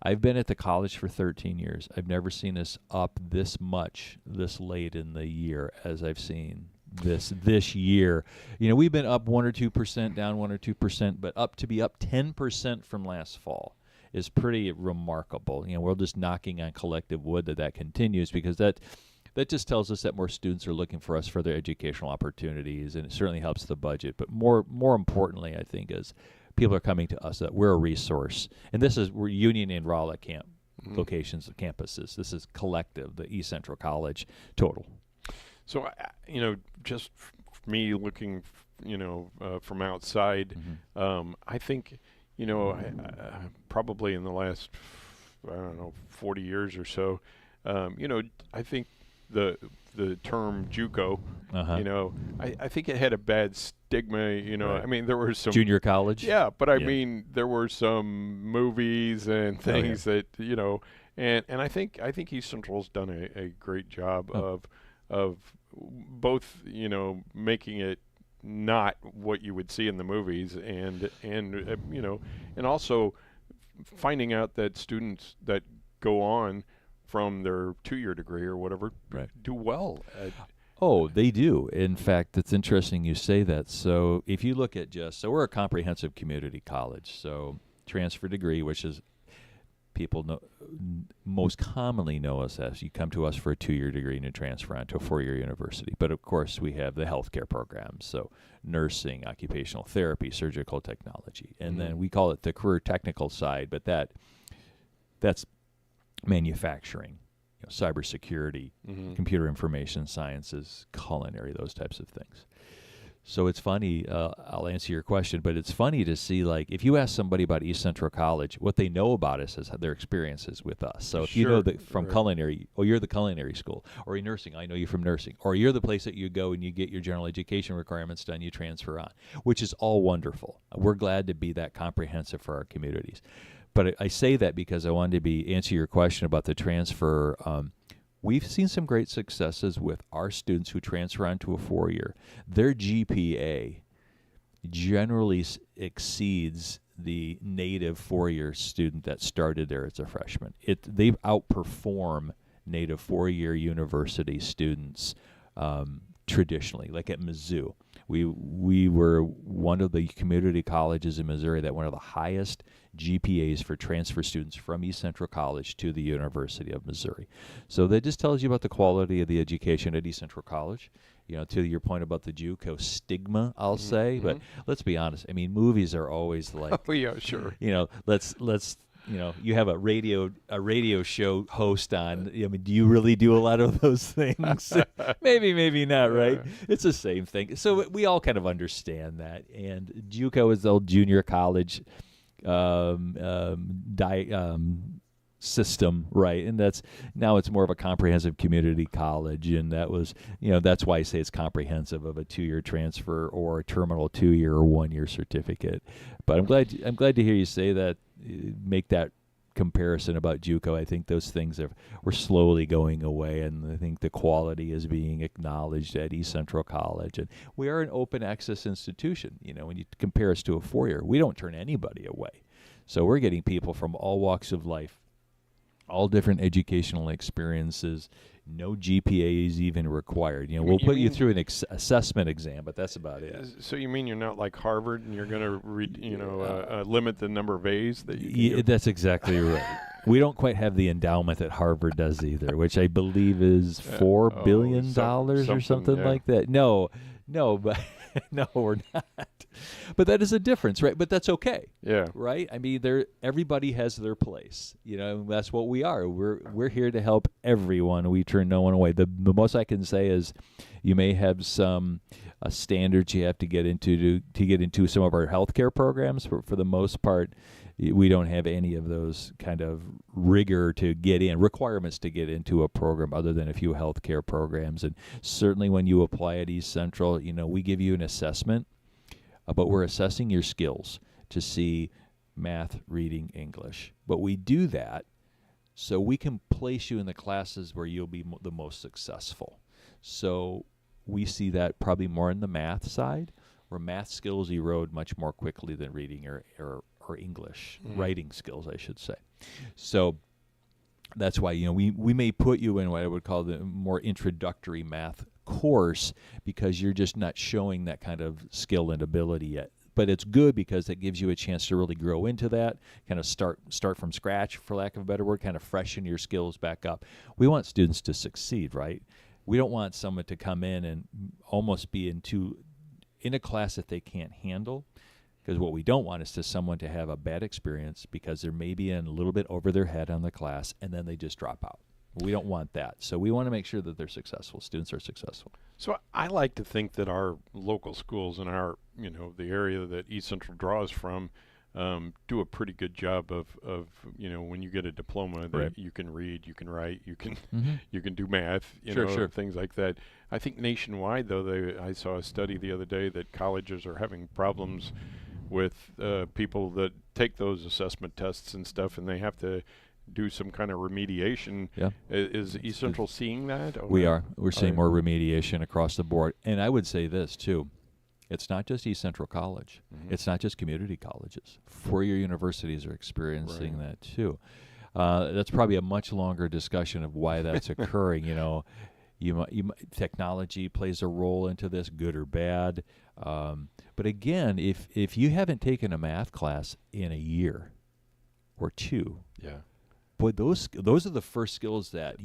I've been at the college for 13 years. I've never seen us up this much this late in the year as I've seen this year. We've been up 1 or 2%, down 1 or 2%, but to be up 10% from last fall is pretty remarkable. We're just knocking on collective wood that continues, because that just tells us that more students are looking for us for their educational opportunities, and it certainly helps the budget. But more importantly, I think, is people are coming to us that we're a resource. And we're Union and Rolla locations of campuses. This is collective, the East Central College total. So, just me looking, from outside, I think, probably in the last, 40 years or so, I think the term JUCO, I think it had a bad stigma, Right. I mean, there were some junior college. Yeah, but I mean, there were some movies and things that, and I think East Central's done a great job of both, making it not what you would see in the movies, and also finding out that students that go on from their 2-year degree or whatever do well. Oh, they do. In fact, it's interesting you say that. So if you look at we're a comprehensive community college. So transfer degree, which is people most commonly know us as, you come to us for a 2-year degree and you transfer on to a 4-year university. But of course, we have the healthcare programs, so nursing, occupational therapy, surgical technology, and then we call it the career technical side. But that's manufacturing, cybersecurity, computer information sciences, culinary, those types of things. So it's funny, I'll answer your question, but it's funny to see, like, if you ask somebody about East Central College, what they know about us is their experiences with us. So if you know that from culinary, you're the culinary school, or in nursing, I know you from nursing, or you're the place that you go and you get your general education requirements done, you transfer on, which is all wonderful. We're glad to be that comprehensive for our communities. But I say that because I wanted to answer your question about the transfer. We've seen some great successes with our students who transfer on to a 4-year. Their GPA generally exceeds the native 4-year student that started there as a freshman. They outperform native 4-year university students traditionally, like at Mizzou. We were one of the community colleges in Missouri that one of the highest GPAs for transfer students from East Central College to the University of Missouri. So that just tells you about the quality of the education at East Central College. To your point about the JUCO stigma, I'll say, but let's be honest. I mean, movies are always like, oh yeah, sure. Let's you have a radio show host on. I mean, do you really do a lot of those things? maybe not, right? It's the same thing. So we all kind of understand that. And JUCO is the old junior college system, right? And now it's more of a comprehensive community college, and that was, that's why I say it's comprehensive of a 2-year transfer or a terminal 2-year or 1-year certificate. But I'm glad to hear you say that, make that comparison about JUCO. I think those things were slowly going away, and I think the quality is being acknowledged at East Central College. And we are an open access institution. You know, when you compare us to a four-year, we don't turn anybody away. So we're getting people from all walks of life, all different educational experiences. No GPA is even required. You know, we'll put you through an assessment exam, but that's about it. So you mean you're not like Harvard, and you're going to limit the number of A's that you can do? That's exactly right. We don't quite have the endowment that Harvard does either, which I believe is $4 billion or something like that. No, but no, we're not. But that is a difference, right? But that's okay. Yeah. Right? I mean, everybody has their place. You know, that's what we are. We're here to help everyone. We turn no one away. The most I can say is you may have some standards you have to get into to get into some of our healthcare programs. For the most part, we don't have any of those kind of rigor to get in, requirements to get into a program other than a few healthcare programs. And certainly when you apply at East Central, you know, we give you an assessment, but we're assessing your skills to see math, reading, English. But we do that so we can place you in the classes where you'll be the most successful. So we see that probably more in the math side, where math skills erode much more quickly than reading or English, writing skills, I should say. So that's why, you know, we may put you in what I would call the more introductory math course because you're just not showing that kind of skill and ability yet. But it's good because it gives you a chance to really grow into that, kind of start from scratch, for lack of a better word, kind of freshen your skills back up. We want students to succeed, right? We don't want someone to come in and almost be in a class that they can't handle. Because what we don't want is someone to have a bad experience because they're maybe in a little bit over their head on the class and then they just drop out. We don't want that. So we want to make sure that they're successful. Students are successful. So I like to think that our local schools and our, you know, the area that East Central draws from do a pretty good job of you know, when you get a diploma that you can read, you can write, you can you can do math, you know, things like that. I think nationwide, though, I saw a study the other day that colleges are having problems with people that take those assessment tests and stuff, and they have to do some kind of remediation. Yeah. Is East Central seeing that? We are. We're seeing more remediation across the board. And I would say this, too. It's not just East Central College. It's not just community colleges. Four-year universities are experiencing that, too. That's probably a much longer discussion of why that's occurring. You know, technology plays a role into this, good or bad. But again, if you haven't taken a math class in a year or two, boy, those are the first skills that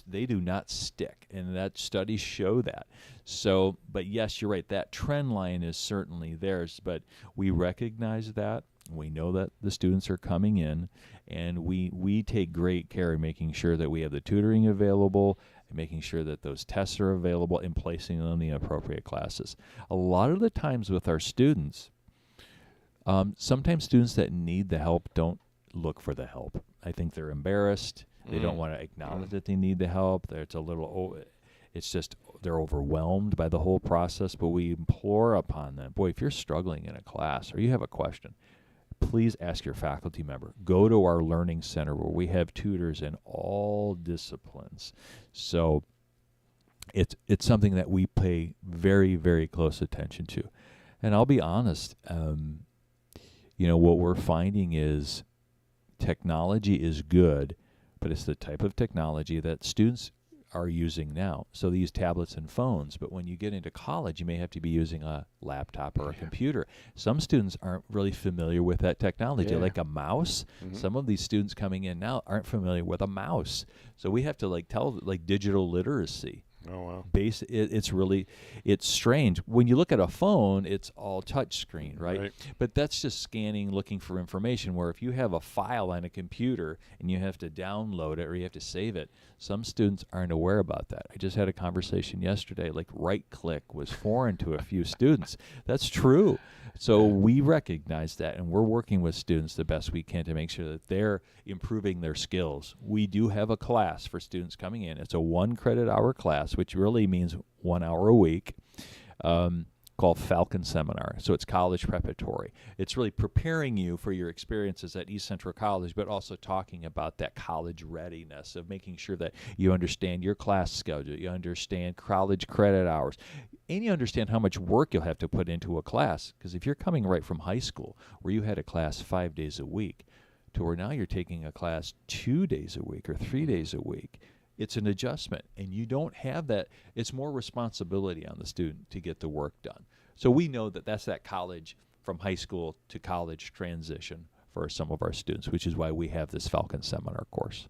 they do not stick, and that studies show that. So, but yes, you're right. That trend line is certainly theirs, but we recognize that. We know that the students are coming in, and we take great care in making sure that we have the tutoring available, and making sure that those tests are available, and placing them in the appropriate classes. A lot of the times with our students, sometimes students that need the help don't look for the help. I think they're embarrassed. They don't want to acknowledge that they need the help. It's just they're overwhelmed by the whole process, but we implore upon them, boy, if you're struggling in a class or you have a question, please ask your faculty member. Go to our learning center where we have tutors in all disciplines. So it's something that we pay very, very close attention to. And I'll be honest, you know, what we're finding is technology is good, but it's the type of technology that students are using now. So they use tablets and phones, but when you get into college, you may have to be using a laptop or a computer. Some students aren't really familiar with that technology, like a mouse. Some of these students coming in now aren't familiar with a mouse. So we have to tell digital literacy. Oh, wow. It's strange. When you look at a phone, it's all touch screen, right? But that's just scanning, looking for information, where if you have a file on a computer and you have to download it or you have to save it, some students aren't aware about that. I just had a conversation yesterday, right-click was foreign to a few students. That's true. So we recognize that, and we're working with students the best we can to make sure that they're improving their skills. We do have a class for students coming in. It's a 1 credit hour class, which really means 1 hour a week. called Falcon Seminar. So it's college preparatory. It's really preparing you for your experiences at East Central College, but also talking about that college readiness of making sure that you understand your class schedule, you understand college credit hours, and you understand how much work you'll have to put into a class. Because if you're coming right from high school where you had a class 5 days a week to where now you're taking a class 2 days a week or 3 days a week, it's an adjustment, and you don't have that. It's more responsibility on the student to get the work done. So we know that that's that college from high school to college transition for some of our students, which is why we have this Falcon Seminar course.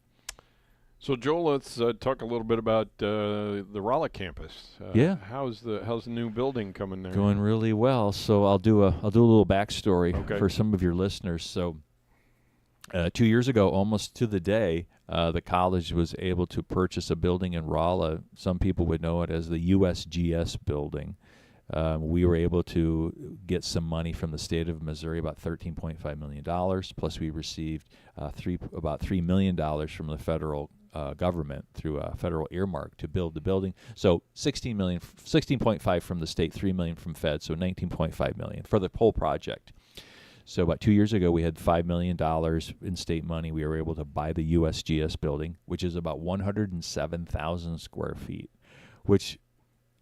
So Joel, let's talk a little bit about the Rolla campus. Yeah. How's the new building coming there? Going really well. So I'll do a little backstory Okay. for some of your listeners. So 2 years ago, almost to the day, the college was able to purchase a building in Rolla. Some people would know it as the USGS building. We were able to get some money from the state of Missouri, about $13.5 million, plus we received about $3 million from the federal government through a federal earmark to build the building. So $16.5 from the state, $3 million from Fed, so $19.5 million for the whole project. So about 2 years ago, we had $5 million in state money. We were able to buy the USGS building, which is about 107,000 square feet, which,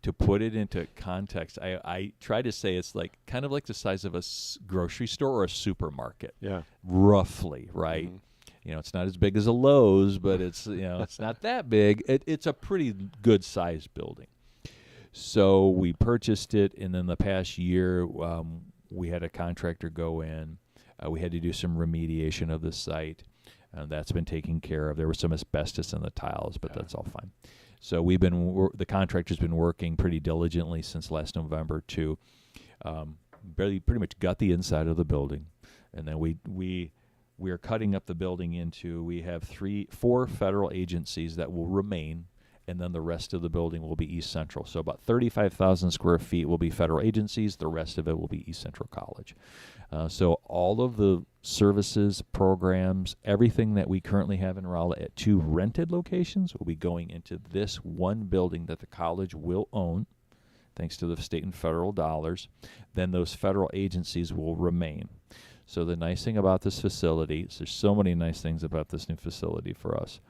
to put it into context, I try to say it's like kind of like the size of a grocery store or a supermarket. Yeah. Roughly, right? Mm-hmm. You know, it's not as big as a Lowe's, but it's, you know, it's not that big. It's a pretty good sized building. So we purchased it, and then the past year, we had a contractor go in. We had to do some remediation of the site. That's been taken care of. There was some asbestos in the tiles, but that's all fine. So the contractor's been working pretty diligently since last November to pretty much gut the inside of the building. And then we are cutting up the building into, we have 4 federal agencies that will remain, and then the rest of the building will be East Central. So about 35,000 square feet will be federal agencies. The rest of it will be East Central College. So all of the services, programs, everything that we currently have in Rolla at 2 rented locations will be going into this one building that the college will own, thanks to the state and federal dollars. Then those federal agencies will remain. So the nice thing about this facility, there's so many nice things about this new facility for us.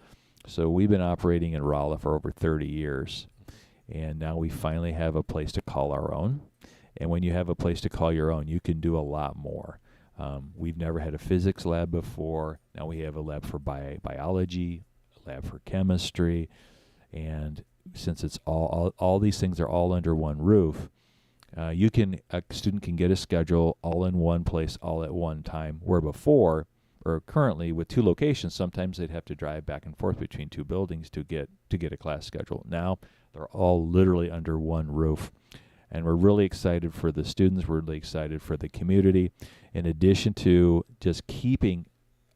So we've been operating in Rolla for over 30 years, and now we finally have a place to call our own. And when you have a place to call your own, you can do a lot more. We've never had a physics lab before. Now we have a lab for biology, a lab for chemistry, and since it's all these things are all under one roof, a student can get a schedule all in one place, all at one time, where before, or currently with 2 locations, sometimes they'd have to drive back and forth between 2 buildings to get a class schedule. Now they're all literally under one roof. And we're really excited for the students. We're really excited for the community. In addition to just keeping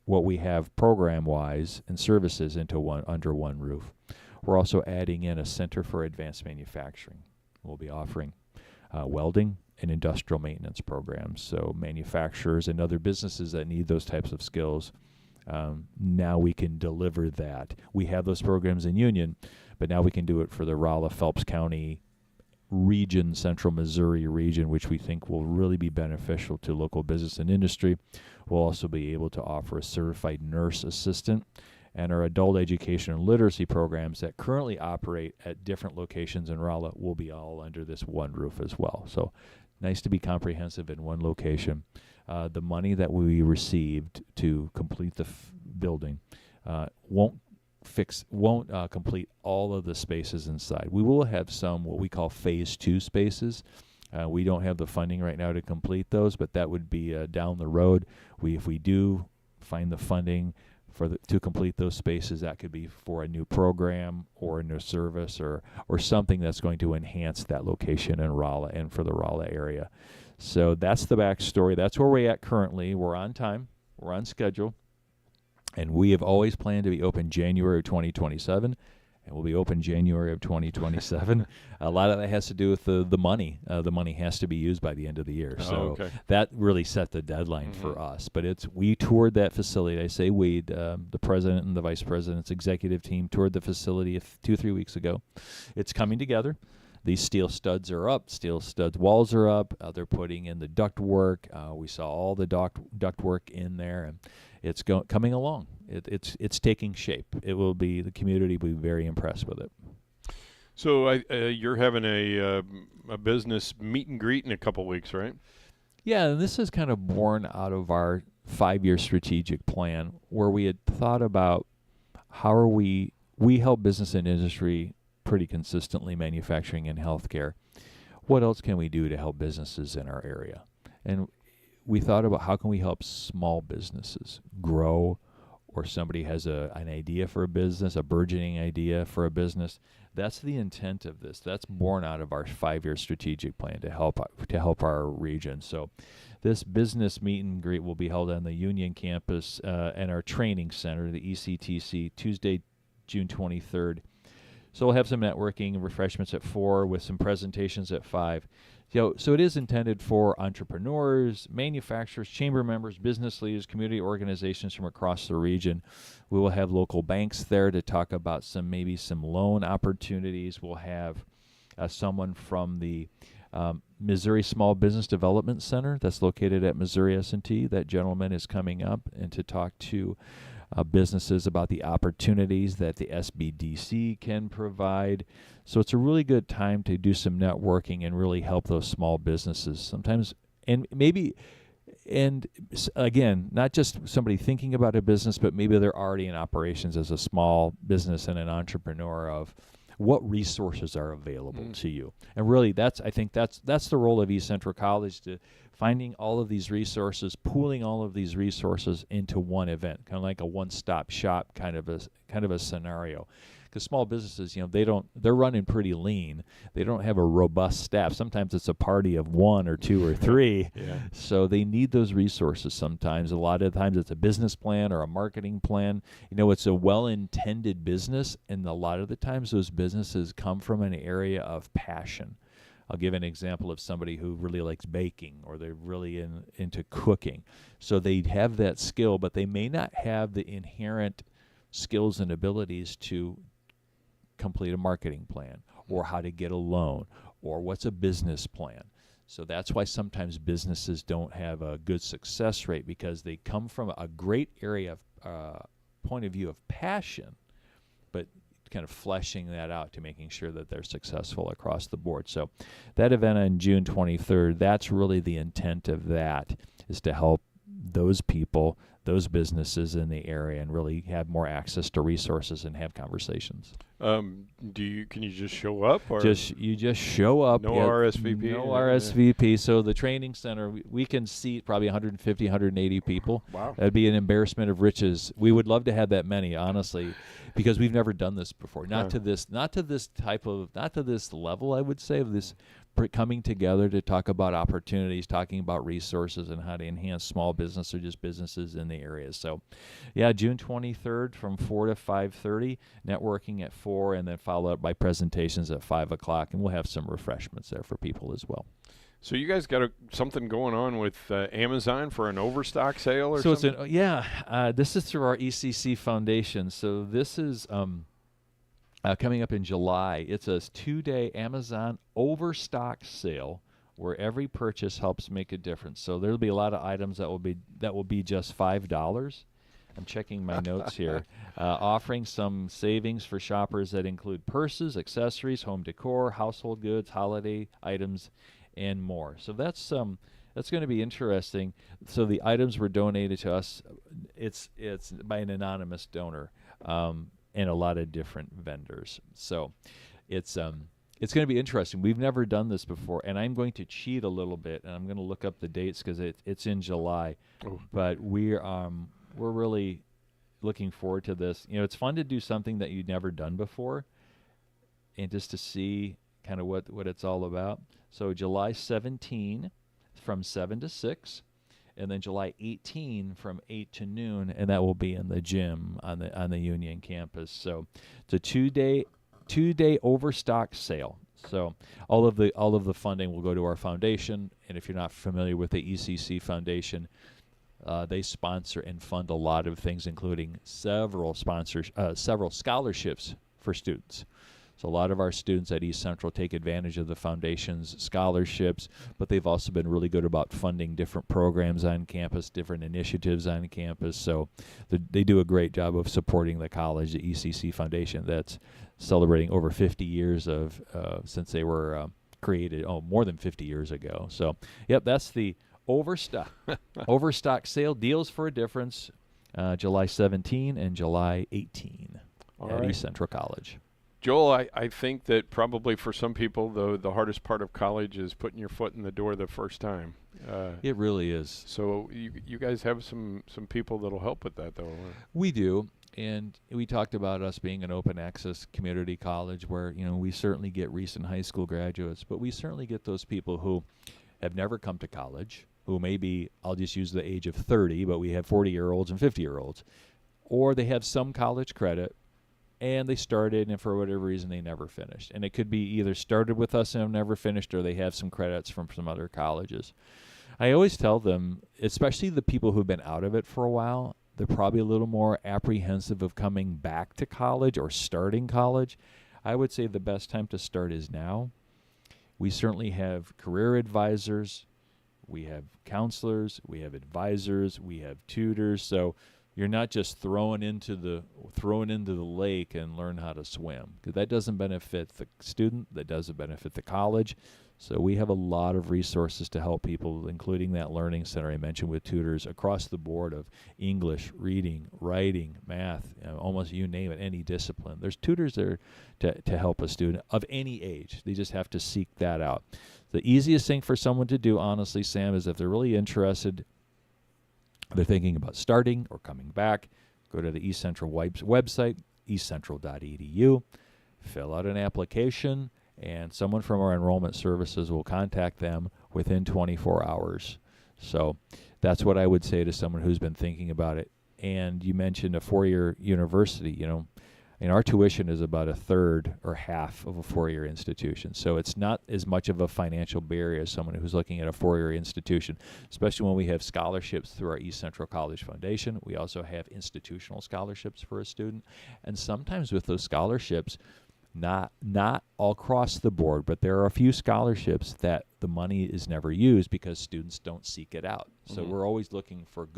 what we have program-wise and services under one roof, we're also adding in a Center for Advanced Manufacturing. We'll be offering welding and industrial maintenance programs. So manufacturers and other businesses that need those types of skills, now we can deliver that. We have those programs in Union, but now we can do it for the Rolla, Phelps County region, Central Missouri region, which we think will really be beneficial to local business and industry. We'll also be able to offer a certified nurse assistant, and our adult education and literacy programs that currently operate at different locations in Rolla will be all under this one roof as well. So nice to be comprehensive in one location. The money that we received to complete the building won't complete all of the spaces inside. We will have some what we call phase 2 spaces. We don't have the funding right now to complete those, but that would be down the road. If we do find the funding to complete those spaces, that could be for a new program or a new service or something that's going to enhance that location in Rolla and for the Rolla area. So that's the backstory. That's where we're at currently. We're on time. We're on schedule. And we have always planned to be open January of 2027, and we'll be open January of 2027. A lot of that has to do with the money. The money has to be used by the end of the year. So that really set the deadline for us. But we toured that facility. I say we, the president and the vice president's executive team toured the facility 2-3 weeks ago. It's coming together. these steel studs are up. Steel studs walls are up. They're putting in the duct work. We saw all the duct work in there, and it's coming along. It's taking shape. The community will be very impressed with it. So you're having a business meet and greet in a couple weeks, right? Yeah, and this is kind of born out of our 5-year strategic plan, where we had thought about how are we help business and industry pretty consistently, manufacturing and healthcare. What else can we do to help businesses in our area? And we thought about how can we help small businesses grow, or somebody has an idea for a business, a burgeoning idea for a business. That's the intent of this. That's born out of our 5-year strategic plan to help our region. So this business meet and greet will be held on the Union campus and our training center, the ECTC, Tuesday, June 23rd. So we'll have some networking and refreshments at 4 with some presentations at 5. So it is intended for entrepreneurs, manufacturers, chamber members, business leaders, community organizations from across the region. We will have local banks there to talk about maybe some loan opportunities. We'll have someone from the Missouri Small Business Development Center that's located at Missouri S&T. That gentleman is coming up and to talk to businesses about the opportunities that the SBDC can provide. So it's a really good time to do some networking and really help those small businesses sometimes. And again, not just somebody thinking about a business, but maybe they're already in operations as a small business and an entrepreneur of what resources are available to you. And really, I think that's the role of East Central College, to finding all of these resources, pooling all of these resources into one event, kind of like a one-stop shop kind of a scenario. Because small businesses, they're running pretty lean. They don't have a robust staff. Sometimes it's a party of 1 or 2 or 3. Yeah. So they need those resources sometimes. A lot of times it's a business plan or a marketing plan. It's a well-intended business, and a lot of the times those businesses come from an area of passion. I'll give an example of somebody who really likes baking, or they're really into cooking. So they have that skill, but they may not have the inherent skills and abilities to complete a marketing plan, or how to get a loan, or what's a business plan. So that's why sometimes businesses don't have a good success rate, because they come from a great area of point of view of passion, but kind of fleshing that out to making sure that they're successful across the board. So that event on June 23rd, that's really the intent of that, is to help those people, those businesses in the area, and really have more access to resources and have conversations. Can you just show up, or you just show up? No RSVP. No RSVP. So the training center, we can seat probably 150, 180 people. Wow. That'd be an embarrassment of riches. We would love to have that many, honestly, because we've never done this before. Not to this level, I would say, of this coming together to talk about opportunities, talking about resources, and how to enhance small business or just businesses in the area. So, yeah, June 23rd from 4 to 5:30, networking at 4, and then followed up by presentations at 5 o'clock, and we'll have some refreshments there for people as well. So you guys got something going on with Amazon for an overstock sale or something? This is through our ECC Foundation. So this is coming up in July. It's a 2-day Amazon overstock sale where every purchase helps make a difference. So there'll be a lot of items that will be just $5. I'm checking my notes here. Offering some savings for shoppers that include purses, accessories, home decor, household goods, holiday items, and more. So that's going to be interesting. So the items were donated to us. It's by an anonymous donor. And a lot of different vendors. So it's going to be interesting. We've never done this before, and I'm going to cheat a little bit, and I'm going to look up the dates because it's in July. Oh. But we're really looking forward to this. It's fun to do something that you've never done before, and just to see kind of what it's all about. So July 17 from 7 to 6. And then July 18 from 8 to noon, and that will be in the gym on the Union campus. So it's a two-day overstock sale. So all of the funding will go to our foundation. And if you're not familiar with the ECC Foundation, they sponsor and fund a lot of things, including several scholarships for students. So a lot of our students at East Central take advantage of the foundation's scholarships, but they've also been really good about funding different programs on campus, different initiatives on campus. So they do a great job of supporting the college, the ECC Foundation, that's celebrating over 50 years of since they were created, more than 50 years ago. So, yep, that's the Overstock sale, deals for a difference, July 17 and July 18 at East Central College. Joel, I think that probably for some people, the hardest part of college is putting your foot in the door the first time. It really is. So you guys have some people that'll help with that, though. We do, and we talked about us being an open access community college where, we certainly get recent high school graduates, but we certainly get those people who have never come to college, who maybe, I'll just use the age of 30, but we have 40-year-olds and 50-year-olds, or they have some college credit, and they started, and for whatever reason, they never finished. And it could be either started with us and have never finished, or they have some credits from some other colleges. I always tell them, especially the people who've been out of it for a while, they're probably a little more apprehensive of coming back to college or starting college. I would say the best time to start is now. We certainly have career advisors, we have counselors, we have advisors, we have tutors. So you're not just thrown into the lake and learn how to swim, because that doesn't benefit the student, that doesn't benefit the college. So we have a lot of resources to help people, including that learning center I mentioned with tutors across the board of English, reading, writing, math, almost you name it, any discipline. There's tutors there to help a student of any age. They just have to seek that out. The easiest thing for someone to do, honestly, Sam, is if they're really interested, they're thinking about starting or coming back, go to the East Central website, eastcentral.edu, fill out an application, and someone from our enrollment services will contact them within 24 hours. So that's what I would say to someone who's been thinking about it. And you mentioned a four-year university, and our tuition is about a third or half of a four-year institution. So it's not as much of a financial barrier as someone who's looking at a four-year institution, especially when we have scholarships through our East Central College Foundation. We also have institutional scholarships for a student. And sometimes with those scholarships, not all across the board, but there are a few scholarships that the money is never used because students don't seek it out. So we're always looking for good